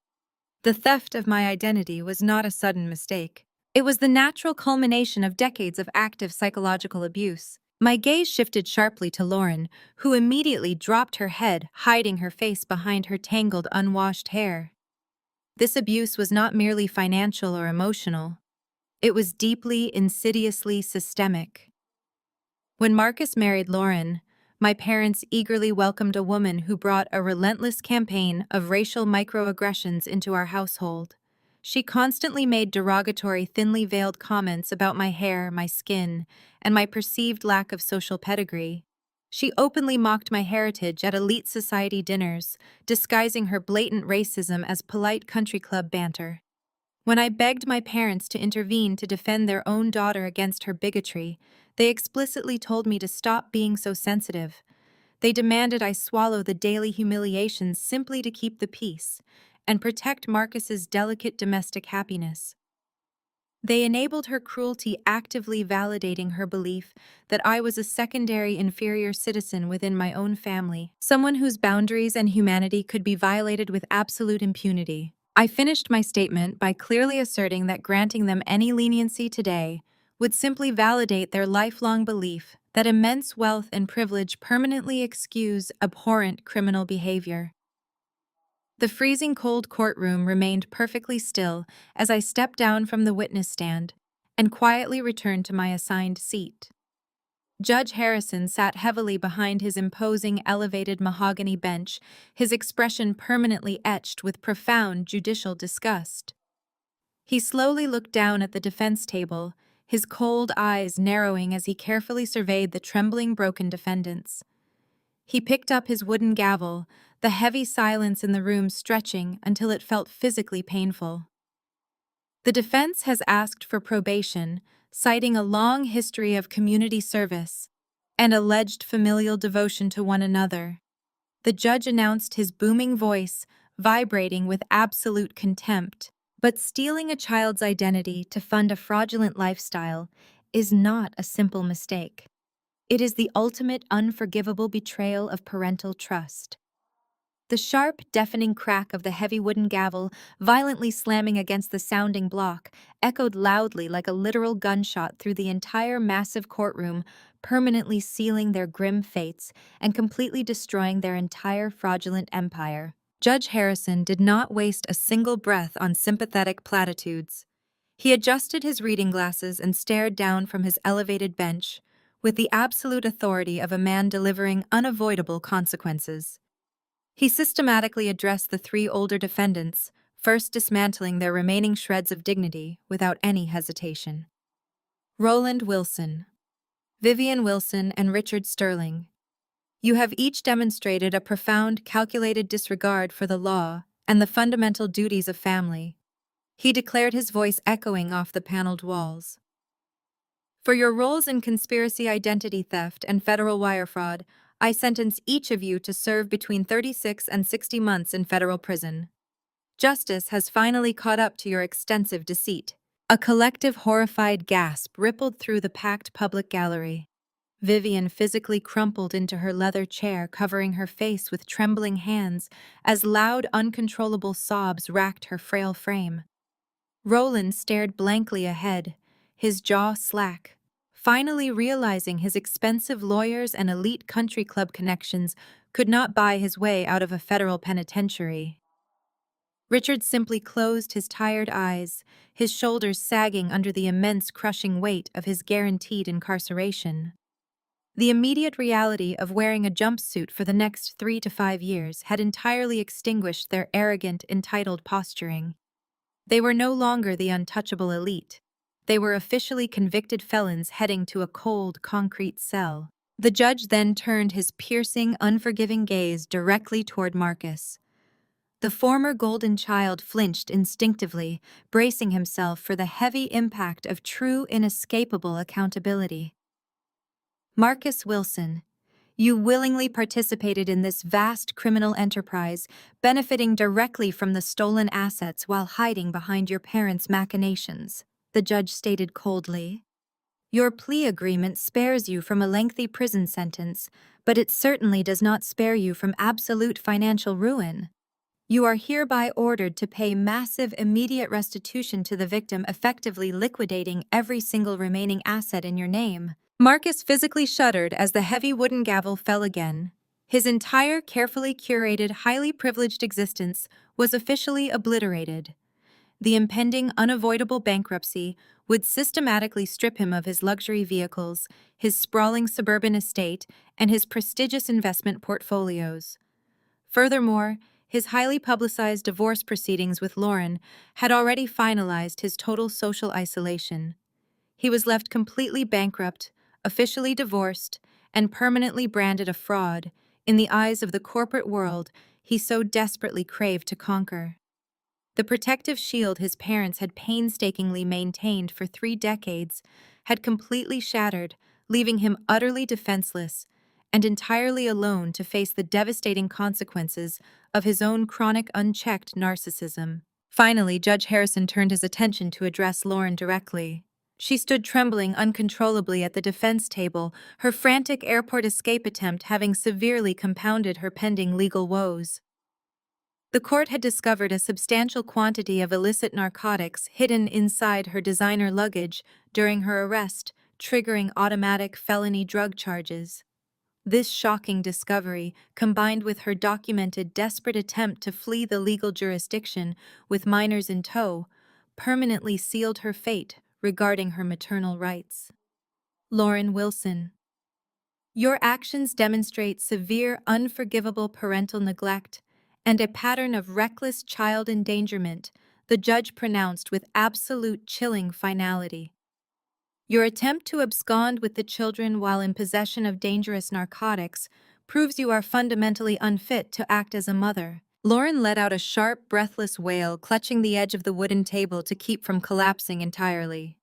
The theft of my identity was not a sudden mistake. It was the natural culmination of decades of active psychological abuse. My gaze shifted sharply to Lauren, who immediately dropped her head, hiding her face behind her tangled, unwashed hair. This abuse was not merely financial or emotional. It was deeply, insidiously systemic. When Marcus married Lauren, my parents eagerly welcomed a woman who brought a relentless campaign of racial microaggressions into our household. She constantly made derogatory, thinly veiled comments about my hair, my skin, and my perceived lack of social pedigree. She openly mocked my heritage at elite society dinners, disguising her blatant racism as polite country club banter. When I begged my parents to intervene to defend their own daughter against her bigotry, they explicitly told me to stop being so sensitive. They demanded I swallow the daily humiliations simply to keep the peace and protect Marcus's delicate domestic happiness. They enabled her cruelty, actively validating her belief that I was a secondary inferior citizen within my own family, someone whose boundaries and humanity could be violated with absolute impunity. I finished my statement by clearly asserting that granting them any leniency today would simply validate their lifelong belief that immense wealth and privilege permanently excuse abhorrent criminal behavior. The freezing cold courtroom remained perfectly still as I stepped down from the witness stand and quietly returned to my assigned seat. Judge Harrison sat heavily behind his imposing elevated mahogany bench, his expression permanently etched with profound judicial disgust. He slowly looked down at the defense table, his cold eyes narrowing as he carefully surveyed the trembling, broken defendants. He picked up his wooden gavel, the heavy silence in the room stretching until it felt physically painful. The defense has asked for probation, citing a long history of community service and alleged familial devotion to one another. The judge announced, his booming voice vibrating with absolute contempt. But stealing a child's identity to fund a fraudulent lifestyle is not a simple mistake. It is the ultimate unforgivable betrayal of parental trust. The sharp, deafening crack of the heavy wooden gavel, violently slamming against the sounding block, echoed loudly like a literal gunshot through the entire massive courtroom, permanently sealing their grim fates and completely destroying their entire fraudulent empire. Judge Harrison did not waste a single breath on sympathetic platitudes. He adjusted his reading glasses and stared down from his elevated bench, with the absolute authority of a man delivering unavoidable consequences. He systematically addressed the three older defendants, first dismantling their remaining shreds of dignity without any hesitation. Roland Wilson, Vivian Wilson, and Richard Sterling, you have each demonstrated a profound, calculated disregard for the law and the fundamental duties of family. He declared, his voice echoing off the paneled walls. For your roles in conspiracy, identity theft, and federal wire fraud, I sentence each of you to serve between 36 and 60 months in federal prison. Justice has finally caught up to your extensive deceit. A collective horrified gasp rippled through the packed public gallery. Vivian physically crumpled into her leather chair, covering her face with trembling hands as loud, uncontrollable sobs racked her frail frame. Roland stared blankly ahead, his jaw slack, finally realizing his expensive lawyers and elite country club connections could not buy his way out of a federal penitentiary. Richard simply closed his tired eyes, his shoulders sagging under the immense crushing weight of his guaranteed incarceration. The immediate reality of wearing a jumpsuit for the next 3 to 5 years had entirely extinguished their arrogant, entitled posturing. They were no longer the untouchable elite. They were officially convicted felons heading to a cold, concrete cell. The judge then turned his piercing, unforgiving gaze directly toward Marcus. The former golden child flinched instinctively, bracing himself for the heavy impact of true, inescapable accountability. Marcus Wilson, you willingly participated in this vast criminal enterprise, benefiting directly from the stolen assets while hiding behind your parents' machinations, the judge stated coldly. Your plea agreement spares you from a lengthy prison sentence, but it certainly does not spare you from absolute financial ruin. You are hereby ordered to pay massive immediate restitution to the victim, effectively liquidating every single remaining asset in your name. Marcus physically shuddered as the heavy wooden gavel fell again. His entire carefully curated, highly privileged existence was officially obliterated. The impending, unavoidable bankruptcy would systematically strip him of his luxury vehicles, his sprawling suburban estate, and his prestigious investment portfolios. Furthermore, his highly publicized divorce proceedings with Lauren had already finalized his total social isolation. He was left completely bankrupt, officially divorced, and permanently branded a fraud in the eyes of the corporate world he so desperately craved to conquer. The protective shield his parents had painstakingly maintained for 3 decades had completely shattered, leaving him utterly defenseless and entirely alone to face the devastating consequences of his own chronic, unchecked narcissism. Finally, Judge Harrison turned his attention to address Lauren directly. She stood trembling uncontrollably at the defense table, her frantic airport escape attempt having severely compounded her pending legal woes. The court had discovered a substantial quantity of illicit narcotics hidden inside her designer luggage during her arrest, triggering automatic felony drug charges. This shocking discovery, combined with her documented desperate attempt to flee the legal jurisdiction with minors in tow, permanently sealed her fate regarding her maternal rights. Lauren Wilson. Your actions demonstrate severe, unforgivable parental neglect and a pattern of reckless child endangerment, the judge pronounced with absolute chilling finality. Your attempt to abscond with the children while in possession of dangerous narcotics proves you are fundamentally unfit to act as a mother. Lauren let out a sharp, breathless wail, clutching the edge of the wooden table to keep from collapsing entirely.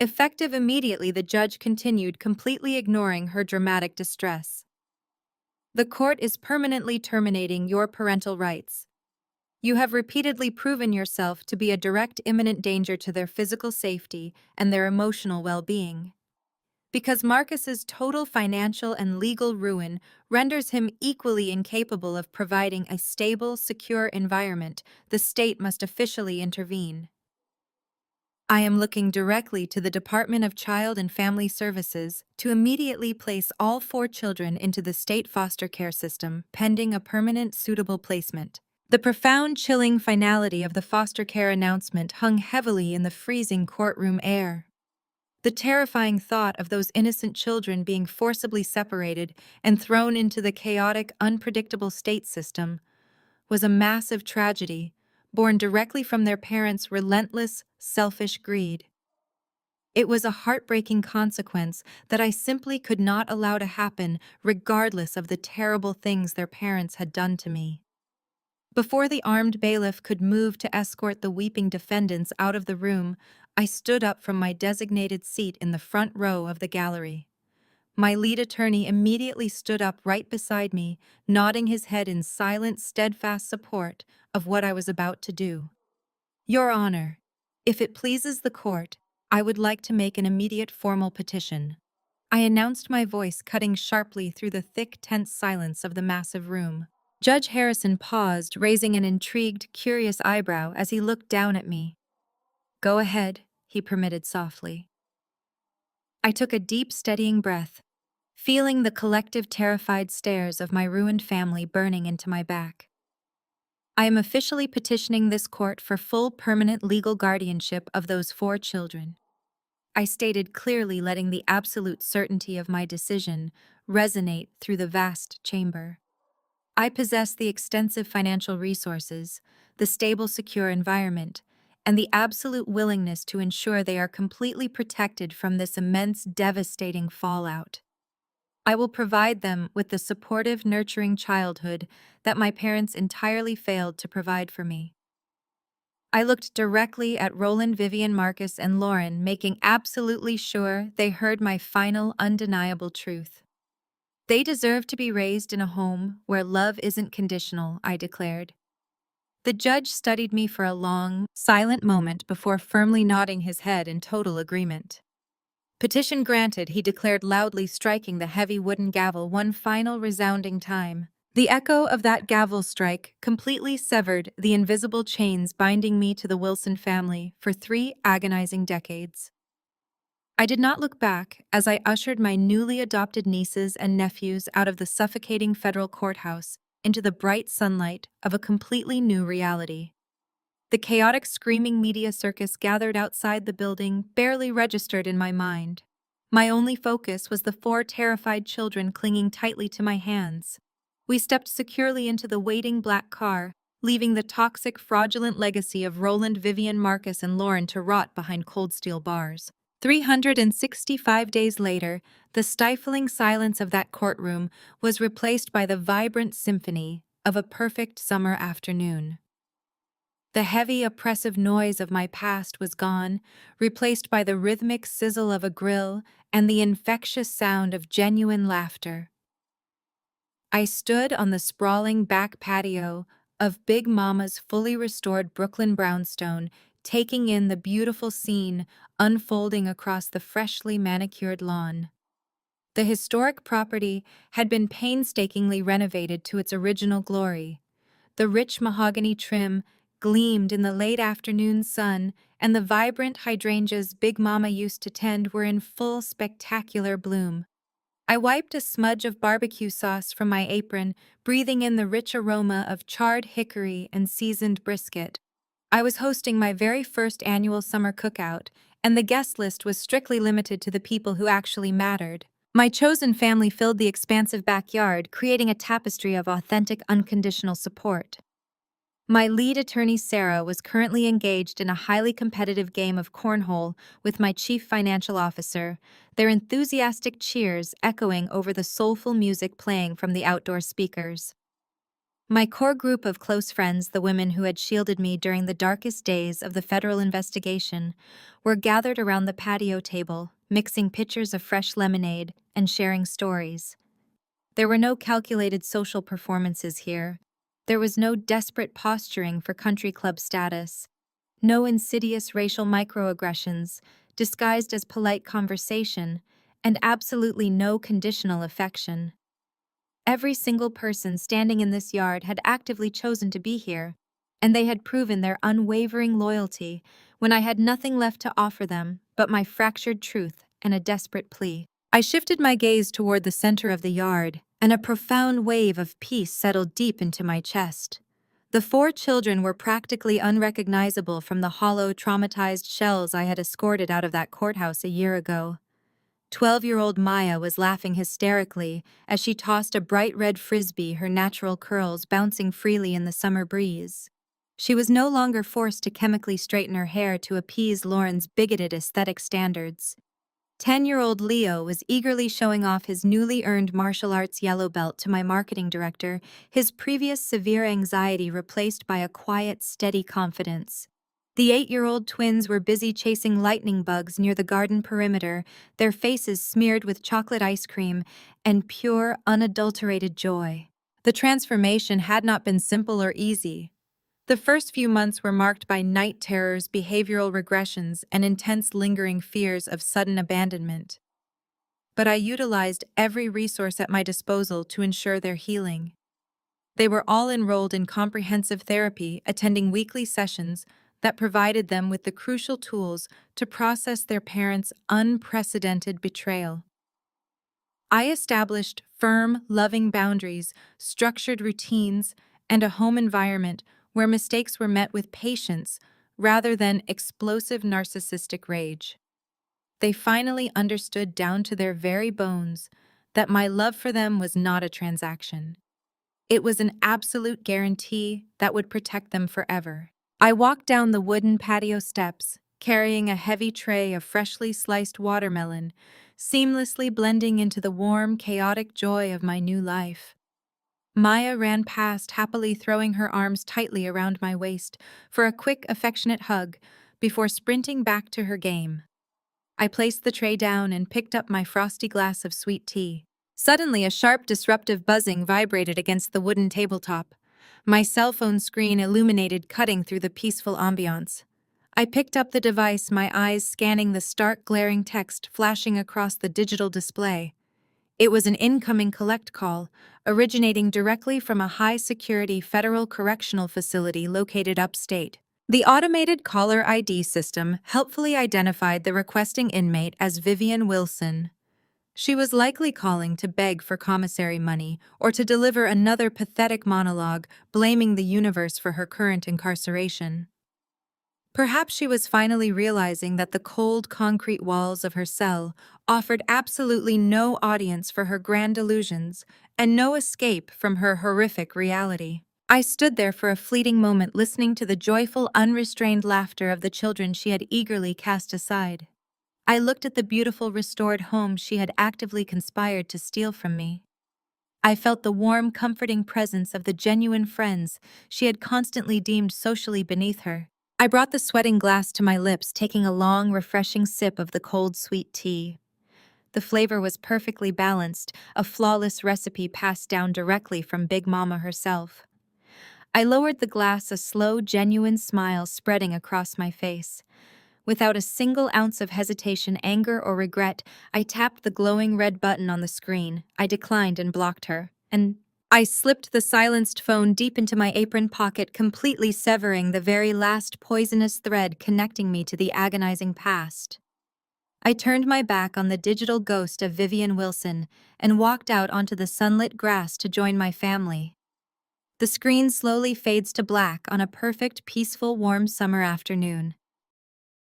Effective immediately, the judge continued, completely ignoring her dramatic distress. The court is permanently terminating your parental rights. You have repeatedly proven yourself to be a direct imminent danger to their physical safety and their emotional well-being. Because Marcus's total financial and legal ruin renders him equally incapable of providing a stable, secure environment, the state must officially intervene. I am looking directly to the Department of Child and Family Services to immediately place all 4 children into the state foster care system pending a permanent, suitable placement. The profound, chilling finality of the foster care announcement hung heavily in the freezing courtroom air. The terrifying thought of those innocent children being forcibly separated and thrown into the chaotic, unpredictable state system was a massive tragedy, born directly from their parents' relentless, selfish greed. It was a heartbreaking consequence that I simply could not allow to happen, regardless of the terrible things their parents had done to me. Before the armed bailiff could move to escort the weeping defendants out of the room, I stood up from my designated seat in the front row of the gallery. My lead attorney immediately stood up right beside me, nodding his head in silent, steadfast support of what I was about to do. Your Honor, if it pleases the court, I would like to make an immediate formal petition. I announced, my voice cutting sharply through the thick, tense silence of the massive room. Judge Harrison paused, raising an intrigued, curious eyebrow as he looked down at me. Go ahead, he permitted softly. I took a deep, steadying breath, feeling the collective terrified stares of my ruined family burning into my back. I am officially petitioning this court for full permanent legal guardianship of those 4 children. I stated clearly, letting the absolute certainty of my decision resonate through the vast chamber. I possess the extensive financial resources, the stable, secure environment, and the absolute willingness to ensure they are completely protected from this immense, devastating fallout. I will provide them with the supportive, nurturing childhood that my parents entirely failed to provide for me. I looked directly at Roland, Vivian, Marcus, and Lauren, making absolutely sure they heard my final, undeniable truth. They deserve to be raised in a home where love isn't conditional, I declared. The judge studied me for a long, silent moment before firmly nodding his head in total agreement. Petition granted, he declared loudly, striking the heavy wooden gavel one final resounding time. The echo of that gavel strike completely severed the invisible chains binding me to the Wilson family for 3 agonizing decades. I did not look back as I ushered my newly adopted nieces and nephews out of the suffocating federal courthouse into the bright sunlight of a completely new reality. The chaotic, screaming media circus gathered outside the building barely registered in my mind. My only focus was the 4 terrified children clinging tightly to my hands. We stepped securely into the waiting black car, leaving the toxic, fraudulent legacy of Roland, Vivian, Marcus, and Lauren to rot behind cold steel bars. 365 days later, the stifling silence of that courtroom was replaced by the vibrant symphony of a perfect summer afternoon. The heavy, oppressive noise of my past was gone, replaced by the rhythmic sizzle of a grill and the infectious sound of genuine laughter, I stood on the sprawling back patio of Big Mama's fully restored Brooklyn brownstone, taking in the beautiful scene unfolding across the freshly manicured lawn. The historic property had been painstakingly renovated to its original glory. The rich mahogany trim gleamed in the late afternoon sun, and the vibrant hydrangeas Big Mama used to tend were in full spectacular bloom. I wiped a smudge of barbecue sauce from my apron, breathing in the rich aroma of charred hickory and seasoned brisket. I was hosting my very first annual summer cookout, and the guest list was strictly limited to the people who actually mattered. My chosen family filled the expansive backyard, creating a tapestry of authentic, unconditional support. My lead attorney, Sarah, was currently engaged in a highly competitive game of cornhole with my chief financial officer, their enthusiastic cheers echoing over the soulful music playing from the outdoor speakers. My core group of close friends, the women who had shielded me during the darkest days of the federal investigation, were gathered around the patio table, mixing pitchers of fresh lemonade and sharing stories. There were no calculated social performances here. There was no desperate posturing for country club status, no insidious racial microaggressions disguised as polite conversation, and absolutely no conditional affection. Every single person standing in this yard had actively chosen to be here, and they had proven their unwavering loyalty when I had nothing left to offer them but my fractured truth and a desperate plea. I shifted my gaze toward the center of the yard, and a profound wave of peace settled deep into my chest. The four children were practically unrecognizable from the hollow, traumatized shells I had escorted out of that courthouse a year ago. 12-year-old Maya was laughing hysterically as she tossed a bright red frisbee, her natural curls bouncing freely in the summer breeze. She was no longer forced to chemically straighten her hair to appease Lauren's bigoted aesthetic standards. 10-year-old Leo was eagerly showing off his newly earned martial arts yellow belt to my marketing director, his previous severe anxiety replaced by a quiet, steady confidence. The 8-year-old twins were busy chasing lightning bugs near the garden perimeter, their faces smeared with chocolate ice cream and pure, unadulterated joy. The transformation had not been simple or easy. The first few months were marked by night terrors, behavioral regressions, and intense lingering fears of sudden abandonment. But I utilized every resource at my disposal to ensure their healing. They were all enrolled in comprehensive therapy, attending weekly sessions that provided them with the crucial tools to process their parents' unprecedented betrayal. I established firm, loving boundaries, structured routines, and a home environment where mistakes were met with patience rather than explosive narcissistic rage. They finally understood down to their very bones that my love for them was not a transaction. It was an absolute guarantee that would protect them forever. I walked down the wooden patio steps, carrying a heavy tray of freshly sliced watermelon, seamlessly blending into the warm, chaotic joy of my new life. Maya ran past, happily throwing her arms tightly around my waist for a quick, affectionate hug before sprinting back to her game. I placed the tray down and picked up my frosty glass of sweet tea. Suddenly, a sharp, disruptive buzzing vibrated against the wooden tabletop. My cell phone screen illuminated, cutting through the peaceful ambiance. I picked up the device, my eyes scanning the stark, glaring text flashing across the digital display. It was an incoming collect call, originating directly from a high-security federal correctional facility located upstate. The automated caller ID system helpfully identified the requesting inmate as Vivian Wilson. She was likely calling to beg for commissary money or to deliver another pathetic monologue blaming the universe for her current incarceration. Perhaps she was finally realizing that the cold concrete walls of her cell offered absolutely no audience for her grand delusions and no escape from her horrific reality. I stood there for a fleeting moment, listening to the joyful, unrestrained laughter of the children she had eagerly cast aside. I looked at the beautiful restored home she had actively conspired to steal from me. I felt the warm, comforting presence of the genuine friends she had constantly deemed socially beneath her. I brought the sweating glass to my lips, taking a long, refreshing sip of the cold, sweet tea. The flavor was perfectly balanced, a flawless recipe passed down directly from Big Mama herself. I lowered the glass, a slow, genuine smile spreading across my face. Without a single ounce of hesitation, anger, or regret, I tapped the glowing red button on the screen. I declined and blocked her. And I slipped the silenced phone deep into my apron pocket, completely severing the very last poisonous thread connecting me to the agonizing past. I turned my back on the digital ghost of Vivian Wilson and walked out onto the sunlit grass to join my family. The screen slowly fades to black on a perfect, peaceful, warm summer afternoon.